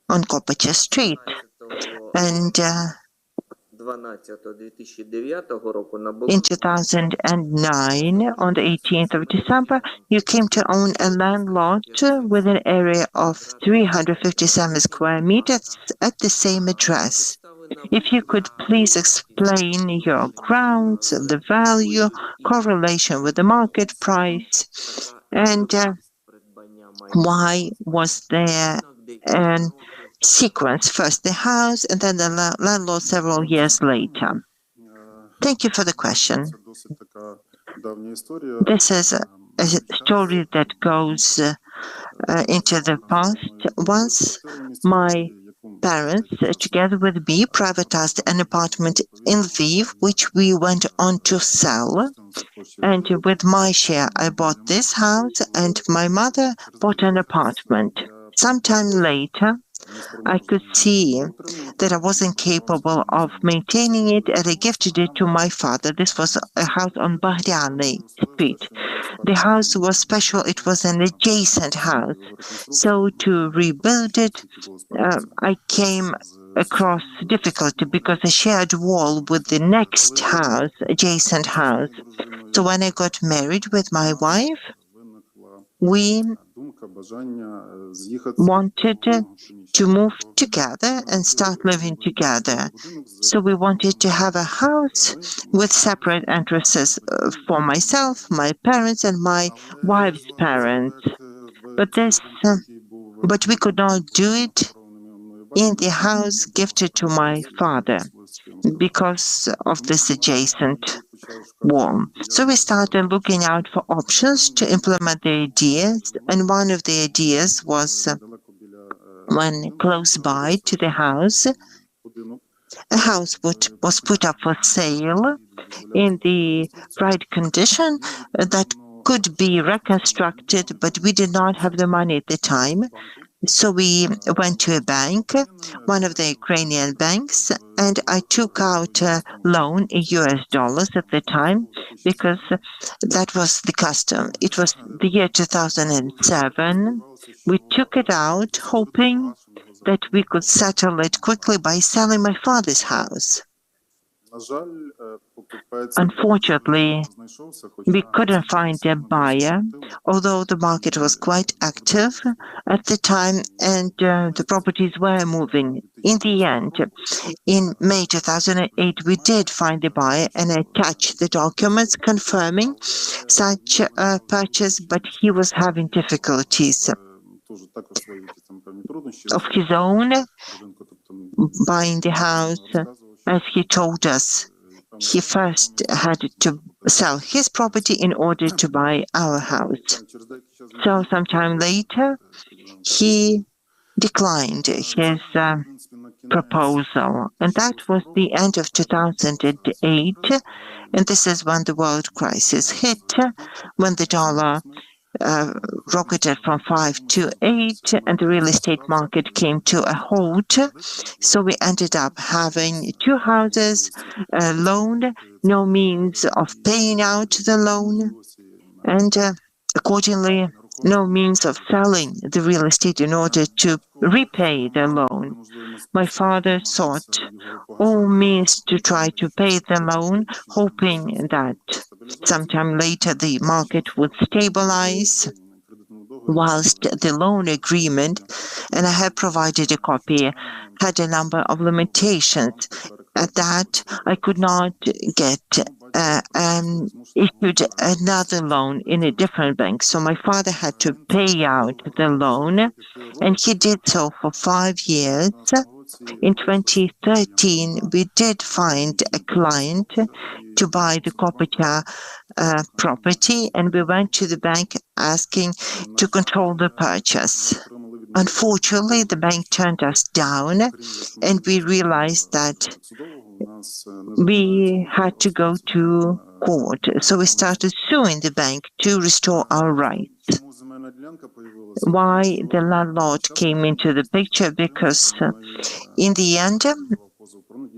on Kopacha Street. And in 2009, on the 18th of December, you came to own a land lot with an area of 357 square meters at the same address. If you could please explain your grounds, the value, correlation with the market price, and why was there a sequence? First the house and then the landlord several years later. Thank you for the question. This is a story that goes into the past. Once my parents, together with me, privatized an apartment in Lviv, which we went on to sell. And with my share, I bought this house, and my mother bought an apartment. Sometime later, I could see that I wasn't capable of maintaining it, and I gifted it to my father. This was a house on Bahriani Street. The house was special. It was an adjacent house. So to rebuild it, I came across difficulty because I shared wall with the next house, adjacent house. So when I got married with my wife, we wanted to move together and start living together. So we wanted to have a house with separate entrances for myself, my parents, and my wife's parents. But we could not do it in the house gifted to my father because of this adjacent wall. So we started looking out for options to implement the ideas, and one of the ideas was when close by to the house, a house was put up for sale in the right condition that could be reconstructed, but we did not have the money at the time. So we went to a bank, one of the Ukrainian banks, and I took out a loan in US dollars at the time because that was the custom. It was the year 2007. We took it out hoping that we could settle it quickly by selling my father's house. Unfortunately, we couldn't find a buyer, although the market was quite active at the time and the properties were moving. In the end, in May 2008, we did find a buyer and attached the documents confirming such a purchase, but he was having difficulties of his own buying the house. As he told us, he first had to sell his property in order to buy our house. So sometime later, he declined his proposal. And that was the end of 2008. And this is when the world crisis hit, when the dollar rocketed from 5 to 8 and the real estate market came to a halt. So we ended up having two houses, a loan, no means of paying out the loan, and accordingly no means of selling the real estate in order to repay the loan. My father sought all means to try to pay the loan, hoping that sometime later the market would stabilize, whilst the loan agreement, and I have provided a copy, had a number of limitations. At that, I could not get issued another loan in a different bank. So my father had to pay out the loan, and he did so for 5 years. In 2013, we did find a client to buy the Kopycha property, and we went to the bank asking to control the purchase. Unfortunately, the bank turned us down, and we realized that we had to go to court. So we started suing the bank to restore our rights. Why the landlord came into the picture? Because in the end,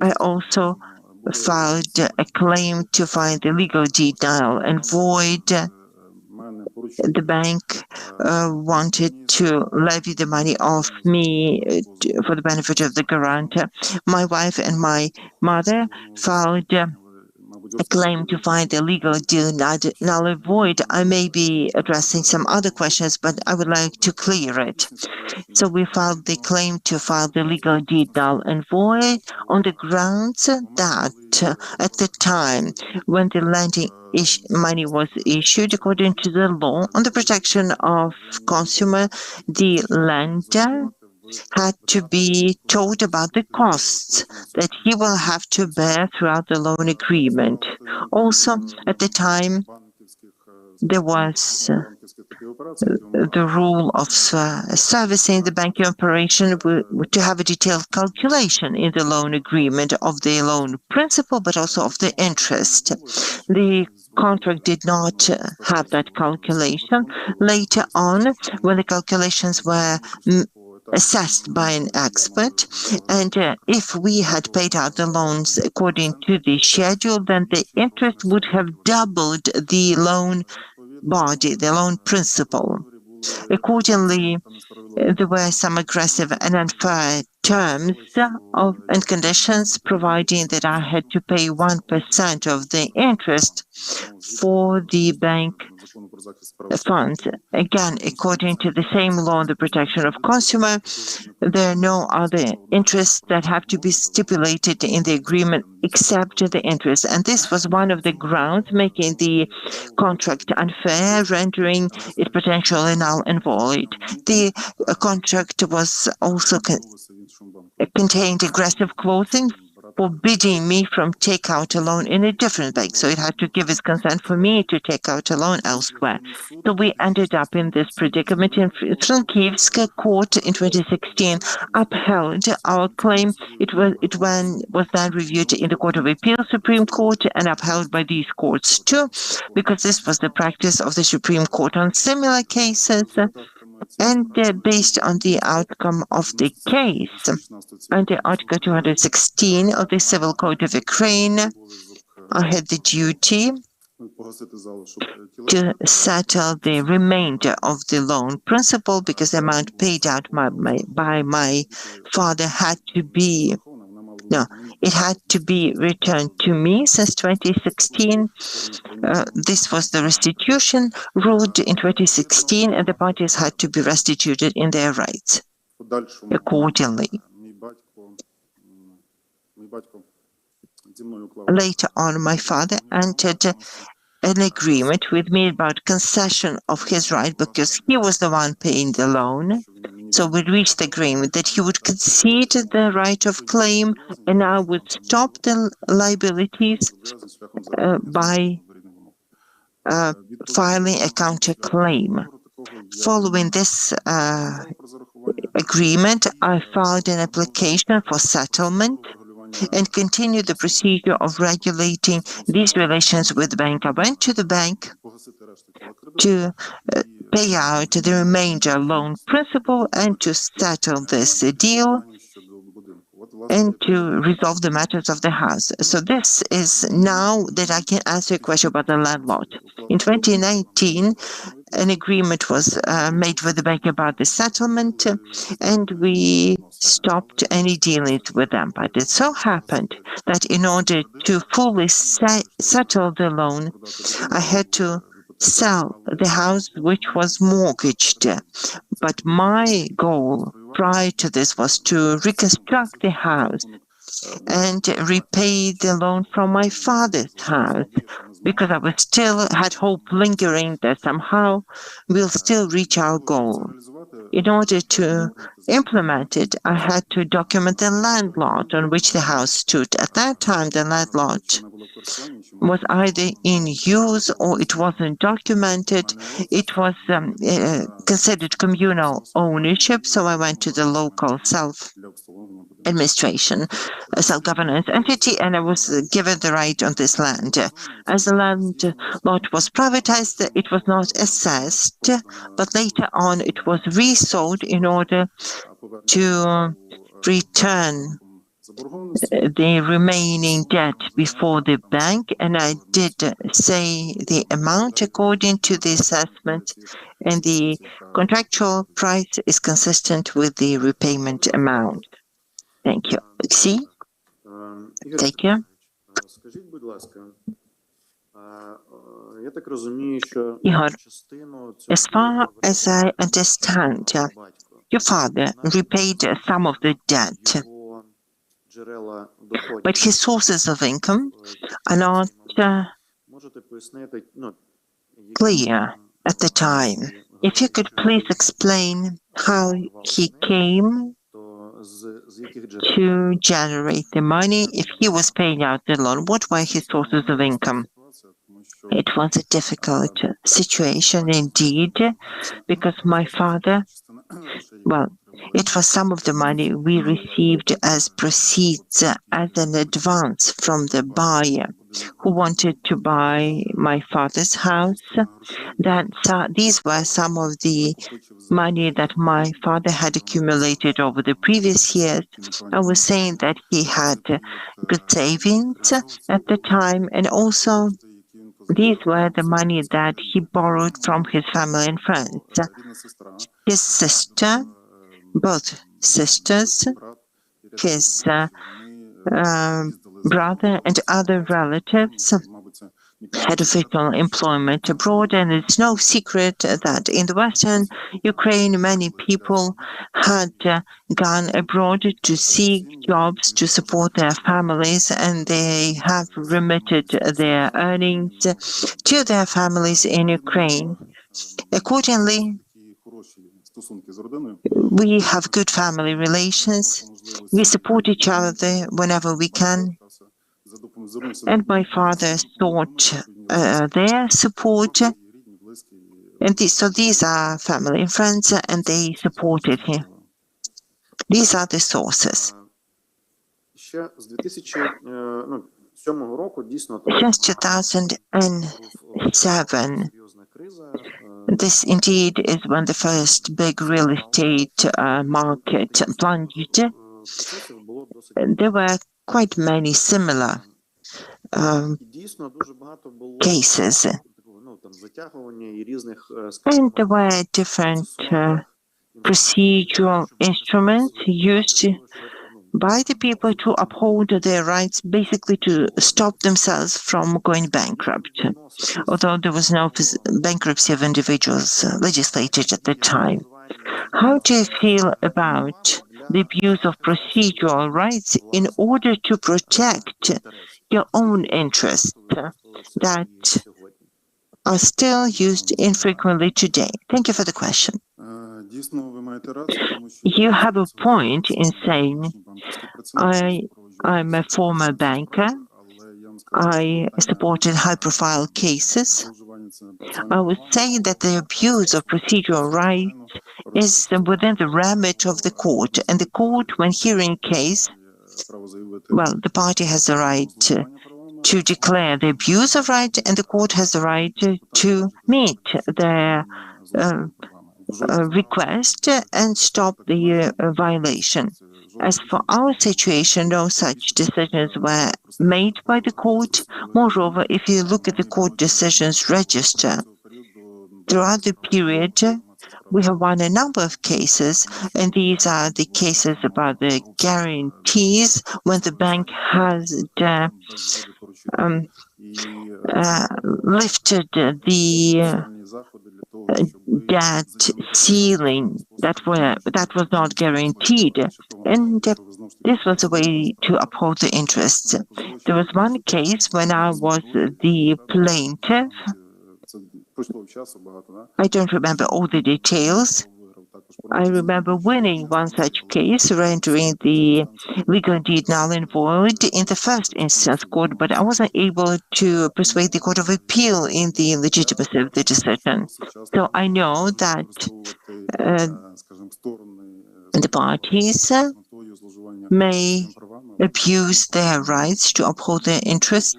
I also filed a claim to find the legal deed null and void. The bank wanted to levy the money off me for the benefit of the guarantor. My wife and my mother filed a claim to find the legal deal null and void, I may be addressing some other questions, but I would like to clear it. So we filed the claim to file the legal deed null and void on the grounds that at the time when the lending money was issued, according to the law on the protection of consumer, the lender had to be told about the costs that he will have to bear throughout the loan agreement. Also, at the time, there was the rule of servicing the banking operation to have a detailed calculation in the loan agreement of the loan principal, but also of the interest. The contract did not have that calculation. Later on, when the calculations were assessed by an expert, and if we had paid out the loans according to the schedule, then the interest would have doubled the loan body, the loan principal. Accordingly, there were some aggressive and unfair terms and conditions, providing that I had to pay 1% of the interest for the bank funds. Again, according to the same law on the protection of consumer, there are no other interests that have to be stipulated in the agreement except the interest. And this was one of the grounds making the contract unfair, rendering it potentially null and void. The contract was also contained aggressive clauses forbidding me from take out a loan in a different bank. So it had to give its consent for me to take out a loan elsewhere. So we ended up in this predicament. In Frankivsk court in 2016 upheld our claim. It was then reviewed in the Court of Appeal, Supreme Court, and upheld by these courts too, because this was the practice of the Supreme Court on similar cases. And based on the outcome of the case, under Article 216 of the Civil Code of Ukraine, I had the duty to settle the remainder of the loan principal, because the amount paid out by my father had to be returned to me since 2016. This was the restitution ruled in 2016, and the parties had to be restituted in their rights accordingly. Later on, my father entered an agreement with me about concession of his right, because he was the one paying the loan. So we reached the agreement that he would concede the right of claim, and I would stop the liabilities by filing a counterclaim. Following this agreement, I filed an application for settlement and continued the procedure of regulating these relations with the bank. I went to the bank to pay out the remainder loan principal and to settle this deal and to resolve the matters of the house. So this is now that I can answer a question about the landlord. In 2019, an agreement was made with the bank about the settlement, and we stopped any dealings with them. But it so happened that in order to fully settle the loan, I had to sell the house which was mortgaged. But my goal prior to this was to reconstruct the house and repay the loan from my father's house, because I was still had hope lingering that somehow we'll still reach our goal. In order to implement it, I had to document the land lot on which the house stood. At that time, the land lot was either in use or it wasn't documented. It was considered communal ownership, so I went to the local self-administration, self-governance entity, and I was given the right on this land. As the land lot was privatized, it was not assessed, but later on it was resold in order to return the remaining debt before the bank, and I did say the amount according to the assessment, and the contractual price is consistent with the repayment amount. Thank you. See? Thank you. Скажіть, будь ласка, Я так розумію, що Ігор, частину as far as I understand, your father repaid some of the debt, джерела доходів. but his sources of income are not Можете пояснити, clear at the time. If you could please explain how he came to generate the money, if he was paying out the loan, what were his sources of income? It was a difficult situation indeed, because my father, well, it was some of the money we received as proceeds, as an advance from the buyer who wanted to buy my father's house. These were some of the money that my father had accumulated over the previous years. I was saying that he had good savings at the time, and also these were the money that he borrowed from his family and friends. His sister, both sisters, his brother and other relatives had official employment abroad, and it's no secret that in the Western Ukraine many people had gone abroad to seek jobs to support their families, and they have remitted their earnings to their families in Ukraine. Accordingly, we have good family relations. We support each other whenever we can. And my father sought their support. And so these are family and friends, and they supported him. These are the sources. Since 2007, this indeed is when the first big real estate market plunged. There were quite many similar cases, and there were different procedural instruments used by the people to uphold their rights, basically to stop themselves from going bankrupt, although there was no bankruptcy of individuals legislated at the time. How do you feel about the abuse of procedural rights in order to protect your own interests that are still used infrequently today? Thank you for the question. You have a point in saying I'm a former banker. I supported high-profile cases. I would say that the abuse of procedural rights is within the remit of the court, and the court, when hearing case, well, the party has the right to declare the abuse of right, and the court has the right to meet their request and stop the violation. As for our situation, no such decisions were made by the court. Moreover, if you look at the court decisions register, throughout the period, we have won a number of cases, and these are the cases about the guarantees when the bank has lifted the debt ceiling that was not guaranteed, and this was a way to uphold the interests. There was one case when I was the plaintiff. I don't remember all the details. I remember winning one such case, rendering the legal deed null and void in the first instance court, but I wasn't able to persuade the Court of Appeal in the legitimacy of the decision. So I know that the parties may abuse their rights to uphold their interests,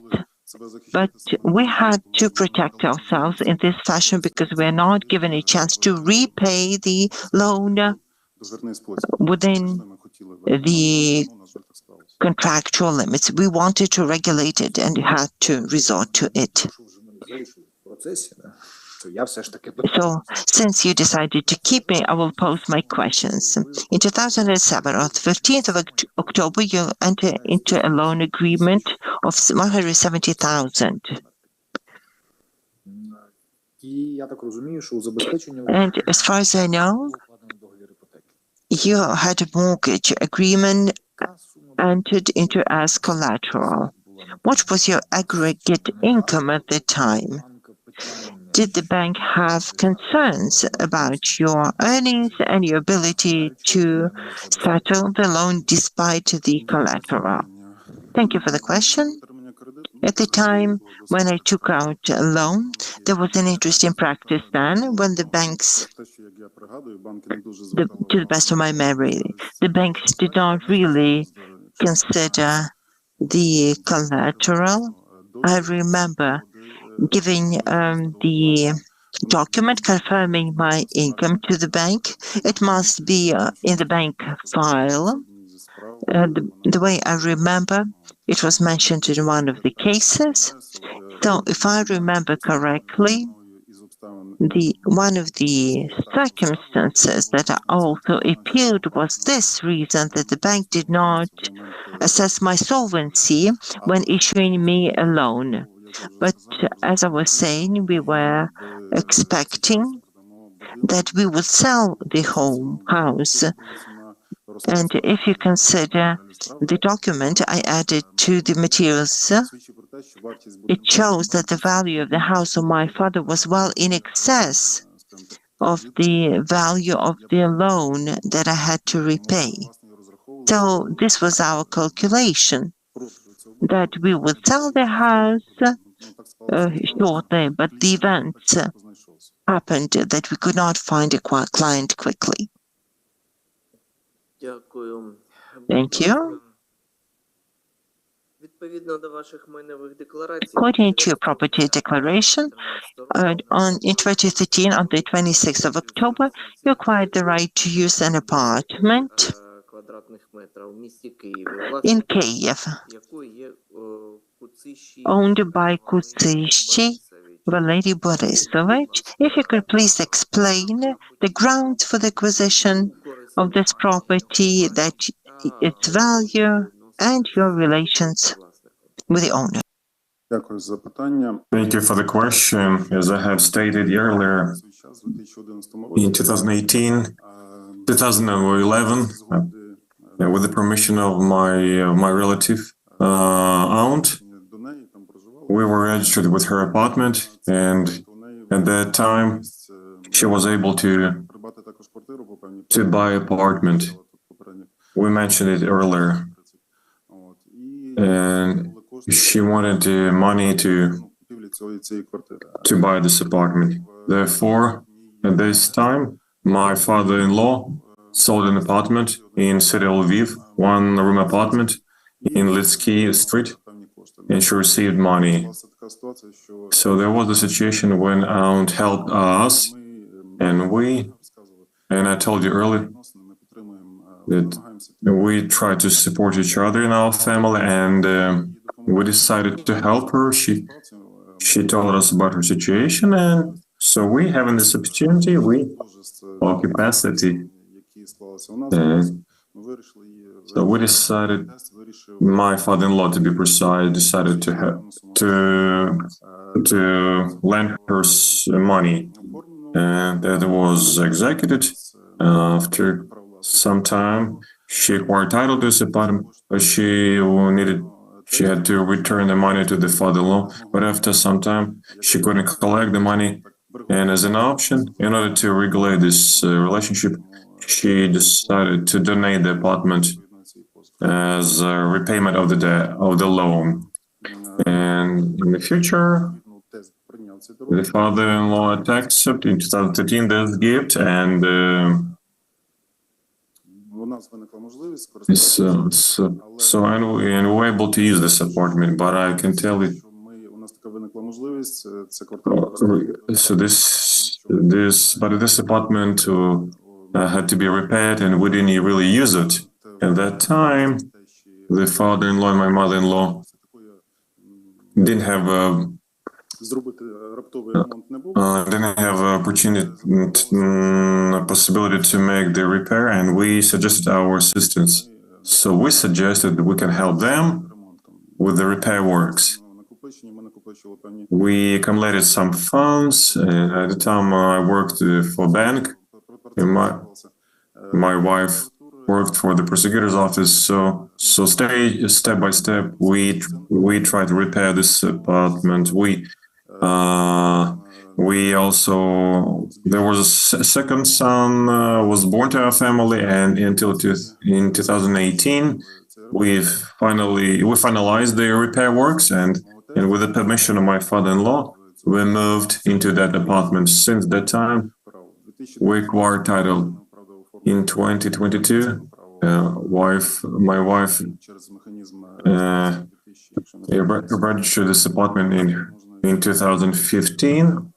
but we had to protect ourselves in this fashion because we are not given a chance to repay the loan within the contractual limits. We wanted to regulate it and had to resort to it. So, since you decided to keep me, I will pose my questions. In 2007, on the 15th of October, you entered into a loan agreement of 170,000. І я так розумію, що у забезпеченні And as far as I know, укладений договір іпотеки. you had a mortgage agreement entered into as collateral. What was your aggregate income at the time? Did the bank have concerns about your earnings and your ability to settle the loan despite the collateral? Thank you for the question. At the time when I took out a loan, there was an interesting practice then when the banks, to the best of my memory, the banks did not really consider the collateral. I remember giving the document confirming my income to the bank. It must be in the bank file. The way I remember, it was mentioned in one of the cases. So if I remember correctly, one of the circumstances that I also appealed was this reason, that the bank did not assess my solvency when issuing me a loan. But as I was saying, we were expecting that we would sell the house. And if you consider the document I added to the materials, it shows that the value of the house of my father was well in excess of the value of the loan that I had to repay. So this was our calculation, that we would sell the house shortly, but the events happened that we could not find a client quickly. Дякую. Thank you. Відповідно до ваших майнових декларацій, According to your property declaration, in 2013, on the 26th of October, you acquired the right to use an apartment квадратних метрів в місті Києві, in Kyiv, якої є Куцищі owned by Kutsishi Valery Borisovich. If you could please explain the grounds for the acquisition of this property, that its value, and your relations with the owner. Дякую за запитання. Thank you for the question. As I have stated earlier, in 2011, with the permission of my relative aunt, we were registered with her apartment, and at that time, she was able to buy apartment. We mentioned it earlier, and she wanted the money to buy this apartment. Therefore, at this time, my father-in-law sold an apartment in city of Lviv, one-room apartment in Litsky Street, and she received money. So there was a situation when aunt helped us, and I told you earlier that we try to support each other in our family, and we decided to help her. She told us about her situation, and so we having this opportunity, our capacity. So we decided, my father-in-law to be precise, decided to lend her money, and that was executed. After some time, she acquired title to this apartment, but she had to return the money to the father-in-law. But after some time, she couldn't collect the money, and as an option, in order to regulate this relationship, she decided to donate the apartment as a repayment of the loan. And in the future, the father-in-law accepted in 2013 this gift, and and we were able to use this apartment. But I can tell you, so this apartment had to be repaired, and we didn't really use it. At that time, the father-in-law and my mother-in-law didn't have possibility to make the repair, and we suggested our assistance. So we suggested that we can help them with the repair works. We accumulated some funds. At the time, I worked for a bank. And my wife worked for the prosecutor's office. So step by step, we try to repair this apartment. We also, there was a second son was born to our family, and until in 2018, we finalized the repair works, and with the permission of my father-in-law, we moved into that apartment. Since that time, we acquired title in 2022. My wife registered this apartment in 2015,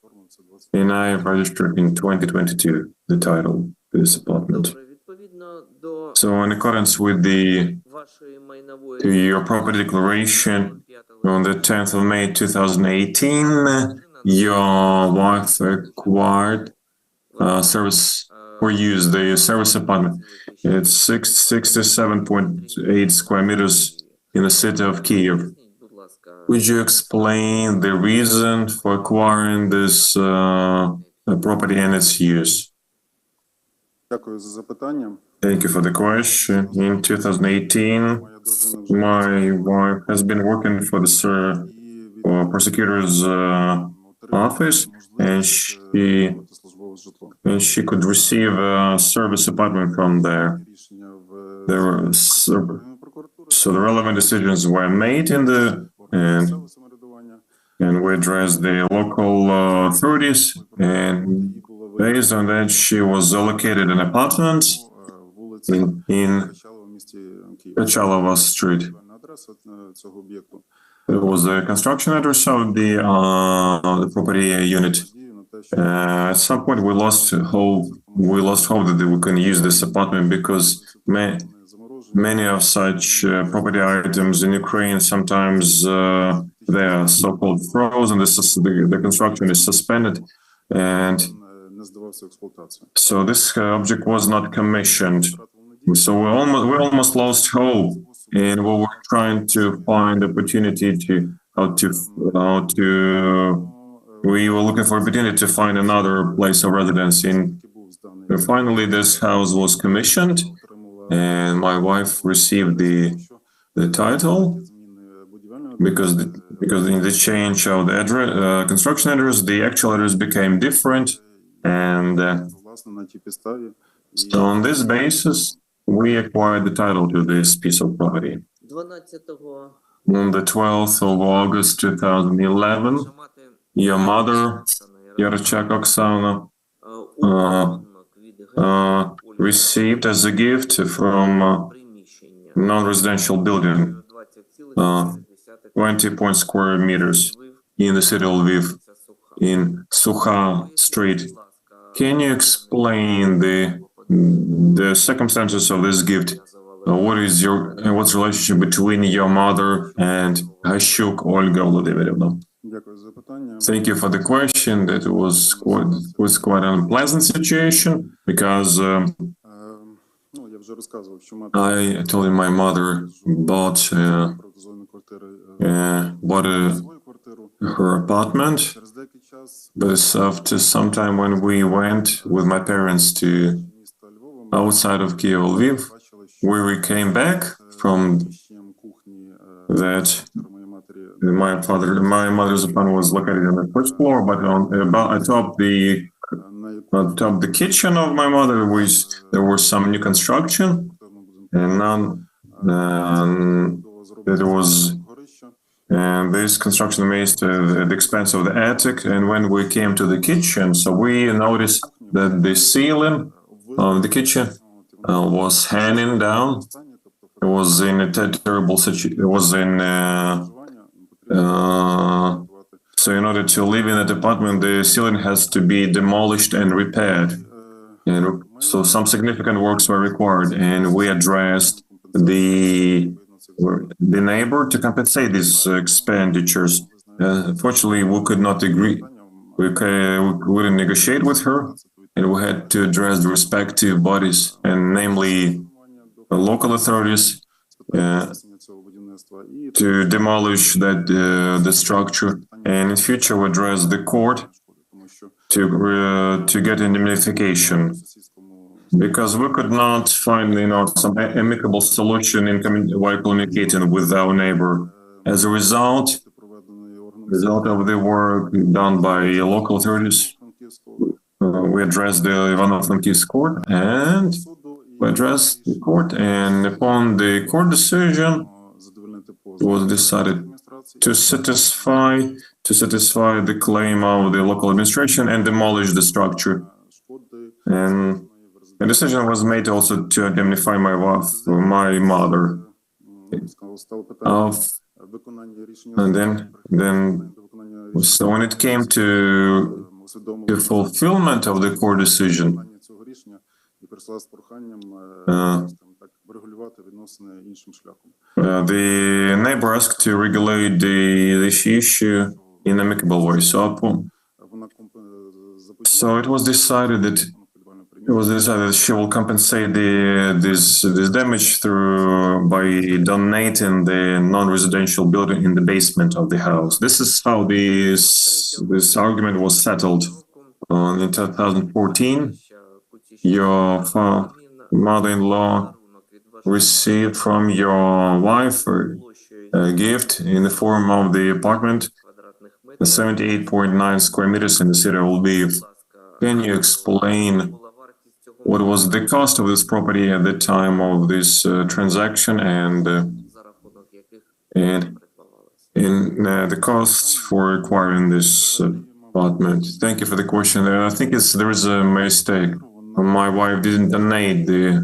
and I registered in 2022 the title to this apartment. So in accordance with your property declaration on the 10th of May 2018, your wife acquired service for use, the service apartment. It's 67.8 square meters in the city of Kyiv. Would you explain the reason for acquiring this property and its use? Thank you for the question. In 2018, my wife has been working for the prosecutor's office, and she could receive a service apartment from there. So the relevant decisions were made and we addressed the local authorities, and based on that, she was allocated an apartment in Kachalova Street. It was the construction address of the property unit. At some point, we lost hope that we can use this apartment because many of such property items in Ukraine sometimes they are so-called frozen. The construction is suspended, and so this object was not commissioned. So we almost lost hope, and we were trying to find opportunity we were looking for opportunity to find another place of residence in. Finally, this house was commissioned, and my wife received the title because in the change of the address, construction address, the actual address became different, and so on this basis, we acquired the title to this piece of property. On the 12th of August 2011, your mother, Yarchak Oksana, received as a gift from non-residential building 20 square meters in the city of Lviv, in Sukha Street. Can you explain the circumstances of this gift? What's the relationship between your mother and Hashuk Olga Vladimirovna? Thank you for the question. That was quite an unpleasant situation because I told you my mother bought her apartment, but after some time when we went with my parents to outside of Kyiv, Lviv, we came back from that. My mother's apartment was located on the first floor, but atop the kitchen of my mother, there was some new construction, and this construction made at the expense of the attic. And when we came to the kitchen, so we noticed that the ceiling of the kitchen was hanging down. It was in a terrible situation. It was in. So in order to live in that apartment, the ceiling has to be demolished and repaired. And so some significant works were required, and we addressed the neighbor to compensate these expenditures. Fortunately, we could not agree. We couldn't negotiate with her, and we had to address the respective bodies, and namely the local authorities. to demolish that the structure, and in future we address the court to get indemnification, because we could not find some amicable solution while communicating with our neighbor. As a result of the work done by local authorities, we addressed the Ivano-Frankivsk court, and we addressed the court, and upon the court decision, it was decided to satisfy the claim of the local administration and demolish the structure. And a decision was made also to indemnify my mother. And then, so when it came to the fulfillment of the court decision, the neighbor asked to regulate this issue in an amicable way. So it was decided that she will compensate this damage by donating the non-residential building in the basement of the house. This is how this argument was settled. In 2014, your mother-in-law received from your wife a gift in the form of the apartment, 78.9 square meters in the city of Lviv. Can you explain what was the cost of this property at the time of this transaction, and the costs for acquiring this apartment? Thank you for the question. I think there is a mistake. My wife didn't donate the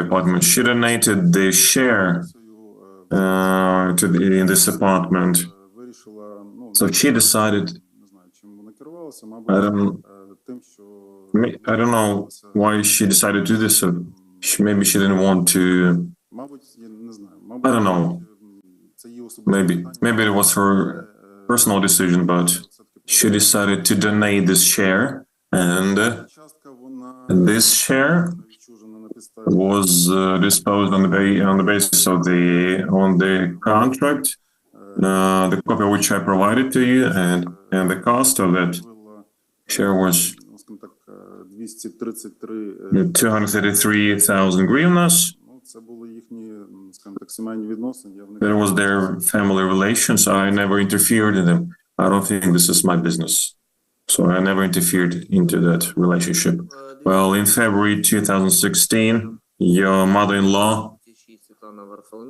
apartment. She donated the share in this apartment. So she decided. I don't know why she decided to do this. Maybe she didn't want to. I don't know. Maybe it was her personal decision, but she decided to donate this share, and this share was disposed on the basis of the contract, the copy which I provided to you, and the cost of that share was 233,000 hryvnias. That was their family relations. I never interfered in them. I don't think this is my business. So I never interfered into that relationship. Well, in February 2016, your mother-in-law,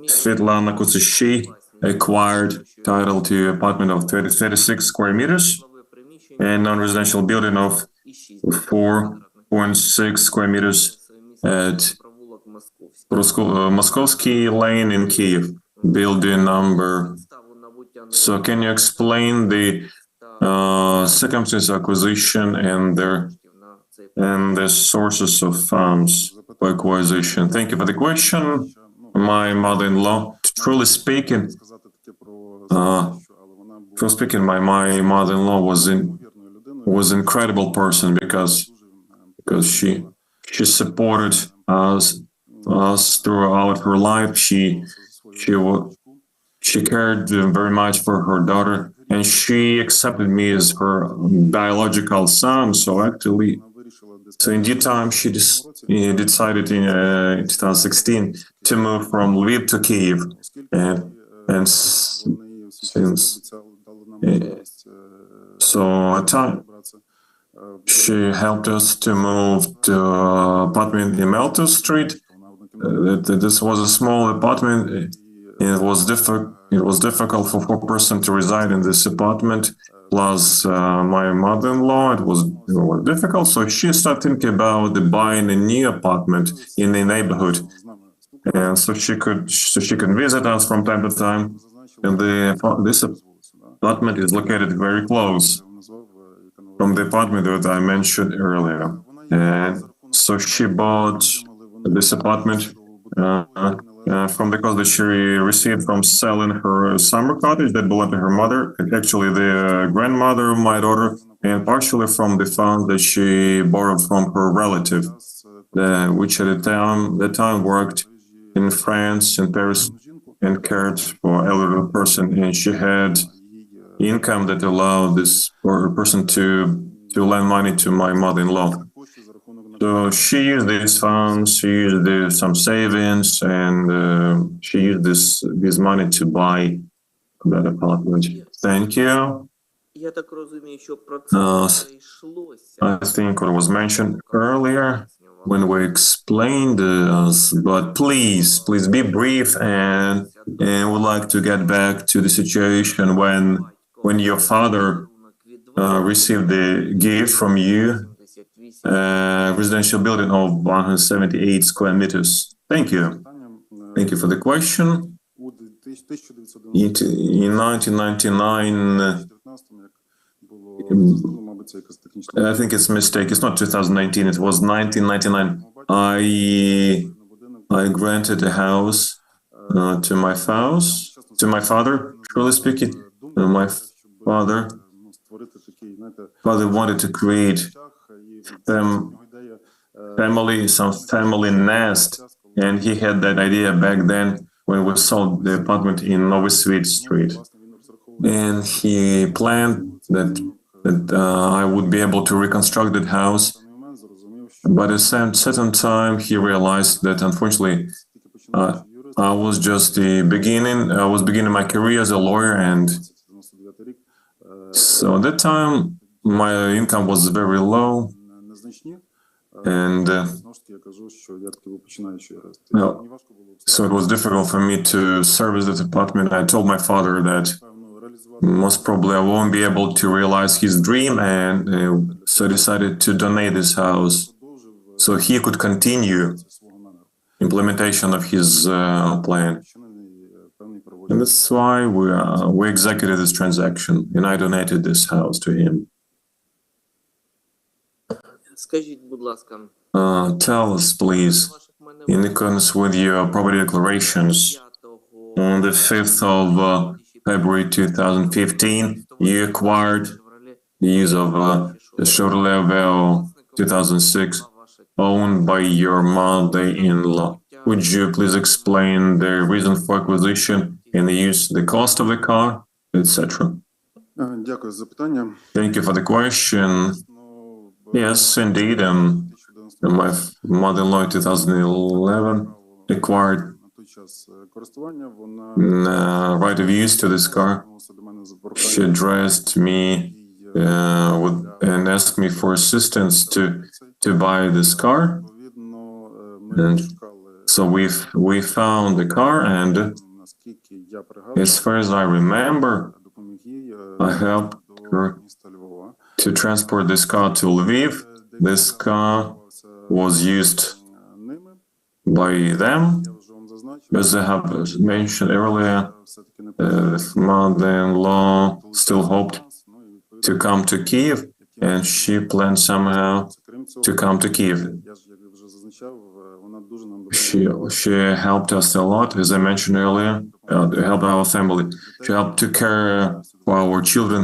Svetlana Kutsishi, acquired title to an apartment of 36 square meters and non-residential building of 4.6 square meters at Moskovsky Lane in Kiev, building number. So can you explain the circumstances of acquisition and the sources of funds for acquisition? Thank you for the question. My mother-in-law, truly speaking, my mother-in-law was an incredible person because she supported us throughout her life. She cared very much for her daughter, and she accepted me as her biological son. So in due time, she decided in 2016 to move from Lviv to Kiev, and since so at time she helped us to move to apartment in Melton Street. This was a small apartment. It was difficult for four person to reside in this apartment. Plus my mother-in-law, it was difficult. So she started thinking about buying a new apartment in the neighborhood, and so she could visit us from time to time. And this apartment is located very close from the apartment that I mentioned earlier. And so she bought this apartment from the cost that she received from selling her summer cottage that belonged to her mother, and actually the grandmother of my daughter, and partially from the funds that she borrowed from her relative, which at the time worked in France, in Paris, and cared for elderly person, and she had income that allowed this person to lend money to my mother-in-law. So she used these funds, she used some savings, and she used this money to buy that apartment. Thank you. Я так розумію, що про це йшлося. I think what was mentioned earlier when we explained this, but please be brief, and would like to get back to the situation when your father received the gift from you, residential building of 178 square meters. Thank you. Thank you for the question. In 1999, I think it's a mistake. It's not 2019. It was 1999. I granted a house to my father. Truly speaking, my father wanted to create some family nest, and he had that idea back then when we sold the apartment in Nowy Svet Street, and he planned that I would be able to reconstruct that house. But at a certain time, he realized that unfortunately, I was just beginning my career as a lawyer, and so at that time, my income was very low, and so it was difficult for me to service that apartment. I told my father that most probably I won't be able to realize his dream, and so decided to donate this house so he could continue implementation of his plan. And that's why we executed this transaction, and I donated this house to him. Скажіть, будь ласка, Tell us, please, in accordance with your property declarations, on the 5th of February 2015, you acquired the use of the Chevrolet Aveo 2006 owned by your mother-in-law. Would you please explain the reason for acquisition and the use, the cost of the car, etc.? Дякую за запитання. Thank you for the question. Yes, indeed. My mother-in-law in 2011 acquired right of use to this car. She addressed me and asked me for assistance to buy this car. And so we found the car, and as far as I remember, I helped her to transport this car to Lviv. This car was used by them. As I have mentioned earlier, mother-in-law still hoped to come to Kiev, and she planned somehow to come to Kiev. She helped us a lot, as I mentioned earlier, to help our family. She helped to care for our children.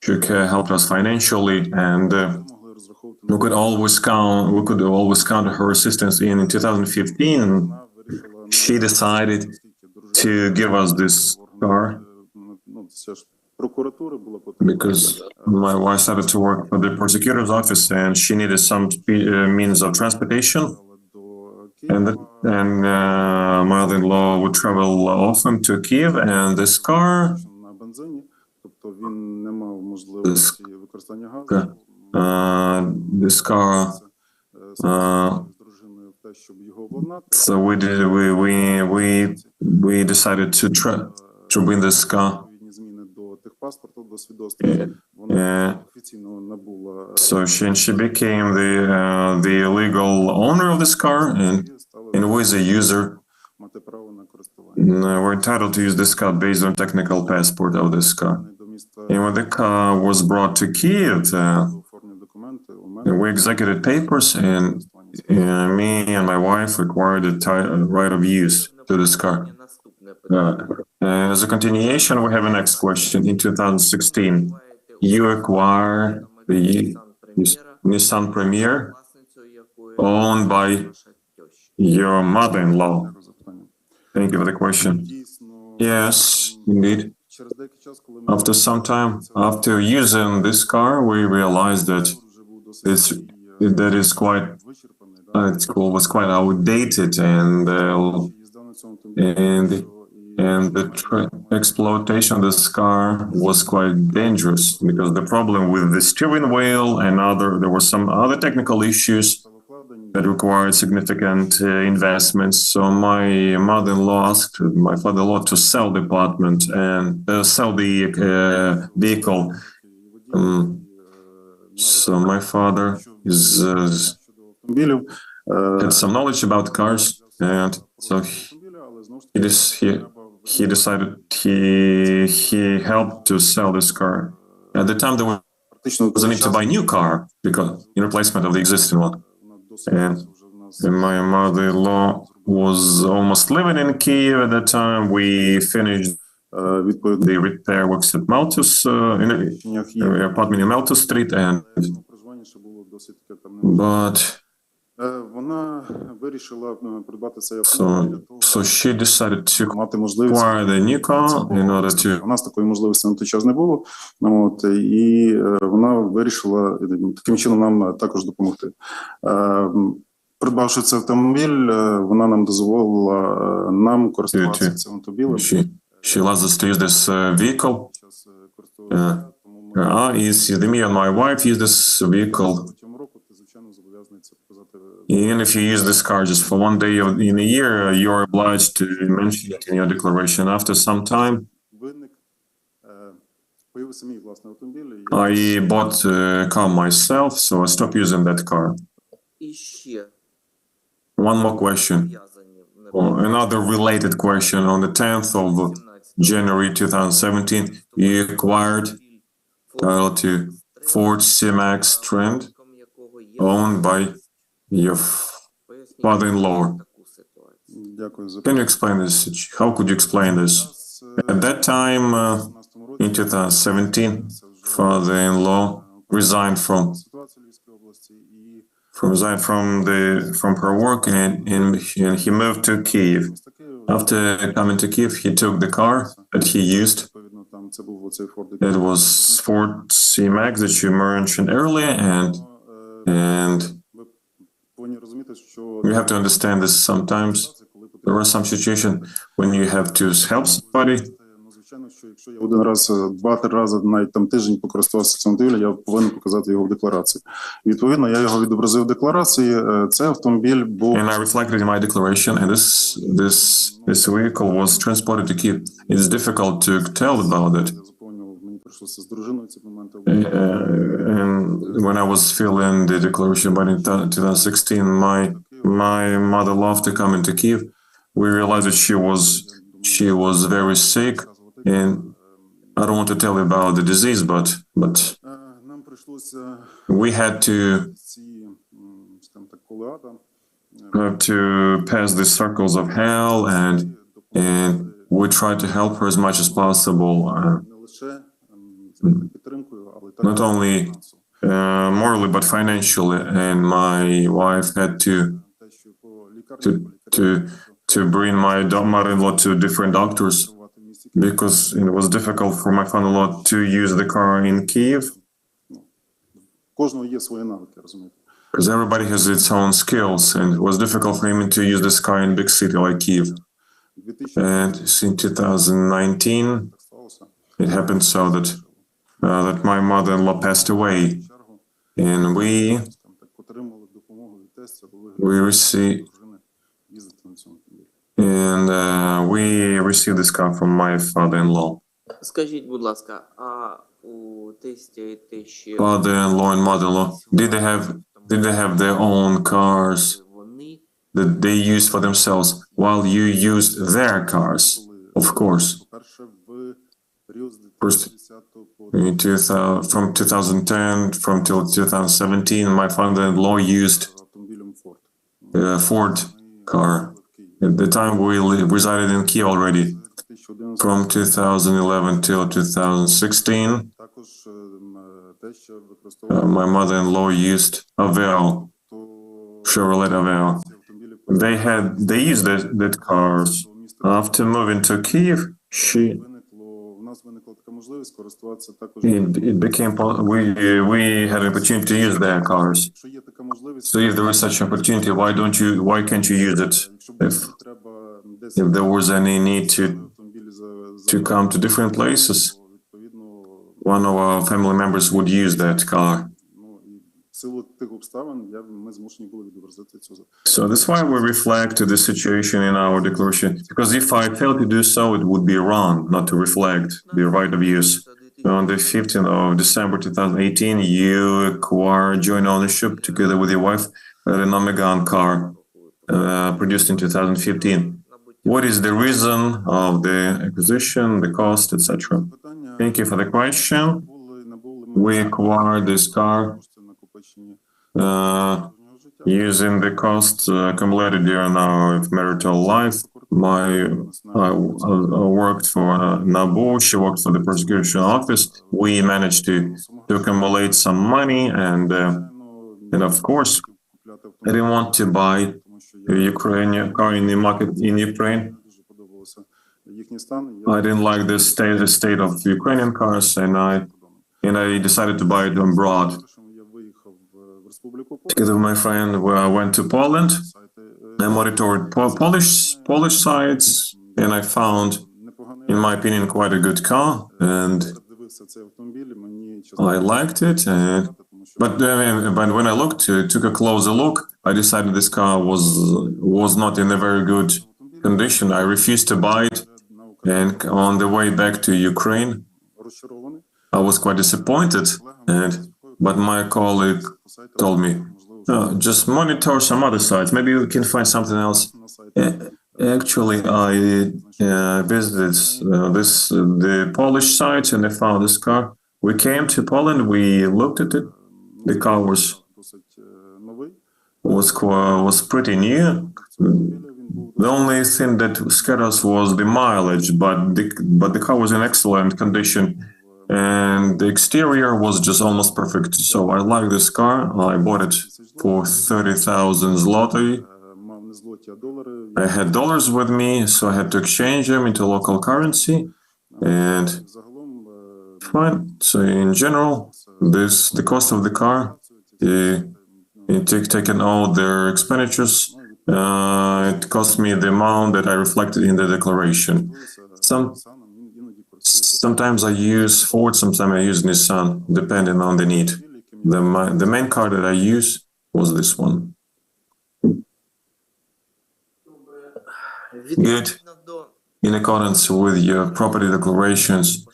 She helped us financially, and we could always count her assistance. In 2015, she decided to give us this car because my wife started to work for the prosecutor's office, and she needed some means of transportation. And mother-in-law would travel often to Kiev, and this car. So we decided to bring this car. So she became the legal owner of this car, and we as a user were entitled to use this car based on technical passport of this car. And when the car was brought to Kiev, we executed papers, and me and my wife acquired the right of use to this car. As a continuation, we have a next question. In 2016, you acquired the Nissan Premier owned by your mother-in-law. Thank you for the question. Yes, indeed. через деякий час, коли ми After some time, after using this car, we realized that вже був досить that is quite вичерпаний, да, was quite outdated and їздив на цьому автомобілі, and the exploitation of this car was quite dangerous because the problem with the steering wheel and there were some other technical issues that required significant investments. So my mother-in-law asked my father-in-law to sell the apartment and sell the vehicle. So my father автомобілів. had some knowledge about cars, and so he decided he helped to sell this car. At the time, there was a need to buy a new car because in replacement of the existing one. And my mother-in-law was almost living in Kiev at that time. We finished the repair works at Maltus, in an apartment in Maltus Street, but Вона вирішила придбати цей so автомобіль для того, she decided to мати можливість. acquire the new car in order to. У нас такої можливості на той час не було. От, і вона вирішила таким чином нам також допомогти. Придбавши цей автомобіль, вона нам дозволила нам користуватися цим автомобілем. She allows us to use this vehicle. Me and my wife use this vehicle. Even if you use this car just for one day in a year, you're obliged to mention it in your declaration. After some time, I bought a car myself, so I stopped using that car. One more question. Another related question. On the 10th of January 2017, you acquired title to Ford C-Max Trend, owned by your father-in-law. Can you explain this? How could you explain this? At that time, in 2017, father-in-law resigned from her work and he moved to Kiev. After coming to Kiev, he took the car that he used. It was Ford C-Max that you mentioned earlier, and you have to understand this. Sometimes there are some situations when you have to help somebody. Якщо я один раз, два-три рази, навіть там тиждень покористувався цим автомобілем, я повинен показати його в декларації. Відповідно, я його відобразив в декларації. Цей автомобіль був... And I reflected in my declaration, and this vehicle was transported to Kiev. It's difficult to tell about it. Мені прийшлося з дружиною ці моменти. And when I was filling the declaration back in 2016, my mother loved to come into Kiev. We realized that she was very sick, and I don't want to tell you about the disease, but we had to pass the circles of hell, and we tried to help her as much as possible, not only morally but financially. And my wife had to bring my mother-in-law to different doctors because it was difficult for my father-in-law to use the car in Kiev. Because everybody has its own skills, and it was difficult for him to use this car in big city like Kiev. And in 2019, it happened so that my mother-in-law passed away, and we received this car from my father-in-law. Скажіть, будь ласка, а у тестя і тещі Father-in-law and mother-in-law, did they have their own cars that they used for themselves while you used their cars? Of course. First, from 2010 till 2017, my father-in-law used a Ford car. At the time, we resided in Kiev already. From 2011 till 2016, my mother-in-law used Aveo, Chevrolet Aveo. They used that cars. After moving to Kiev, У нас виникла така можливість користуватися також. it became we had an opportunity to use their cars. Якщо є така можливість, So if there is such an opportunity, why can't you use it? If there was any need to come to different places, one of our family members would use that car. В силу тих обставин ми змушені були відобразити цю. So that's why we reflect the situation in our declaration. Because if I fail to do so, it would be wrong not to reflect the right of use. On the 15th of December 2018, you acquired joint ownership together with your wife a Renault Megane car produced in 2015. What is the reason of the acquisition, the cost, etc.? Thank you for the question. We acquired this car using the costs accumulated during our marital life. I worked for NABU, she worked for the prosecution office. We managed to accumulate some money, and of course, I didn't want to buy a Ukrainian car in the market in Ukraine. I didn't like the state of Ukrainian cars, and I decided to buy it abroad. Together with my friend, I went to Poland. I monitored Polish sites, and I found, in my opinion, quite a good car, and I liked it. But when I took a closer look, I decided this car was not in a very good condition. I refused to buy it, and on the way back to Ukraine, I was quite disappointed. But my colleague told me, just monitor some other sites. Maybe you can find something else. Actually, I visited the Polish site, and I found this car. We came to Poland. We looked at it. The car was pretty new. The only thing that scared us was the mileage, but the car was in excellent condition. And the exterior was just almost perfect. So I like this car. I bought it for 30,000 zloty. I had dollars with me, so I had to exchange them into local currency. And fine. So in general, the cost of the car, taking all their expenditures, it cost me the amount that I reflected in the declaration. Sometimes I use Ford, sometimes I use Nissan, depending on the need. The main car that I use was this one. Good. In accordance with your property declarations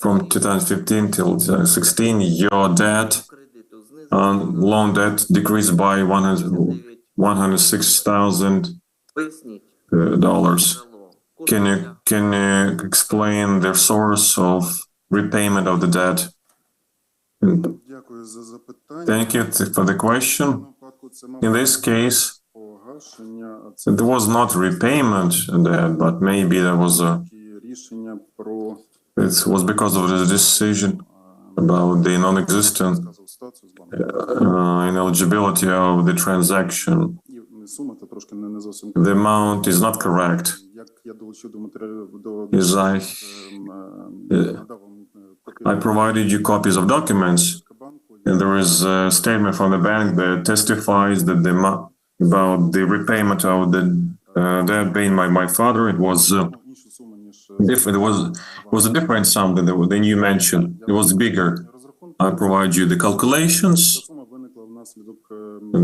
from 2015 till 2016, your debt, loan debt decreased by $106,000. Can you explain the source of repayment of the debt? Thank you for the question. In this case, there was not repayment debt, but maybe there was it was because of the decision about the non-existent ineligibility of the transaction. The amount is not correct. I provided you copies of documents, and there is a statement from the bank that testifies that about the repayment of the debt paid by my father. It was different. It was a different sum than you mentioned. It was bigger. I provide you the calculations.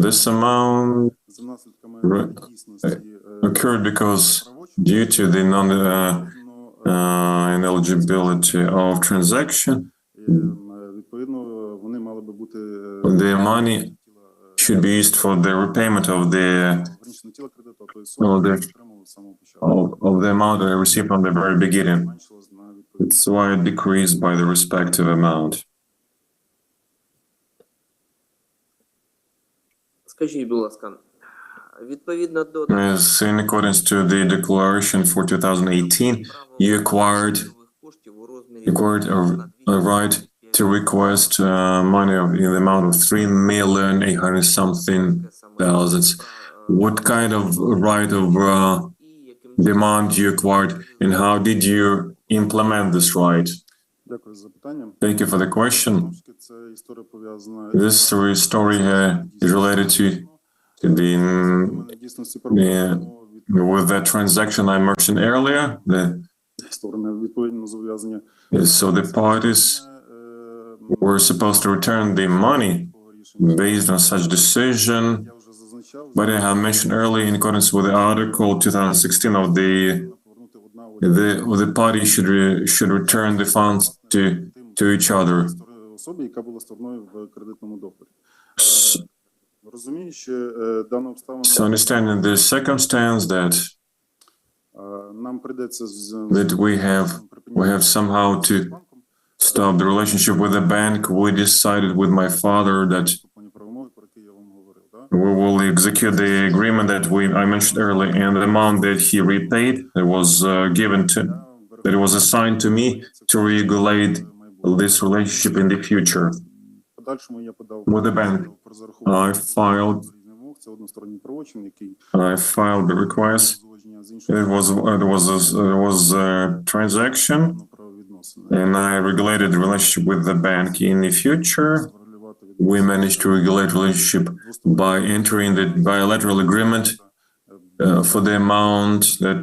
This amount occurred because due to the ineligibility of transaction, the money should be used for the repayment of the amount that I received from the very beginning. That's why it decreased by the respective amount. Скажіть, будь ласка, відповідно до As in accordance to the declaration for 2018, you acquired a right to request money in the amount of 3,800,000. What kind of right of demand you acquired, and how did you implement this right? Дякую за запитання. Thank you for the question. Це історія пов'язана This story is related to with that transaction I mentioned earlier. сторони відповідно зобов'язання. So the parties were supposed to return the money based on such decision. Я вже зазначав, But I have mentioned earlier, in accordance with the Article 2016 of the party should return the funds to each other. особі, яка була стороною в кредитному договорі. Розумію, що дана обставина So understanding the circumstance that нам прийдеться we have somehow to stop the relationship with the bank, we decided with my father that we will execute the agreement that I mentioned earlier, and the amount that he repaid that was that was assigned to me to regulate this relationship in the future with the bank. I filed the request. It was a transaction, and I regulated the relationship with the bank. In the future, we managed to regulate relationship by entering the bilateral agreement for the amount that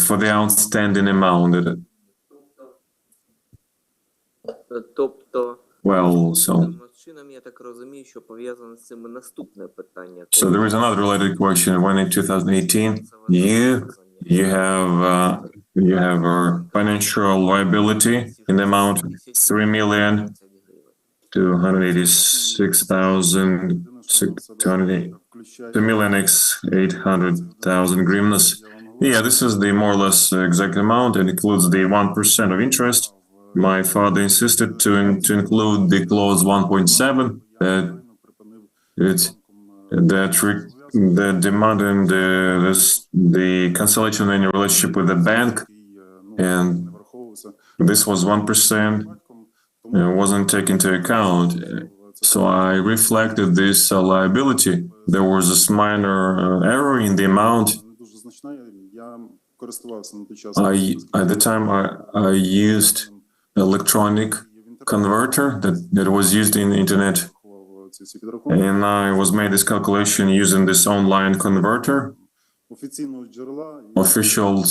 for the outstanding amount. Тобто, Well, so чином, я так розумію, що пов'язане з цим наступне питання. there is another related question. When in 2018 you have a financial liability in the amount 2,208,000 hryvnias. Yeah, this is the more or less exact amount and includes the 1% of interest. My father insisted to include the clause 1.7 that demanding the cancellation of any relationship with the bank, and this was 1%. Wasn't taken into account. So I reflected this liability. There was a minor error in the amount. At the time, I used electronic converter that was used in the internet, and I was made this calculation using this online converter. Official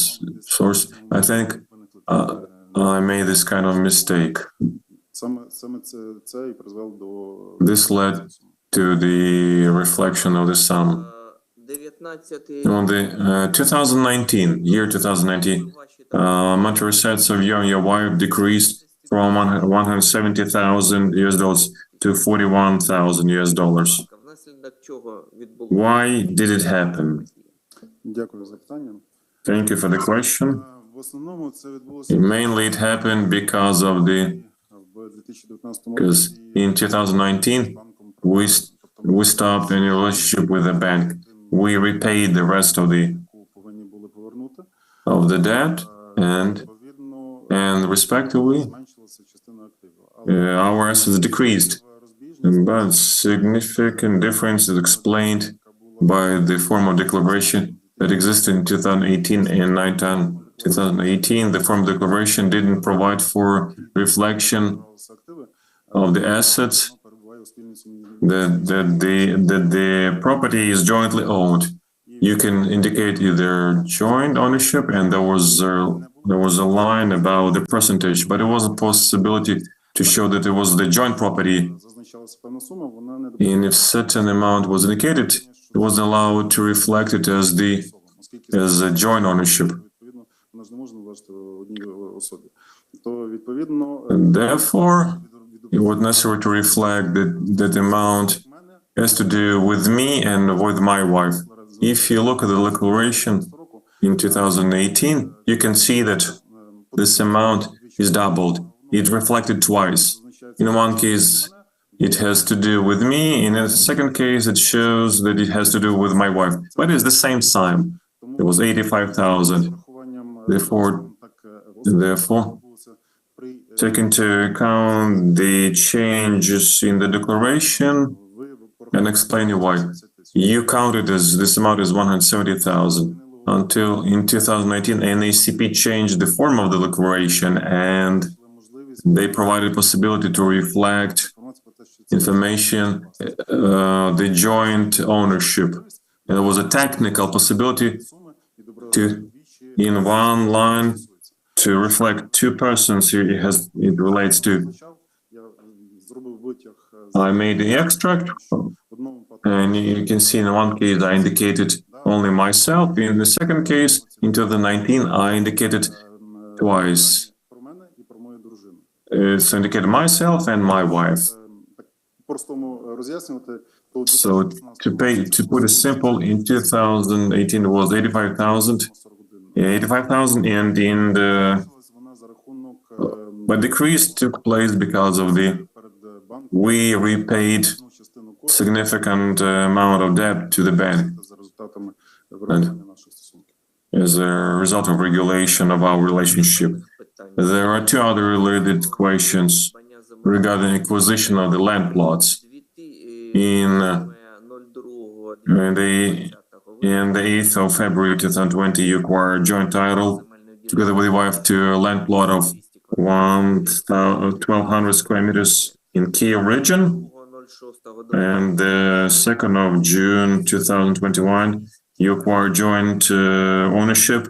source. I think I made this kind of mistake. This led to the reflection of the sum. On the 2019, year 2019, monetary assets of you and your wife decreased from $170,000 to $41,000. Why did it happen? Thank you for the question. Mainly it happened because in 2019 we stopped any relationship with the bank. We repaid the rest of the debt, and respectively our assets decreased. But significant difference is explained by the formal declaration that existed in 2018 and 2018. The formal declaration didn't provide for reflection of the assets that the property is jointly owned. You can indicate either joint ownership, and there was a line about the percentage, but it was a possibility to show that it was the joint property. And if certain amount was indicated, it was allowed to reflect it as a joint ownership. Therefore, it was necessary to reflect that amount has to do with me and with my wife. If you look at the declaration in 2018, you can see that this amount is doubled. It reflected twice. In one case, it has to do with me. In the second case, it shows that it has to do with my wife. But it's the same sum. It was 85,000. Therefore, take into account the changes in the declaration and explain why. You counted as this amount is 170,000. until in 2019 NACP changed the form of the declaration and they provided possibility to reflect information, the joint ownership. And there was a technical possibility to, in one line, to reflect two persons. It relates to. I made the extract, and you can see in one case I indicated only myself. In the second case, in 2019, I indicated twice. It's indicated myself and my wife. So to put it simple, in 2018 it was 85,000, and in the but decrease took place because of we repaid significant amount of debt to the bank, and as a result of regulation of our relationship. There are two other related questions regarding acquisition of the land plots. In the 8th of February 2020, you acquired joint title together with your wife to a land plot of 1,200 square meters in Kiev region. And the 2nd of June 2021, you acquired joint ownership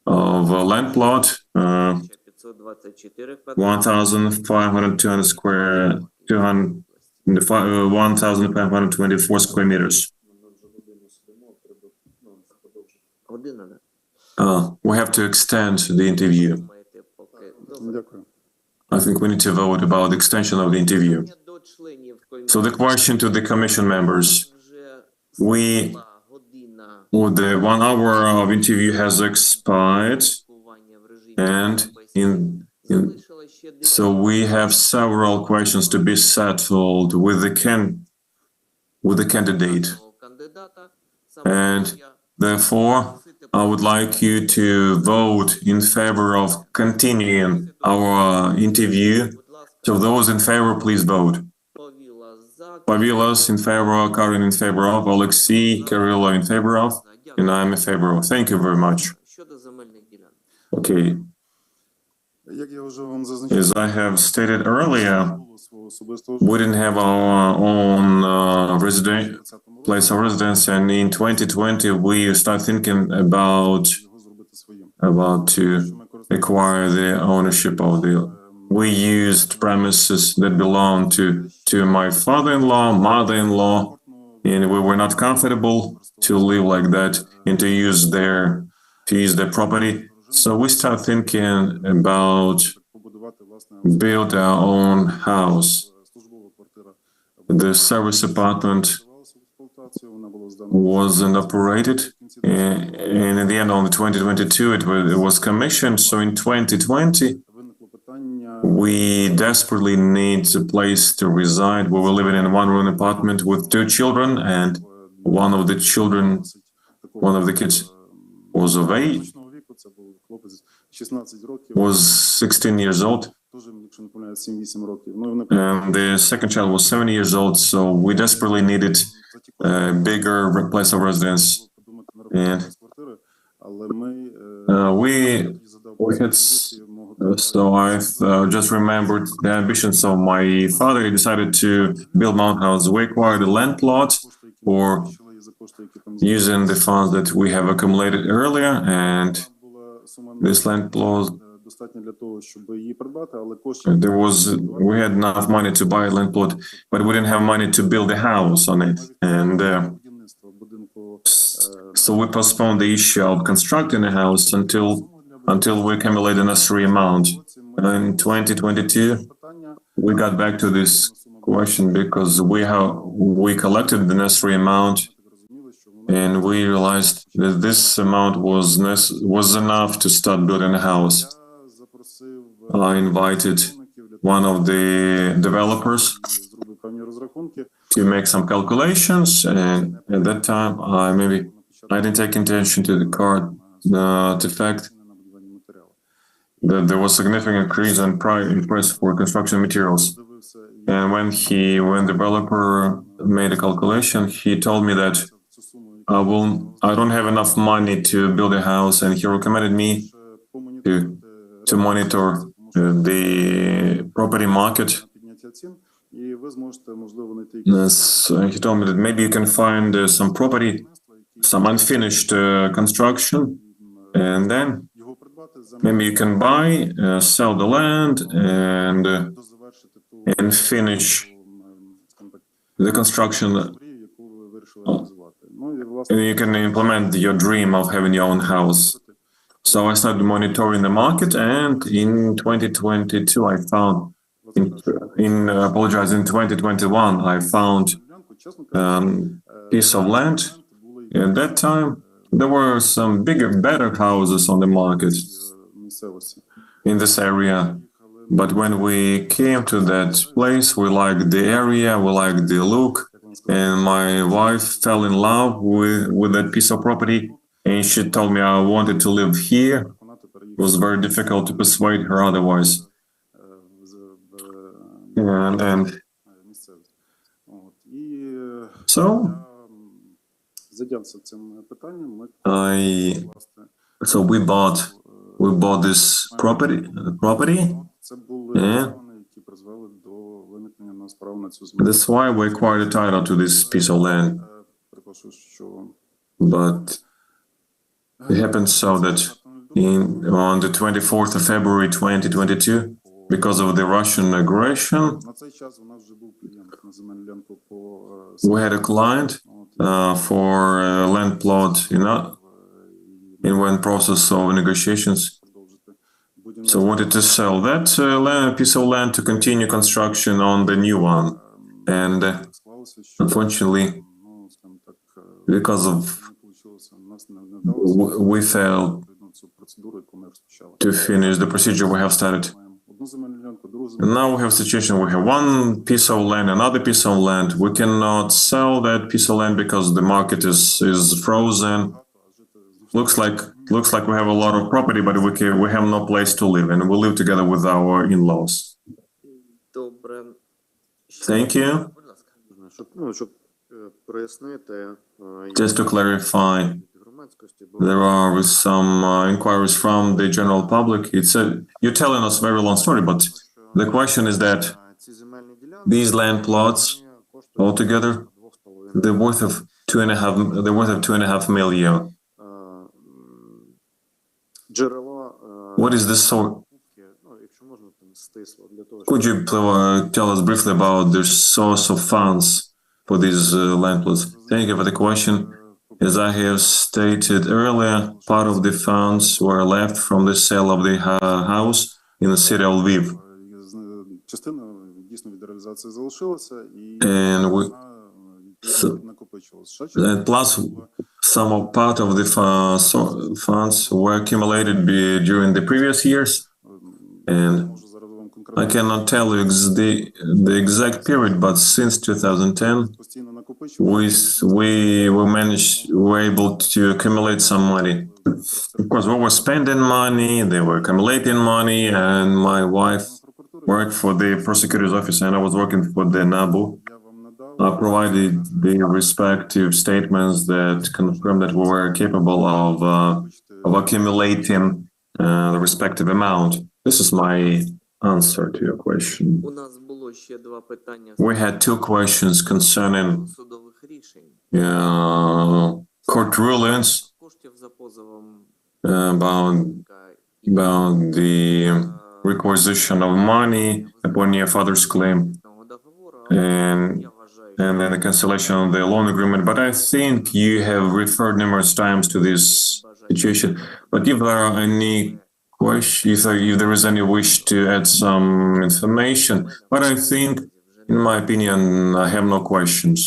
of a land plot, 1,524 square meters. We have to extend the interview. I think we need to vote about the extension of the interview. So the question to the commission members, the 1 hour of interview has expired, and so we have several questions to be settled with the candidate, and therefore I would like you to vote in favor of continuing our interview. So those in favor, please vote. Pavilas in favor, Karin in favor of, Alexei, Kirilo in favor of, and I'm in favor of. Thank you very much. Okay. As I have stated earlier, we didn't have our own place of residence, and in 2020 we start thinking about to acquire the ownership of the. We used premises that belonged to my father-in-law, mother-in-law, and we were not comfortable to live like that and to use their property. So we start thinking about build our own house. The service apartment wasn't operated, and in the end of 2022 it was commissioned. So in 2020 we desperately need a place to reside. We were living in a one-room apartment with 2 children, and one of the kids was of age, was 16 years old, and the second child was 7 years old. So we desperately needed a bigger place of residence, and we had. So I've just remembered the ambitions of my father. He decided to build my own house. We acquired a land plot for using the funds that we have accumulated earlier, and this land plot, we had enough money to buy a land plot, but we didn't have money to build a house on it. And so we postponed the issue of constructing a house until we accumulate the necessary amount. In 2022, we got back to this question because we collected the necessary amount, and we realized that this amount was enough to start building a house. I invited one of the developers to make some calculations, and at that time I didn't take attention to the fact that there was significant increase in price for construction materials. And when the developer made a calculation, he told me that I don't have enough money to build a house, and he recommended me to monitor the property market. І ви зможете, можливо, знайти He told me that maybe you can find some property, some unfinished construction, and then його придбати, maybe you can buy, sell the land, дозавершити ту and finish скажімо так, the construction, мрію, яку ви вирішили реалізувати. Ну і власне and you can implement your dream of having your own house. So I started monitoring the market, and in 2022 I found, in 2021 I found piece of land. At that time, there were some bigger, better houses on the market місцевості. in this area. But when we came to that place, we liked the area, we liked the look, and my wife fell in love with that piece of property, and she told me I wanted to live here. It was very difficult to persuade her otherwise. And Місцевість. От. І so зайнявся цим питанням. Ми власне so we bought this property. це були Yeah. обставини, які призвели до виникнення нас прав на цю землю. That's why we acquired a title to this piece of land. Перепрошую, що But it happened so that on the 24th of February 2022, because of the Russian aggression, на цей час у нас вже був клієнт на земельну ділянку по we had a client for a land plot in one process of negotiations. So we wanted to sell that piece of land to continue construction on the new one. And unfortunately, ну, скажімо так, because of не вийшло, у нас не вдалося we failed цю процедуру, яку ми розпочали. to finish the procedure we have started. Маємо одну земельну ділянку, другу And земельну now we have a situation we have one piece of land, another piece of land. We cannot sell that piece of land because the market is frozen. Looks like we have a lot of property, but we have no place to live, and we live together with our in-laws. Добре. Thank you. Будь ласка. Щоб прояснити Just to clarify, громадськості, there are some inquiries from the general public. You're telling us a very long story, but the question is that ці земельні ділянки these land plots altogether, they're worth of 2.5 million. джерело What is the source? якщо можна там стисло для того, Could you tell us briefly about the source of funds for these land plots? Thank you for the question. As I have stated earlier, part of the funds were left from the sale of the house in the city of Lviv. частина дійсно від реалізації залишилася, і And вона накопичувалася. and plus, some of part of the funds were accumulated during the previous years. And Можу зараз вам конкретно I cannot tell you the exact period, but since 2010, постійно накопичувалася. we were able to accumulate some money. Of course, we were spending money, they were accumulating money, and my wife worked for the prosecutor's office, and I was working for the NABU. Я вам надав I provided the respective statements that confirm that we were capable of accumulating the respective amount. This is my answer to your question. У нас було ще два питання We had two questions concerning судових рішень. court rulings Коштів за позовом about the requisition of money upon your father's claim договору. and Я вважаю, and then the cancellation of the loan agreement. But I think you have referred numerous times to this situation. But if there are any questions, if there is any wish to add some information, but I think, in my opinion, I have no questions.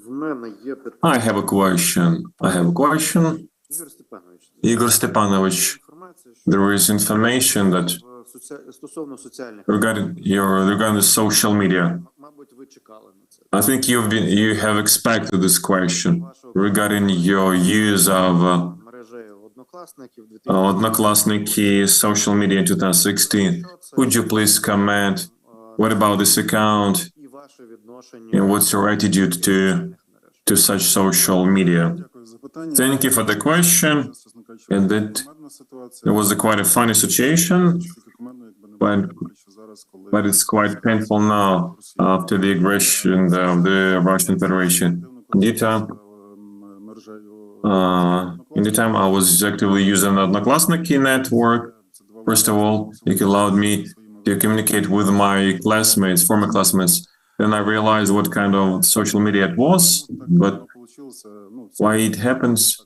в мене є питання. I have a question. Ігор Степанович, Igor Stepanovich, інформація, що there is information that стосовно соціальних, regarding the social media. мабуть, ви чекали на це. I think you have expected this question regarding your use of Мережею однокласників Одноклассники social media in 2016. Could you please comment what about this account і ваше відношення and what's your attitude to to such social media? Thank you for the question. And that it was quite a funny situation, but it's quite painful now after the aggression of the Russian Federation. In the time I was actively using Odnoklassniki network. First of all, it allowed me to communicate with my classmates, former classmates. Then I realized what kind of social media it was, but why it happens.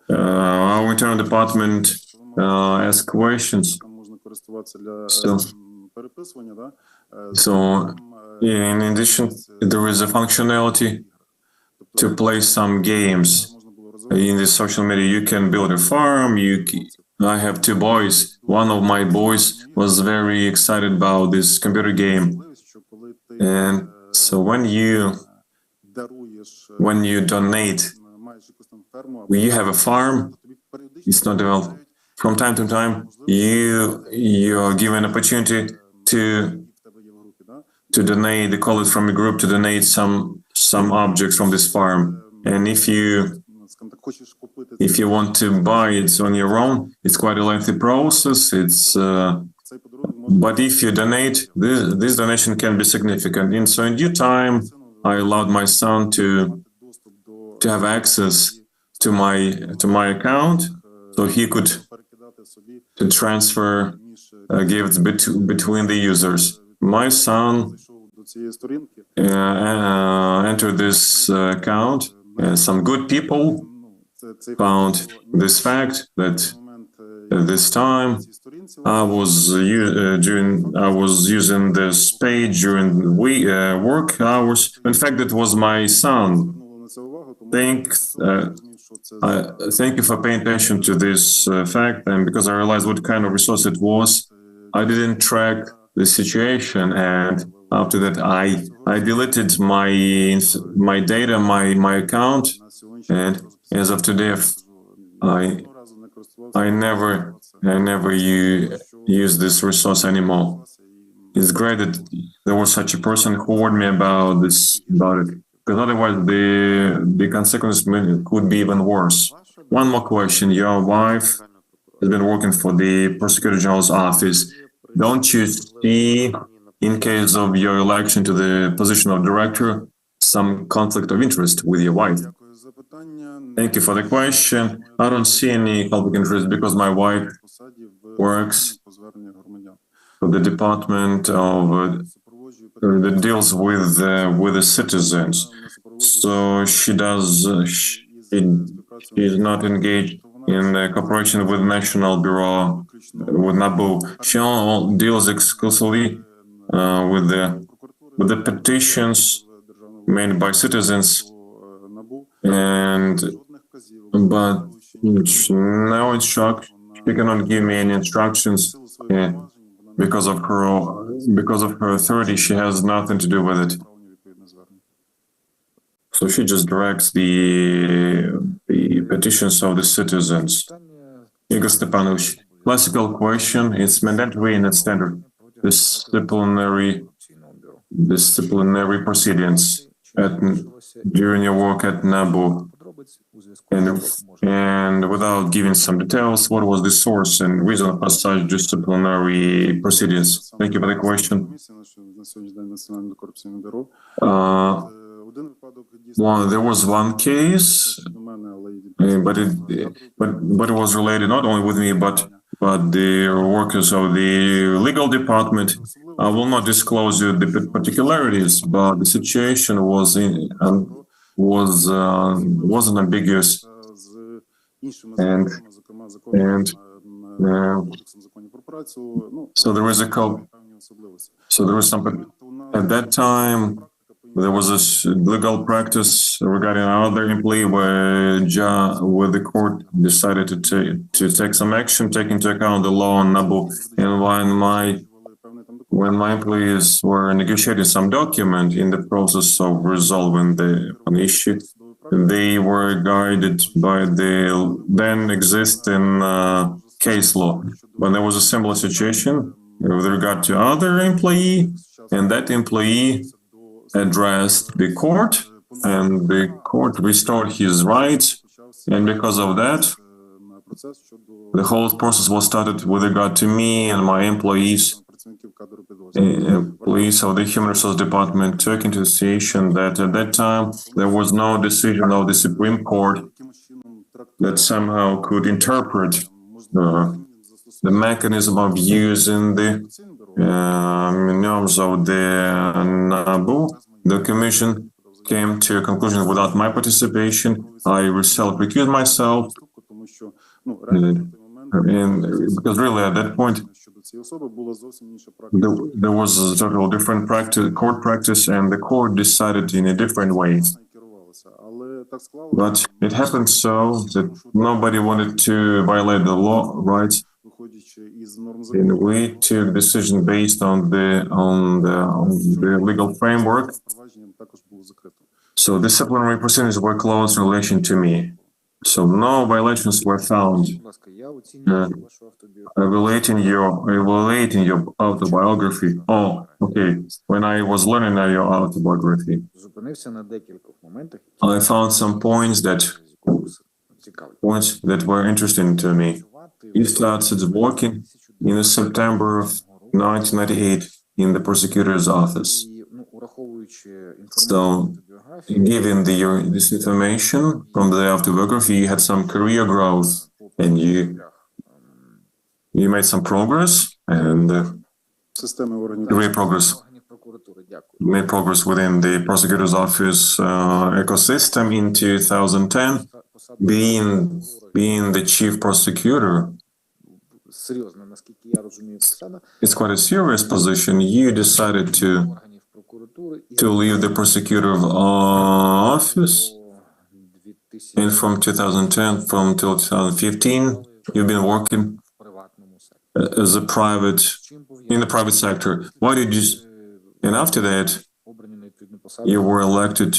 Our internal department asked questions. So in addition, there is a functionality to play some games. In the social media, you can build a farm. I have two boys. One of my boys was very excited about this computer game. And so when you donate, when you have a farm, it's not developed. From time to time, you are given opportunity to donate. They call it from a group to donate some objects from this farm. And if you want to buy it on your own, it's quite a lengthy process. But if you donate, this donation can be significant. And so in due time, I allowed my son to have access to my account, so he could transfer gifts between the users. My son entered this account. Some good people found this fact that at this time I was using this page during work hours. In fact, it was my son. Thank you for paying attention to this fact, and because I realized what kind of resource it was, I didn't track the situation, and after that I deleted my data, my account, and as of today I never use this resource anymore. It's great that there was such a person who warned me about it, because otherwise the consequences could be even worse. One more question. Your wife has been working for the Prosecutor General's office. Don't you see, in case of your election to the position of director, some conflict of interest with your wife? Thank you for the question. I don't see any conflict of interest because my wife works for the department that deals with the citizens. So she is not engaged in cooperation with National Bureau, with NABU. She deals exclusively with the petitions made by citizens, but no instruction. She cannot give me any instructions because of her authority. She has nothing to do with it. So she just directs the petitions of the citizens. Igor Stepanovich, classical question. It's mandatory and it's standard. Disciplinary proceedings during your work at NABU. And without giving some details, what was the source and reason for such disciplinary proceedings? Thank you for the question. There was one case, but it was related not only with me, but the workers of the legal department. I will not disclose you the particularities, but the situation wasn't ambiguous, and so there was something at that time. There was a legal practice regarding another employee where the court decided to take some action, take into account the law on NABU. And when my employees were negotiating some document in the process of resolving an issue, they were guided by the then existing case law. When there was a similar situation with regard to other employee, and that employee addressed the court and the court restored his rights. And because of that, the whole process was started with regard to me and my employees. Employees of the Human Resource Department took into consideration that at that time there was no decision of the Supreme Court that somehow could interpret the mechanism of using the norms of the NABU. The Commission came to a conclusion without my participation. I self-recused myself, and because really at that point there was a total different court practice, and the court decided in a different way. But it happened so that nobody wanted to violate the law rights, and we took decision based on the legal framework. So disciplinary proceedings were closed in relation to me. So no violations were found. Evaluating your autobiography. Oh, okay. When I was learning your autobiography, I found some points that were interesting to me. He started working in September of 1998 in the prosecutor's office. So, given this information from the autobiography, you had some career growth, and you made some progress, and career progress. You made progress within the prosecutor's office ecosystem in 2010, being the chief prosecutor. It's quite a serious position. You decided to leave the prosecutor office, and from 2010 till 2015, you've been working as in the private sector. Why did you? And after that, you were elected.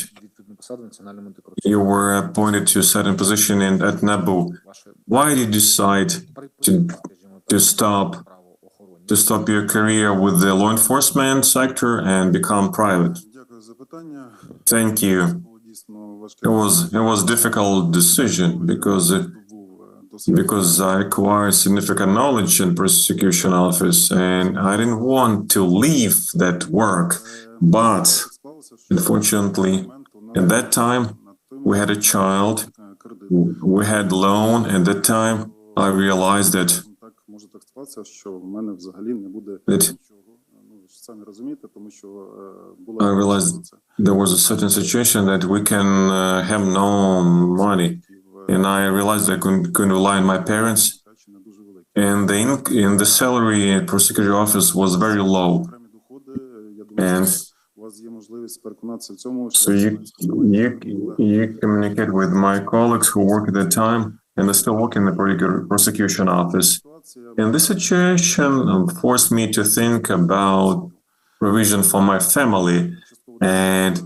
You were appointed to a certain position at NABU. Why did you decide to stop your career with the law enforcement sector and become private? Thank you. It was a difficult decision because I acquired significant knowledge in prosecution office, and I didn't want to leave that work. But unfortunately, at that time, we had a child, we had loan. At that time, I realized that there was a certain situation that we can have no money, and I realized I couldn't rely on my parents, and the salary at prosecutor office was very low, and so you communicate with my colleagues who work at that time, and they still work in the prosecution office. And this situation forced me to think about provision for my family. And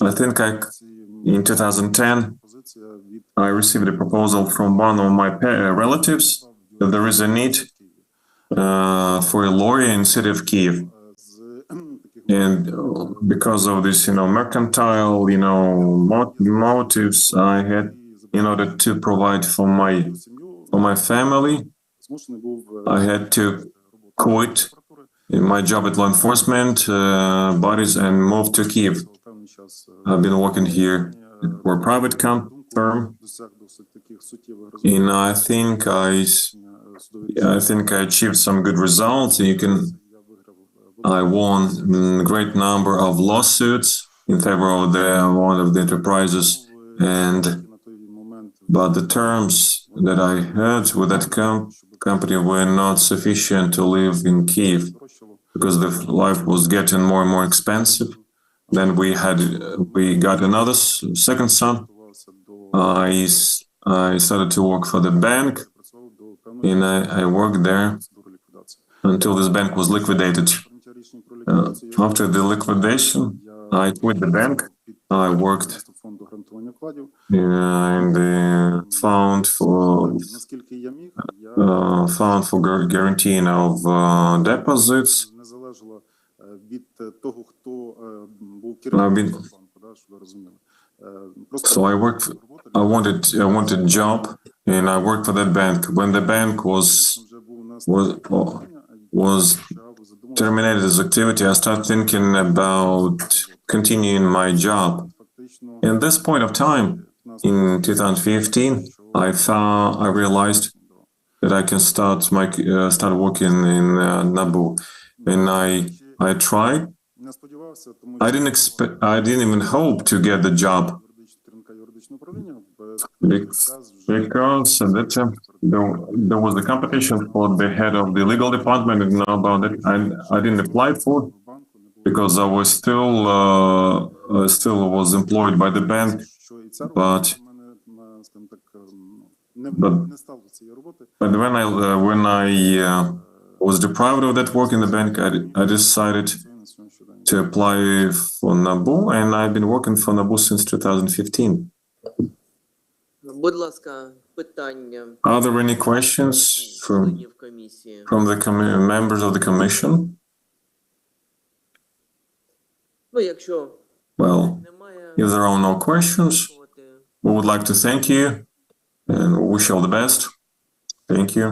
I think in 2010, I received a proposal from one of my relatives that there is a need for a lawyer in the city of Kyiv. And because of this, mercantile, motives I had in order to provide for my family, I had to quit my job at law enforcement bodies and move to Kyiv. I've been working here for a private firm, and I think I achieved some good results. I won a great number of lawsuits in favor of one of the enterprises, but the terms that I had with that company were not sufficient to live in Kyiv, because the life was getting more and more expensive. Then we got another second son. I started to work for the bank, and I worked there until this bank was liquidated. After the liquidation, I quit the bank. I worked in the fund for guaranteeing of deposits. щоб ви розуміли. So I wanted a job, and I worked for that bank. When the bank was terminated its activity, I started thinking about continuing my job. In this point of time, in 2015, I realized that I can start working in NABU, and I tried. I didn't even hope to get the job because at that time there was a competition for the head of the legal department. And know about it. I didn't apply for it because I was still was employed by the bank, but when I was deprived of that work in the bank, I decided to apply for NABU, and I've been working for NABU since 2015. Будь ласка, питання Are there any questions членів комісії? from the members of the commission? Ну, якщо Well, немає, if there are no questions, we would like to thank you and wish you all the best. Thank you.